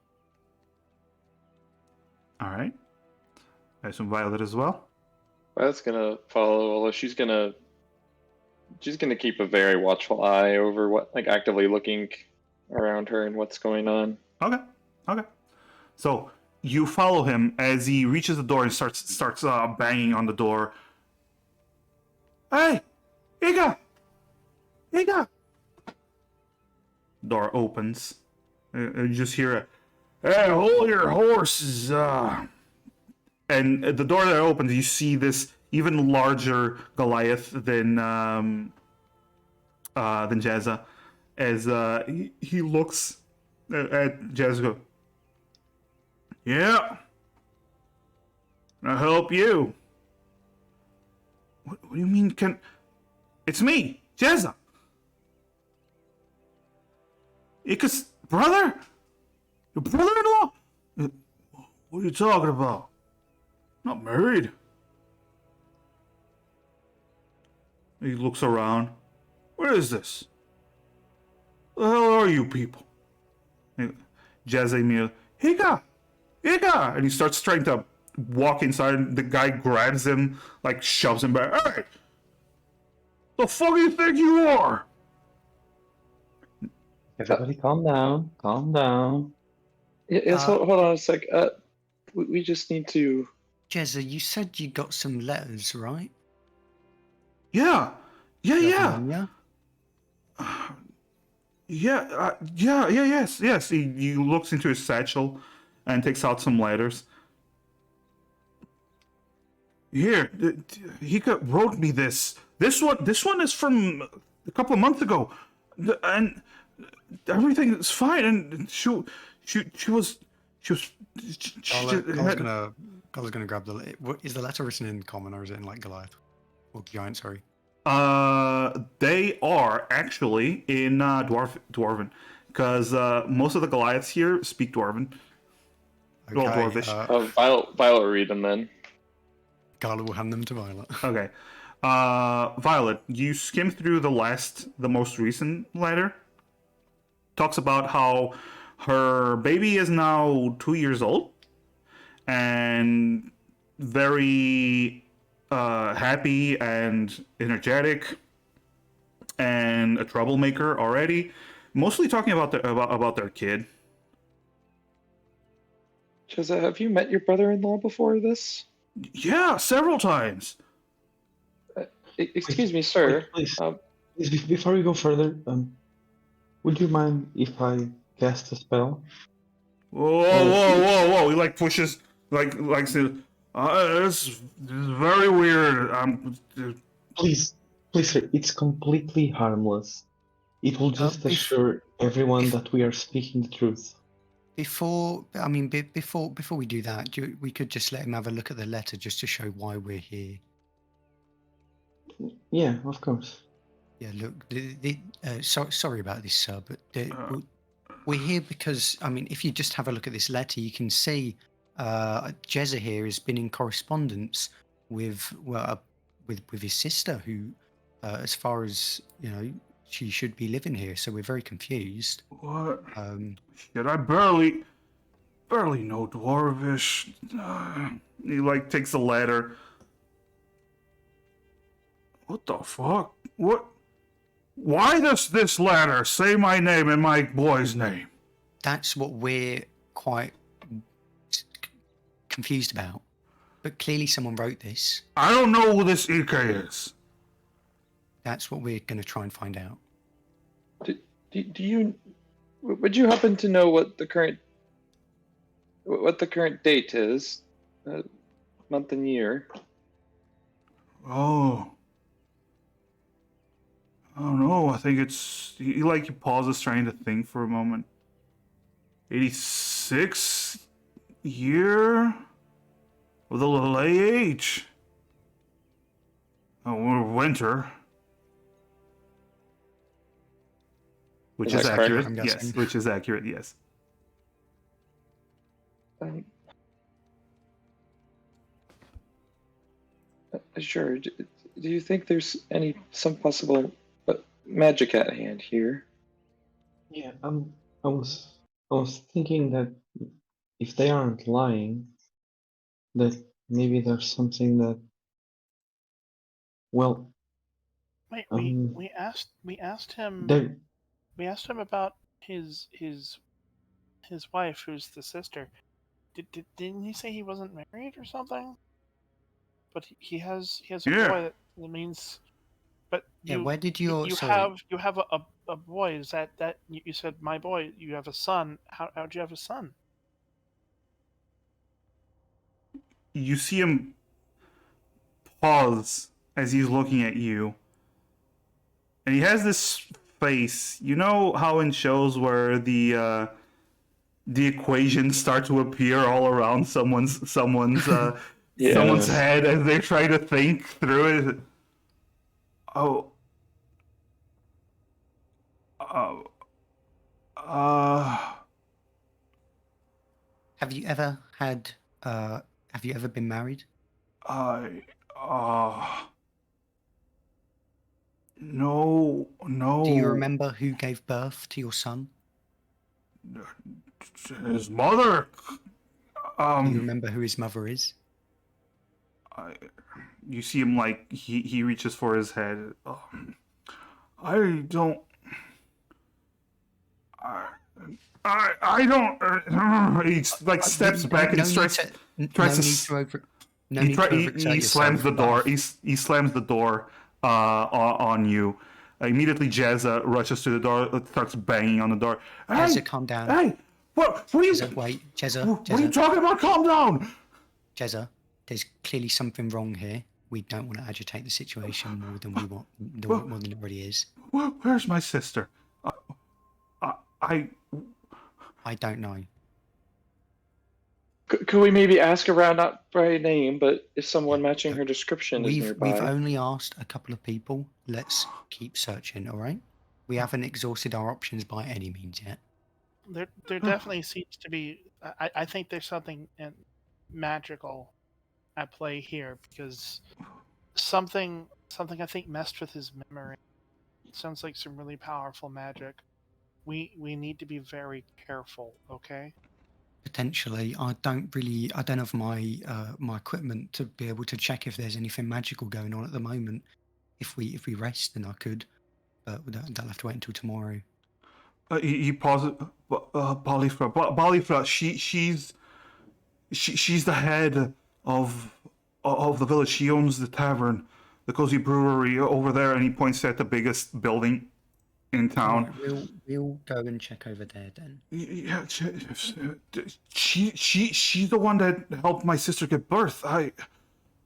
Speaker 1: All right. I assume Violet as well.
Speaker 3: Violet's gonna follow, although she's gonna keep a very watchful eye over what, like, actively looking around her and what's going on.
Speaker 1: Okay. Okay. So you follow him as he reaches the door and starts banging on the door. Hey, Iga! Iga! Door opens. You just hear a, hey, hold your horses! And at the door that opens, you see this even larger Goliath than Jazza, as he looks at Jazza. Yeah, I'll help you. What do you mean? It's me, Jazza. Ika's brother? Your brother-in-law? What are you talking about? Not married. He looks around. What is this? The hell are you people? Jazza Higa! Higa! And he starts trying to walk inside, and the guy grabs him, like shoves him back. Hey! The fuck do you think you are?
Speaker 6: Everybody calm down. Calm down.
Speaker 3: Yes, hold on a sec. We just need to...
Speaker 2: Jezza, you said you got some letters, right?
Speaker 1: Yeah. Yeah.
Speaker 2: Yeah.
Speaker 1: Yes. He looks into his satchel and takes out some letters. Here, he wrote me this. This one is from a couple of months ago, and everything is fine. And she was.
Speaker 2: Gala's gonna grab the. What is the letter written in common or is it in like Goliath or Giant? Sorry.
Speaker 1: They are actually in Dwarven, because most of the Goliaths here speak Dwarven.
Speaker 2: Okay,
Speaker 1: Well, Dwarvish.
Speaker 3: Violet read them then.
Speaker 2: Gala will hand them to Violet.
Speaker 1: Okay. Violet, you skim through the most recent letter. Talks about how her baby is now 2 years old and very happy and energetic and a troublemaker already. Mostly talking about their kid.
Speaker 3: Jezza, have you met your brother-in-law before this?
Speaker 1: Yeah, several times.
Speaker 3: Excuse me, sir.
Speaker 6: Please, before we go further, would you mind if I cast a spell?
Speaker 1: Whoa! He like pushes, says, this is very weird.
Speaker 6: Please, sir, it's completely harmless. It will just assure everyone that we are speaking the truth.
Speaker 2: Before we do that, we could just let him have a look at the letter just to show why we're here.
Speaker 6: Yeah, of course.
Speaker 2: Yeah, look, sorry about this, sir, but we're here because, if you just have a look at this letter, you can see Jezza here has been in correspondence with his sister, who, as far as, she should be living here, so we're very confused.
Speaker 1: What? Shit, I barely know Dwarvish. He takes a letter. What the fuck? What Why does this letter say my name and my boy's name?
Speaker 2: That's what we're quite confused about. But clearly someone wrote this.
Speaker 1: I don't know who this Ike is.
Speaker 2: That's what we're going to try and find out.
Speaker 3: Do you? Would you happen to know what the current date is? Month and year.
Speaker 1: Oh. I don't know. I think it's... He pauses trying to think for a moment. 86 year? With a little AH. Oh, we're winter. Which is
Speaker 3: that correct?
Speaker 1: accurate,
Speaker 2: I'm
Speaker 1: yes.
Speaker 2: guessing.
Speaker 1: Which is accurate, yes.
Speaker 3: Sure. Do you think there's some possible magic at hand here?
Speaker 6: Yeah, I was thinking that if they aren't lying, that maybe there's something that, well,
Speaker 5: Wait,
Speaker 6: um,
Speaker 5: we asked him
Speaker 6: there,
Speaker 5: about his wife, who's the sister. Didn't he say he wasn't married or something? But he has a
Speaker 1: Yeah.
Speaker 5: boy that means. But
Speaker 2: Yeah,
Speaker 5: you
Speaker 2: where did your...
Speaker 5: you
Speaker 2: sorry.
Speaker 5: have a boy. Is that you said my boy? You have a son. How'd you have a son?
Speaker 1: You see him pause as he's looking at you. And he has this face. You know how in shows where the equations start to appear all around someone's
Speaker 3: Yes.
Speaker 1: head as they try to think through it. Oh.
Speaker 2: Have you ever had... have you ever been married?
Speaker 1: No.
Speaker 2: Do you remember who gave birth to your son?
Speaker 1: His mother.
Speaker 2: Do you remember who his mother is?
Speaker 1: You see him he reaches for his head. I don't. I don't. He steps back and tries to. He slams the door. He slams the door on you. Immediately, Jezza rushes to the door, starts banging on the door.
Speaker 2: Jezza, calm down.
Speaker 1: Hey, what are you?
Speaker 2: Jezza, wait, Jezza.
Speaker 1: What are you talking about? Calm down.
Speaker 2: Jezza, there's clearly something wrong here. We don't want to agitate the situation more than more than it already is.
Speaker 1: Where's my sister?
Speaker 2: I don't know.
Speaker 3: Could we maybe ask around, not by name, but if someone matching her description is nearby?
Speaker 2: We've only asked a couple of people. Let's keep searching, all right? We haven't exhausted our options by any means yet.
Speaker 5: There definitely seems to be. I think there's something magical at play here, because something I think messed with his memory. It sounds like some really powerful magic. We need to be very careful, okay?
Speaker 2: Potentially, I don't have my my equipment to be able to check if there's anything magical going on at the moment. If we rest, then I could, but that'll have to wait until tomorrow.
Speaker 1: He pauses. Balifra, she's the head of the village. She owns the tavern, the Cozy Brewery over there, and he points at the biggest building in town.
Speaker 2: Right, we'll go and check over there then.
Speaker 1: Yeah, she's the one that helped my sister give birth.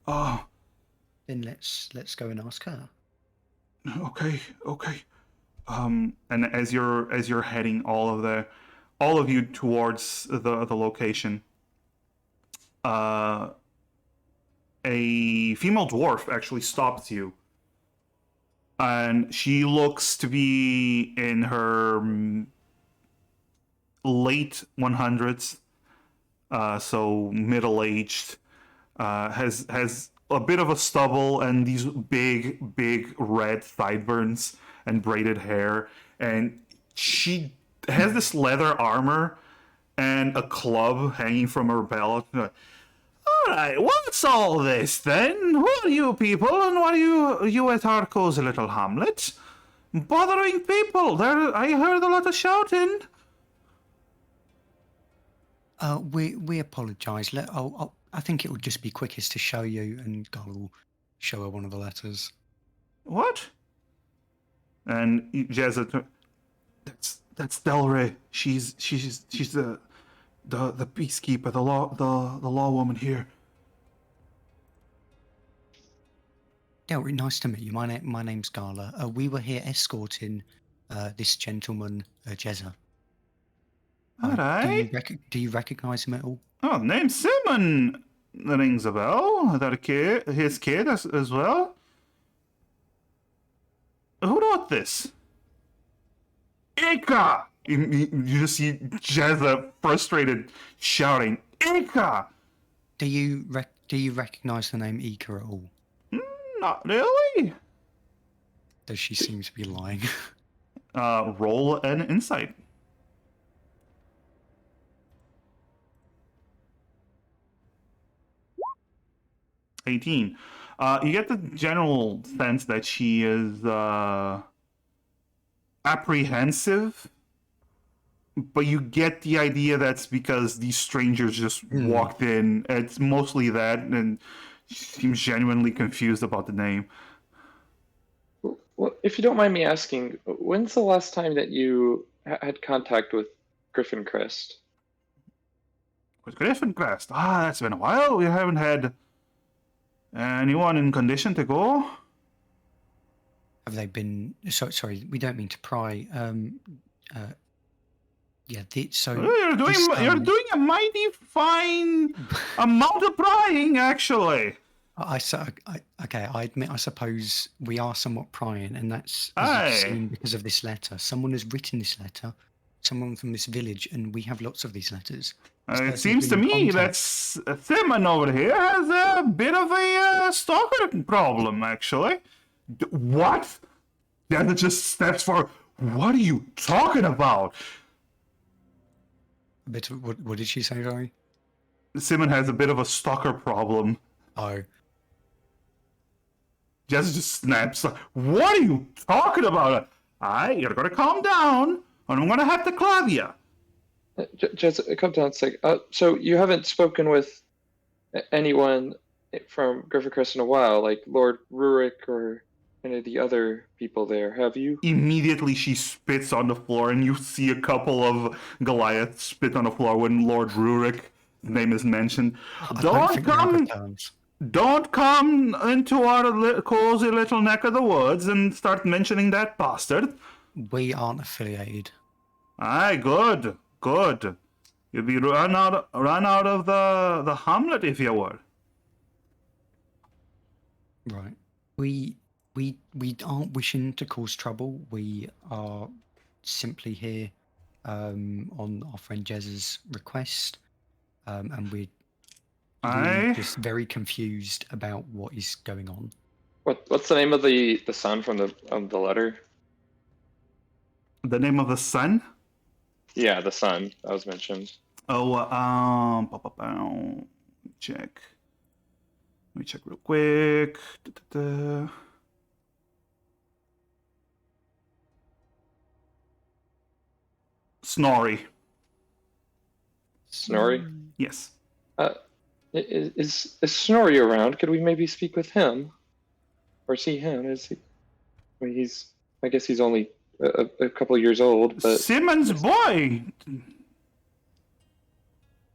Speaker 2: Then let's go and ask her.
Speaker 1: Okay. And as you're heading all of you towards the location, a female dwarf actually stops you. And she looks to be in her late 100s, so middle-aged. Has a bit of a stubble and these big red sideburns and braided hair, and she has this leather armor and a club hanging from her belt. Alright, what's all this then? Who are you people, and what are you at our cozy little hamlet? bothering people. I heard a lot of shouting.
Speaker 2: We apologise. I think it would just be quickest to show you, and Gull will show her one of the letters.
Speaker 1: What? And Jezza, that's Delray. She's the peacekeeper, the law woman here.
Speaker 2: Delry, nice to meet you. My name's Gala. We were here escorting this gentleman, Jezza.
Speaker 1: All right.
Speaker 2: Do you recognise him at all?
Speaker 1: Oh, name Simon rings a bell. That kid, his kid as well. Who wrote this? Ika! You just see Jezza frustrated, shouting, Ika!
Speaker 2: Do you recognise the name Ika at all?
Speaker 1: Not really.
Speaker 2: Does she seem to be lying?
Speaker 1: Roll an insight. $18. You get the general sense that she is apprehensive, but you get the idea that's because these strangers just walked in. It's mostly that, and she seems genuinely confused about the name.
Speaker 3: Well, if you don't mind me asking, when's the last time that you had contact with Griffin Crest?
Speaker 1: With Griffin Crest? That's been a while. We haven't had anyone in condition to go.
Speaker 2: Have they been? Sorry, we don't mean to pry.
Speaker 1: You're doing a mighty fine amount of prying, actually.
Speaker 2: Okay, I admit, I suppose we are somewhat prying, and that's seen because of this letter. Someone has written this letter, someone from this village, and we have lots of these letters.
Speaker 1: It seems to me that Simon over here has a bit of a stalker problem, actually. What? That just steps forward. What are you talking about?
Speaker 2: What did she say, sorry?
Speaker 1: Simon has a bit of a stalker problem.
Speaker 2: Oh.
Speaker 1: Jess just snaps. What are you talking about? You're gonna calm down, and I'm gonna have to club you.
Speaker 3: Jess, come down a sec. So you haven't spoken with anyone from Griffin Crest in a while, like Lord Rurik or any of the other people there, have you?
Speaker 1: Immediately she spits on the floor, and you see a couple of Goliaths spit on the floor when Lord Rurik's name is mentioned. Don't come into our cozy little neck of the woods and start mentioning that bastard.
Speaker 2: We aren't affiliated.
Speaker 1: Aye, good. You'd be run out of the hamlet if you were.
Speaker 2: Right. We aren't wishing to cause trouble. We are simply here on our friend Jez's request, and we're just very confused about what is going on.
Speaker 3: What's the name of the son from the letter?
Speaker 1: The name of the son?
Speaker 3: Yeah, the son that was mentioned.
Speaker 1: Oh, check. Let me check real quick. Snorri.
Speaker 3: Snorri?
Speaker 1: Yes.
Speaker 3: Is Snorri around? Could we maybe speak with him, or see him? Is he? I mean, I guess he's only a couple of years old. But
Speaker 1: Simon's boy.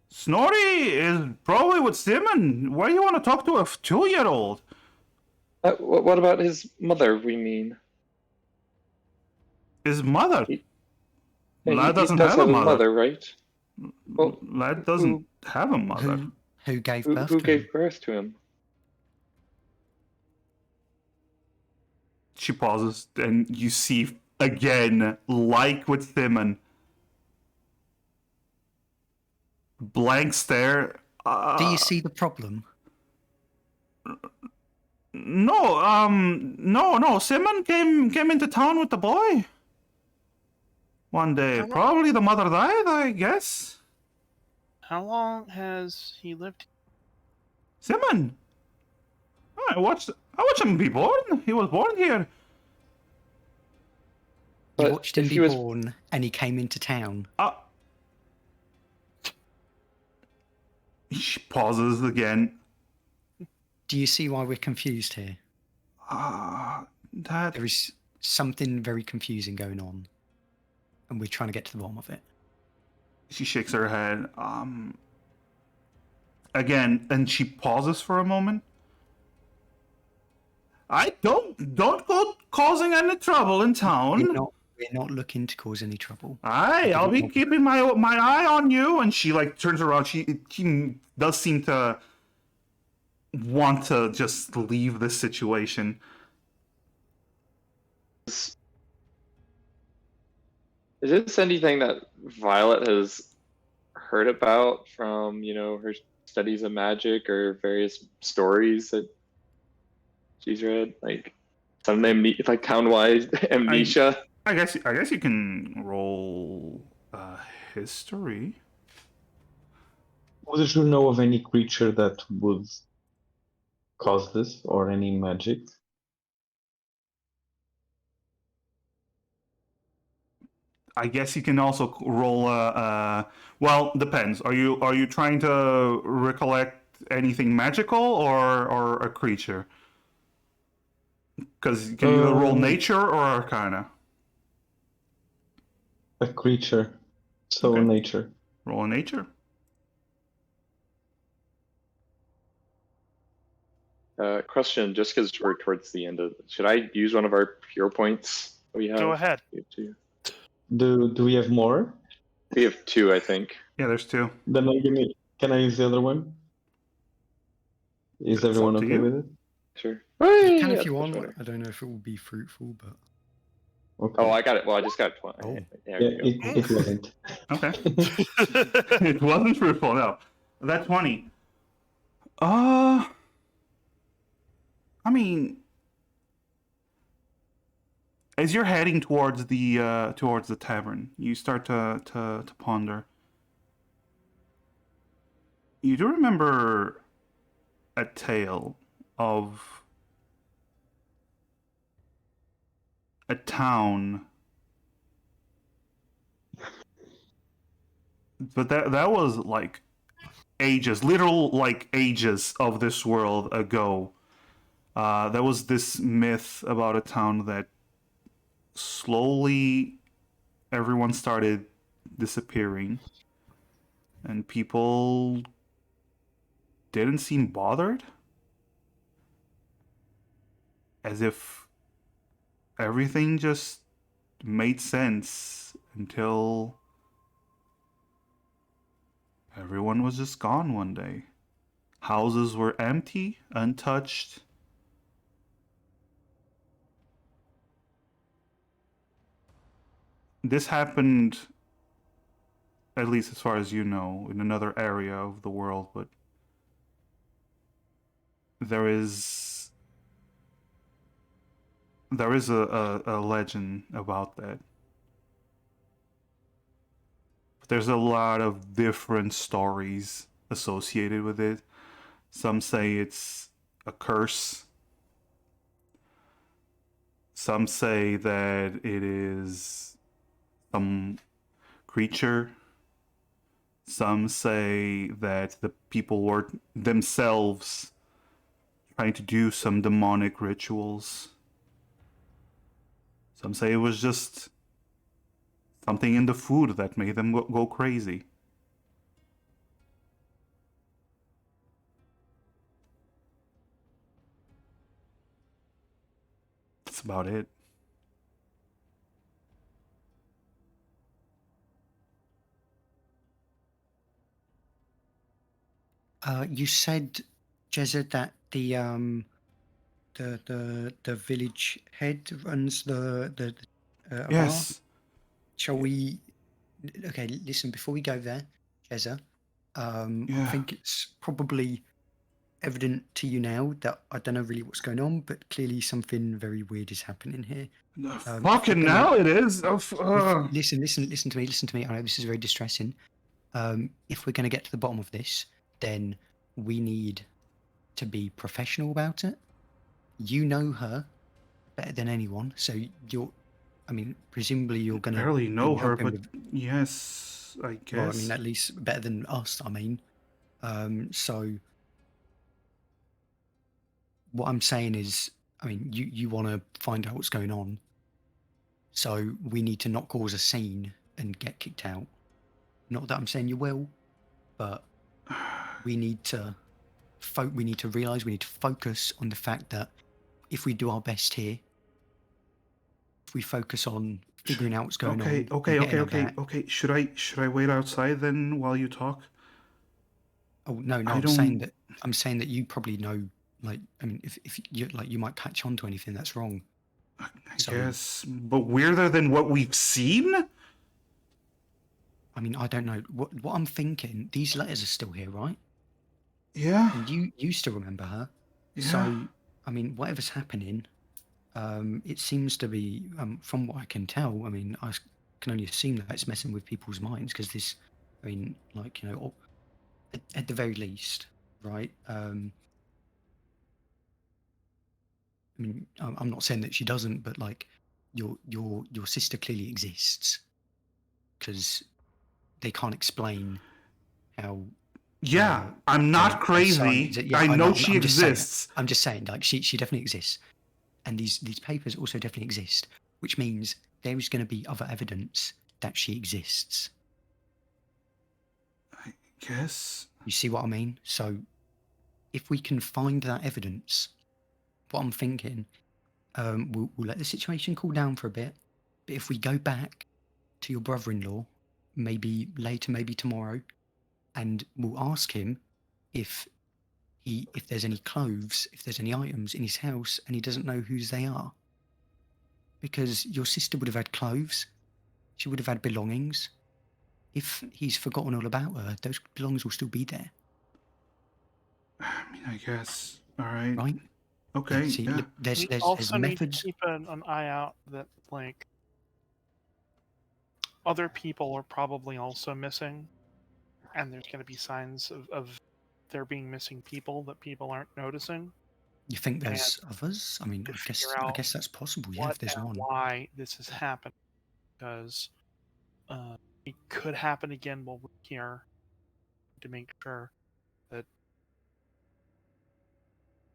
Speaker 1: Snorri is probably with Simon. Why do you want to talk to a 2-year-old?
Speaker 3: What about his mother? We mean
Speaker 1: his mother.
Speaker 3: Lad
Speaker 1: doesn't have a mother,
Speaker 3: right?
Speaker 1: Well, Lad doesn't have a mother.
Speaker 2: Who gave birth?
Speaker 3: Who gave birth to him?
Speaker 1: She pauses, and you see again, like with Simon, blank stare.
Speaker 2: Do you see the problem?
Speaker 1: No. Simon came into town with the boy one day. Probably the mother died, I guess.
Speaker 5: How long has he lived?
Speaker 1: Simon. I watched him be born. He was born here.
Speaker 2: You
Speaker 3: But
Speaker 2: watched him
Speaker 3: if
Speaker 2: be
Speaker 3: he was
Speaker 2: born, and he came into town.
Speaker 1: She pauses again.
Speaker 2: Do you see why we're confused here?
Speaker 1: That
Speaker 2: There is something very confusing going on, and we're trying to get to the bottom of it.
Speaker 1: she shakes her head. Again, and she pauses for a moment. I don't go causing any trouble in town.
Speaker 2: We're not looking to cause any trouble.
Speaker 1: I'll be keeping my eye on you. And she like turns around. She does seem to want to just leave this situation.
Speaker 3: Is this anything that Violet has heard about from, her studies of magic or various stories that she's read? Like some like town-wide amnesia?
Speaker 1: I guess you can roll history.
Speaker 6: Would you know of any creature that would cause this or any magic?
Speaker 1: I guess you can also roll well, depends. Are you trying to recollect anything magical or a creature? Because you can either roll nature or arcana.
Speaker 6: A creature. So
Speaker 1: Okay.
Speaker 6: nature.
Speaker 1: Roll a nature.
Speaker 3: Question, just because we're towards the end of, should I use one of our hero points we have?
Speaker 5: Go ahead.
Speaker 3: We have two.
Speaker 6: Do we have more?
Speaker 3: We have two, I think.
Speaker 1: Yeah, there's two.
Speaker 6: Then can I use the other one? Is
Speaker 1: It's
Speaker 6: everyone
Speaker 1: up to
Speaker 6: okay
Speaker 1: you.
Speaker 6: with it?
Speaker 3: Sure.
Speaker 2: You can
Speaker 3: Yeah,
Speaker 2: if you want.
Speaker 3: sure.
Speaker 2: I don't know if it will be fruitful, but
Speaker 6: Okay.
Speaker 3: Oh, I got it. Well, I just got 20.
Speaker 2: Oh.
Speaker 3: Yeah,
Speaker 6: Yeah,
Speaker 3: there we go.
Speaker 6: it wasn't.
Speaker 1: Okay. It wasn't fruitful, no. That 20. I mean, as you're heading towards the tavern, you start to ponder. You do remember a tale of a town, but that was like ages, literal like ages of this world ago. There was this myth about a town that slowly everyone started disappearing, and people didn't seem bothered, as if everything just made sense until everyone was just gone one day. Houses were empty, untouched. This happened, at least as far as you know, in another area of the world, but there is a legend about that. There's a lot of different stories associated with it. Some say it's a curse. Some say that it is some creature. Some say that the people were themselves trying to do some demonic rituals. Some say it was just something in the food that made them go crazy. That's about it.
Speaker 2: you said, Jezza, that the village head runs the a bar.
Speaker 1: Yes.
Speaker 2: Shall we? Okay, listen. Before we go there, Jezza, I
Speaker 1: Yeah.
Speaker 2: think it's probably evident to you now that I don't know really what's going on, but clearly something very weird is happening here.
Speaker 1: Fucking now it is.
Speaker 2: Listen to me. I know this is very distressing. If we're going to get to the bottom of this, then we need to be professional about it. You know her better than anyone, so I mean, presumably you're gonna
Speaker 1: Barely
Speaker 2: be
Speaker 1: know her,
Speaker 2: helping
Speaker 1: but
Speaker 2: with,
Speaker 1: yes, I guess.
Speaker 2: well, I mean, at least better than us. I mean, so what I'm saying is, I mean, you want to find out what's going on, so we need to not cause a scene and get kicked out. Not that I'm saying you will, but we need to we need to realize we need to focus on the fact that if we do our best here, if we focus on figuring out what's going on, and getting her back.
Speaker 1: Okay. Should I wait outside then while you talk?
Speaker 2: Oh no,
Speaker 1: I
Speaker 2: I'm saying that you probably know. Like, I mean, if you like, you might catch on to anything that's wrong.
Speaker 1: I
Speaker 2: So,
Speaker 1: guess, but weirder than what we've seen.
Speaker 2: I mean, I don't know what I'm thinking. These letters are still here, right?
Speaker 1: Yeah.
Speaker 2: And you still remember her.
Speaker 1: Yeah.
Speaker 2: So, I mean, whatever's happening, it seems to be, from what I can tell. I mean, can only assume that it's messing with people's minds because this. I mean, like, you know, at the very least, right? I mean, I'm not saying that she doesn't, but like, your sister clearly exists because they can't explain how.
Speaker 1: Yeah, I'm not crazy.
Speaker 2: Yeah,
Speaker 1: I
Speaker 2: I
Speaker 1: know
Speaker 2: know.
Speaker 1: she
Speaker 2: I'm just saying.
Speaker 1: exists.
Speaker 2: I'm just saying, like, she definitely exists, and these papers also definitely exist, which means there is going to be other evidence that she exists.
Speaker 1: I guess.
Speaker 2: You see what I mean? So, if we can find that evidence, what I'm thinking, we'll let the situation cool down for a bit. But if we go back to your brother-in-law, maybe later, maybe tomorrow, and we'll ask him if there's any clothes, if there's any items in his house, and he doesn't know whose they are. Because your sister would have had clothes, she would have had belongings. If he's forgotten all about her, those belongings will still be there.
Speaker 1: I mean, I guess. All right.
Speaker 2: Right?
Speaker 1: Okay.
Speaker 2: See,
Speaker 1: Yeah.
Speaker 2: there's
Speaker 5: We also need to
Speaker 2: methods.
Speaker 5: keep an eye out that, like, other people are probably also missing, and there's going to be signs of there being missing people that people aren't noticing.
Speaker 2: You think there's others? I mean,
Speaker 5: To
Speaker 2: I
Speaker 5: figure
Speaker 2: guess
Speaker 5: out
Speaker 2: that's possible. Yeah,
Speaker 5: what
Speaker 2: if there's
Speaker 5: and
Speaker 2: one.
Speaker 5: why this is happening, because it could happen again while we're here. To make sure that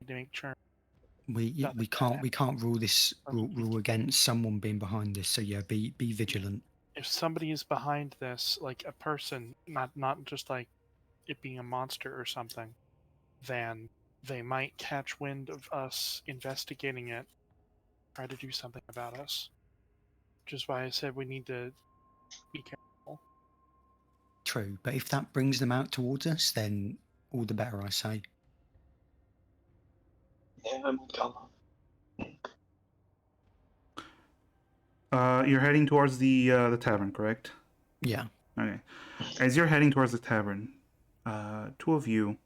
Speaker 2: We
Speaker 5: nothing bad
Speaker 2: we can't rule this
Speaker 5: happens.
Speaker 2: rule against someone being behind this. So yeah, be vigilant.
Speaker 5: If somebody is behind this, like a person, not just like it being a monster or something, then they might catch wind of us investigating it, try to do something about us. Which is why I said we need to be careful.
Speaker 2: True, but if that brings them out towards us, then all the better, I say.
Speaker 6: Yeah, I'm calm.
Speaker 1: You're heading towards the tavern, correct?
Speaker 2: Yeah.
Speaker 1: Okay. As you're heading towards the tavern, two of you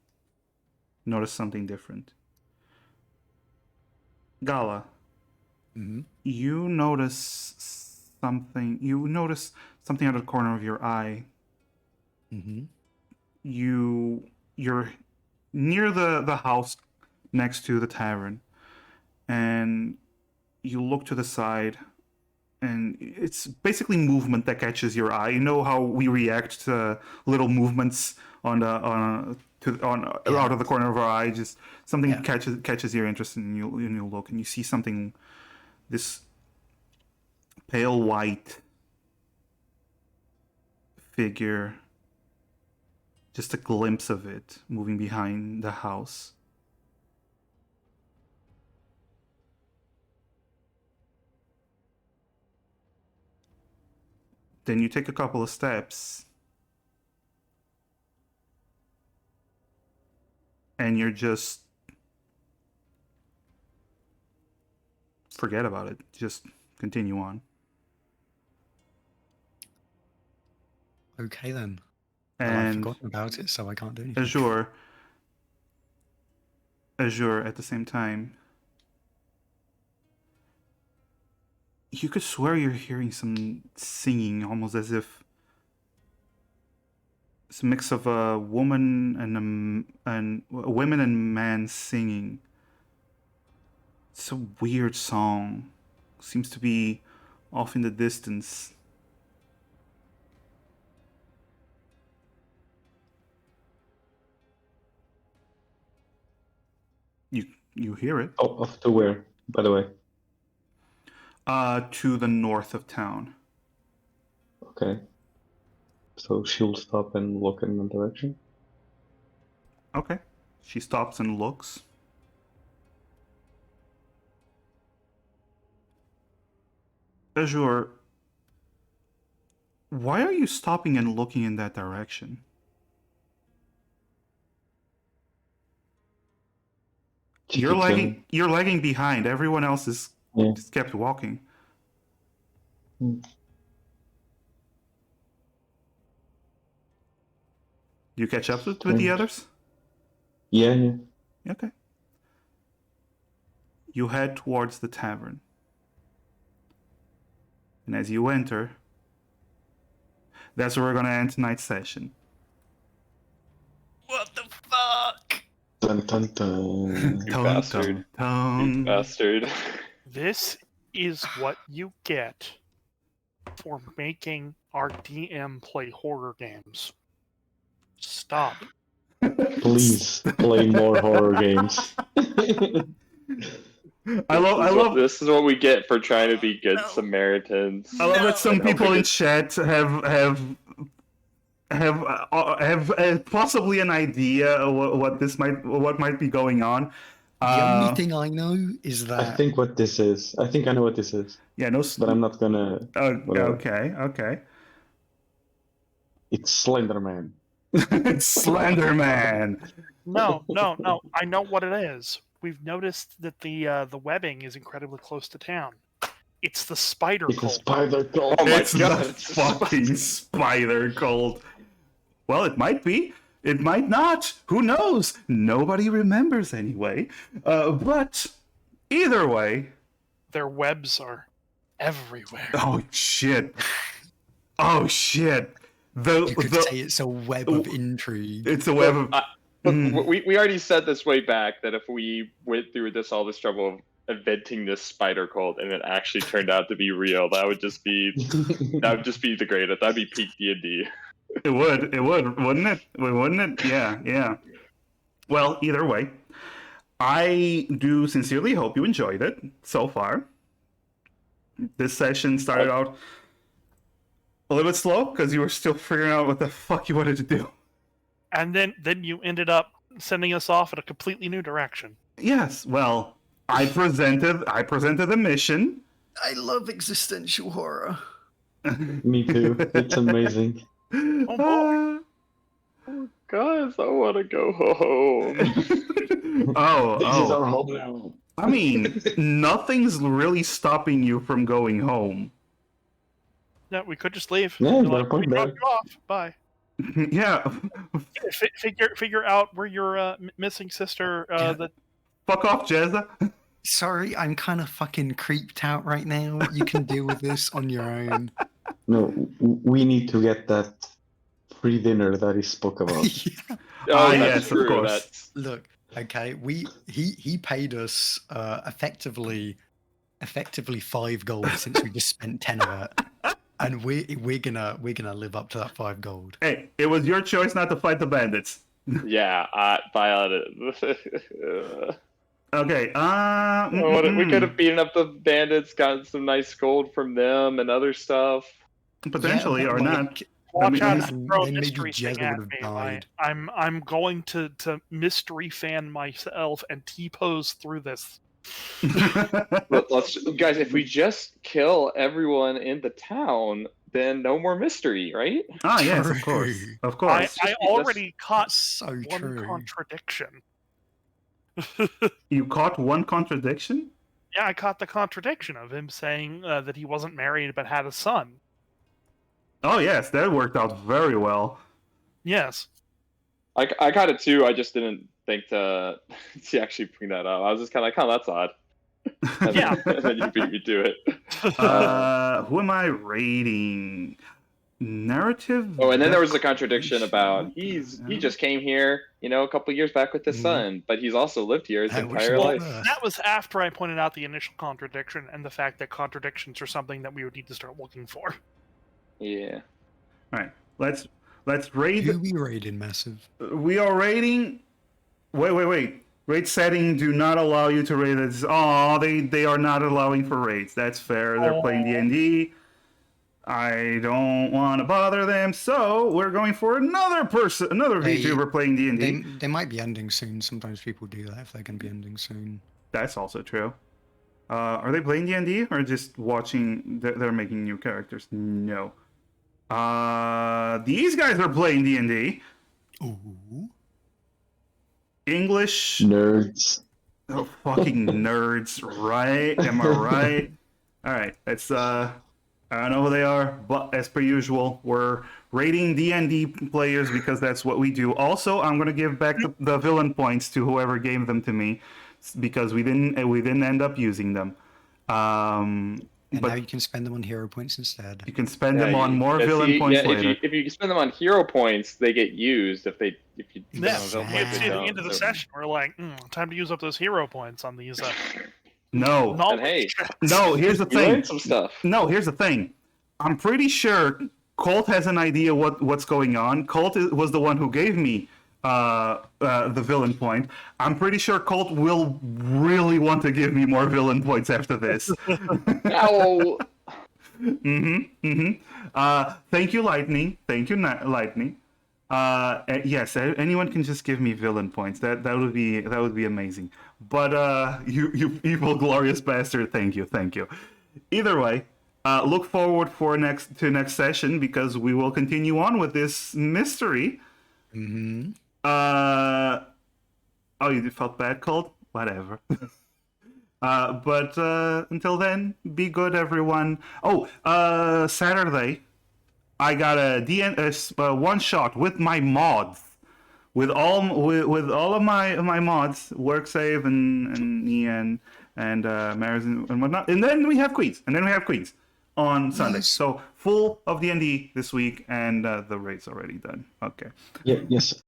Speaker 1: notice something different. Gala,
Speaker 2: Mm-hmm.
Speaker 1: you notice something. You notice something out of the corner of your eye.
Speaker 2: Mm-hmm.
Speaker 1: You're near the house next to the tavern, and you look to the side, and it's basically movement that catches your eye. You know how we react to little movements on out of the corner of our eye. Just something catches your interest, and you look and you see something. This pale white figure, just a glimpse of it moving behind the house. Then you take a couple of steps, and you're just forget about it. Just continue on.
Speaker 2: Okay then. Well, I've
Speaker 1: And
Speaker 2: forgotten about it, so I can't do anything.
Speaker 1: Azure at the same time. You could swear you're hearing some singing, almost as if it's a mix of a woman and a women and man singing. It's a weird song. Seems to be off in the distance. You hear it.
Speaker 6: Off to where, by the way?
Speaker 1: To the north of town.
Speaker 6: Okay. So she'll stop and look in the direction.
Speaker 1: Okay. She stops and looks. Azure, why are you stopping and looking in that direction?
Speaker 6: She keeps going.
Speaker 1: You're lagging behind. Everyone else is
Speaker 6: Yeah.
Speaker 1: just kept walking.
Speaker 6: Hmm.
Speaker 1: You catch up with the others?
Speaker 6: Yeah.
Speaker 1: Okay. You head towards the tavern. And as you enter, that's where we're gonna end tonight's session.
Speaker 2: What the fuck?
Speaker 6: Dun dun dun.
Speaker 3: You bastard. You bastard.
Speaker 5: This is what you get for making our DM play horror games. Stop.
Speaker 6: Please play more horror games.
Speaker 1: I love
Speaker 3: This is what we get for trying to be good Samaritans.
Speaker 1: I love that some
Speaker 3: No.
Speaker 1: people in chat have possibly an idea what might be going on.
Speaker 2: The only thing I know is
Speaker 6: I
Speaker 2: that
Speaker 6: think what this is. I think I know what this is,
Speaker 1: Yeah, no.
Speaker 6: but I'm not gonna. Whatever.
Speaker 1: Okay.
Speaker 6: It's Slenderman.
Speaker 1: It's Slenderman.
Speaker 5: No. I know what it is. We've noticed that the webbing is incredibly close to town. It's the spider
Speaker 6: It's a
Speaker 5: cult.
Speaker 6: spider cult.
Speaker 3: Oh my
Speaker 1: It's
Speaker 3: god.
Speaker 1: the fucking spider cult. Well, it might be. It might not. Who knows? Nobody remembers anyway. But either way.
Speaker 5: Their webs are everywhere.
Speaker 1: Oh shit. Oh shit.
Speaker 2: you could say it's a web of intrigue.
Speaker 1: It's a web of.
Speaker 3: Look, we already said this way back that if we went through all this trouble of inventing this spider cult and it actually turned out to be real, that would just be the greatest. That'd be peak D&D.
Speaker 1: It would, wouldn't it? Wouldn't it? Yeah. Well, either way, I do sincerely hope you enjoyed it so far. This session started out a little bit slow because you were still figuring out what the fuck you wanted to do.
Speaker 5: And then you ended up sending us off in a completely new direction.
Speaker 1: Yes, well, I presented the mission.
Speaker 2: I love existential horror.
Speaker 6: Me too. It's amazing.
Speaker 5: Oh,
Speaker 3: Guys, I want to go home.
Speaker 6: This is our home now.
Speaker 1: I mean, nothing's really stopping you from going home.
Speaker 5: Yeah, we could just leave.
Speaker 6: Yeah,
Speaker 5: You're
Speaker 6: got a
Speaker 5: like,
Speaker 6: point
Speaker 5: we
Speaker 6: there.
Speaker 5: dropped you off. Bye.
Speaker 1: Yeah,
Speaker 5: Figure out where your missing sister. The
Speaker 1: fuck off, Jezza.
Speaker 2: Sorry, I'm kind of fucking creeped out right now. You can deal with this on your own.
Speaker 6: No, we need to get that free dinner that he spoke about.
Speaker 2: Yeah.
Speaker 3: Oh,
Speaker 1: yes,
Speaker 3: that's
Speaker 1: of
Speaker 3: true.
Speaker 1: course.
Speaker 3: That's...
Speaker 2: Look, okay, he paid us effectively 5 gold since we just spent 10 of it, and we're gonna live up to that 5 gold.
Speaker 1: Hey, it was your choice not to fight the bandits.
Speaker 3: Yeah, it.
Speaker 1: Okay.
Speaker 3: We could have beaten up the bandits, gotten some nice gold from them and other stuff.
Speaker 1: Potentially
Speaker 2: Yeah,
Speaker 1: or
Speaker 2: but,
Speaker 1: not.
Speaker 2: like,
Speaker 5: watch out!
Speaker 2: then-
Speaker 5: Throw a
Speaker 2: then maybe
Speaker 5: mystery thing
Speaker 2: Jezza
Speaker 5: at
Speaker 2: would
Speaker 5: me.
Speaker 2: have died.
Speaker 5: I'm going to mystery fan myself and T-pose through this.
Speaker 3: Let's guys, if we just kill everyone in the town, then no more mystery, right?
Speaker 1: Ah, yes, of course,
Speaker 2: True.
Speaker 1: of course.
Speaker 5: I already caught
Speaker 2: That's so
Speaker 5: one
Speaker 2: true.
Speaker 5: contradiction.
Speaker 1: You caught one contradiction.
Speaker 5: Yeah, I caught the contradiction of him saying that he wasn't married but had a son.
Speaker 1: Oh yes, that worked out very well.
Speaker 5: Yes.
Speaker 3: I got it too. I just didn't think to actually bring that up. I was just kind of like, oh, that's odd. And
Speaker 5: Yeah.
Speaker 3: then you beat me to it.
Speaker 1: Who am I rating? narrative.
Speaker 3: Oh, and then there was a
Speaker 1: depth-
Speaker 3: contradiction about he just came here, a couple years back with his son, but he's also lived here his
Speaker 2: Which
Speaker 3: entire
Speaker 2: one?
Speaker 3: life.
Speaker 5: That was after I pointed out the initial contradiction and the fact that contradictions are something that we would need to start looking for.
Speaker 3: Yeah.
Speaker 1: All right, let's raid.
Speaker 2: Who we raiding, Massive?
Speaker 1: We are raiding. Wait. Raid setting do not allow you to raid. They are not allowing for raids. That's fair. They're playing D&D. I don't want to bother them, so we're going for another VTuber playing D&D.
Speaker 2: They might be ending soon. Sometimes people do that if they're going to be ending soon.
Speaker 1: That's also true. Are they playing D&D or just watching? They're making new characters. No. These guys are playing D&D.
Speaker 2: Ooh.
Speaker 1: English.
Speaker 6: Nerds.
Speaker 1: Oh, fucking nerds, right? Am I right? All right, let's. I don't know who they are, but as per usual, we're rating D&D players because that's what we do. Also, I'm gonna give back the villain points to whoever gave them to me because we didn't end up using them.
Speaker 2: And
Speaker 1: But
Speaker 2: now you can spend them on hero points instead.
Speaker 1: you can spend them on more villain points later.
Speaker 3: If you spend them on hero points, they get used. If you spend them
Speaker 5: Yeah,
Speaker 3: on villain
Speaker 5: it's
Speaker 3: points,
Speaker 5: near
Speaker 3: they
Speaker 5: the
Speaker 3: don't.
Speaker 5: end of the
Speaker 3: So-
Speaker 5: session. We're like, time to use up those hero points on these.
Speaker 1: No,
Speaker 3: And hey,
Speaker 1: no. Here's the
Speaker 3: we
Speaker 1: thing.
Speaker 3: learned some stuff.
Speaker 1: No, here's the thing. I'm pretty sure Colt has an idea what's going on. Colt was the one who gave me the villain point. I'm pretty sure Colt will really want to give me more villain points after this.
Speaker 3: Ow.
Speaker 1: Thank you, Lightning. Thank you, Lightning. Yes, anyone can just give me villain points. That would be amazing. But you evil glorious bastard. Thank you. Either way, look forward to next session because we will continue on with this mystery.
Speaker 2: Mm-hmm.
Speaker 1: Oh, you felt bad, Colt? Whatever. But until then, be good, everyone. Oh, Saturday, I got a one shot with my mods, with all of my mods, WorkSave and Ian and Maris and whatnot. And then we have Queens. On Sunday.
Speaker 2: Nice.
Speaker 1: So full of D&D this week, and the raid's already done. Okay.
Speaker 6: Yeah, yes.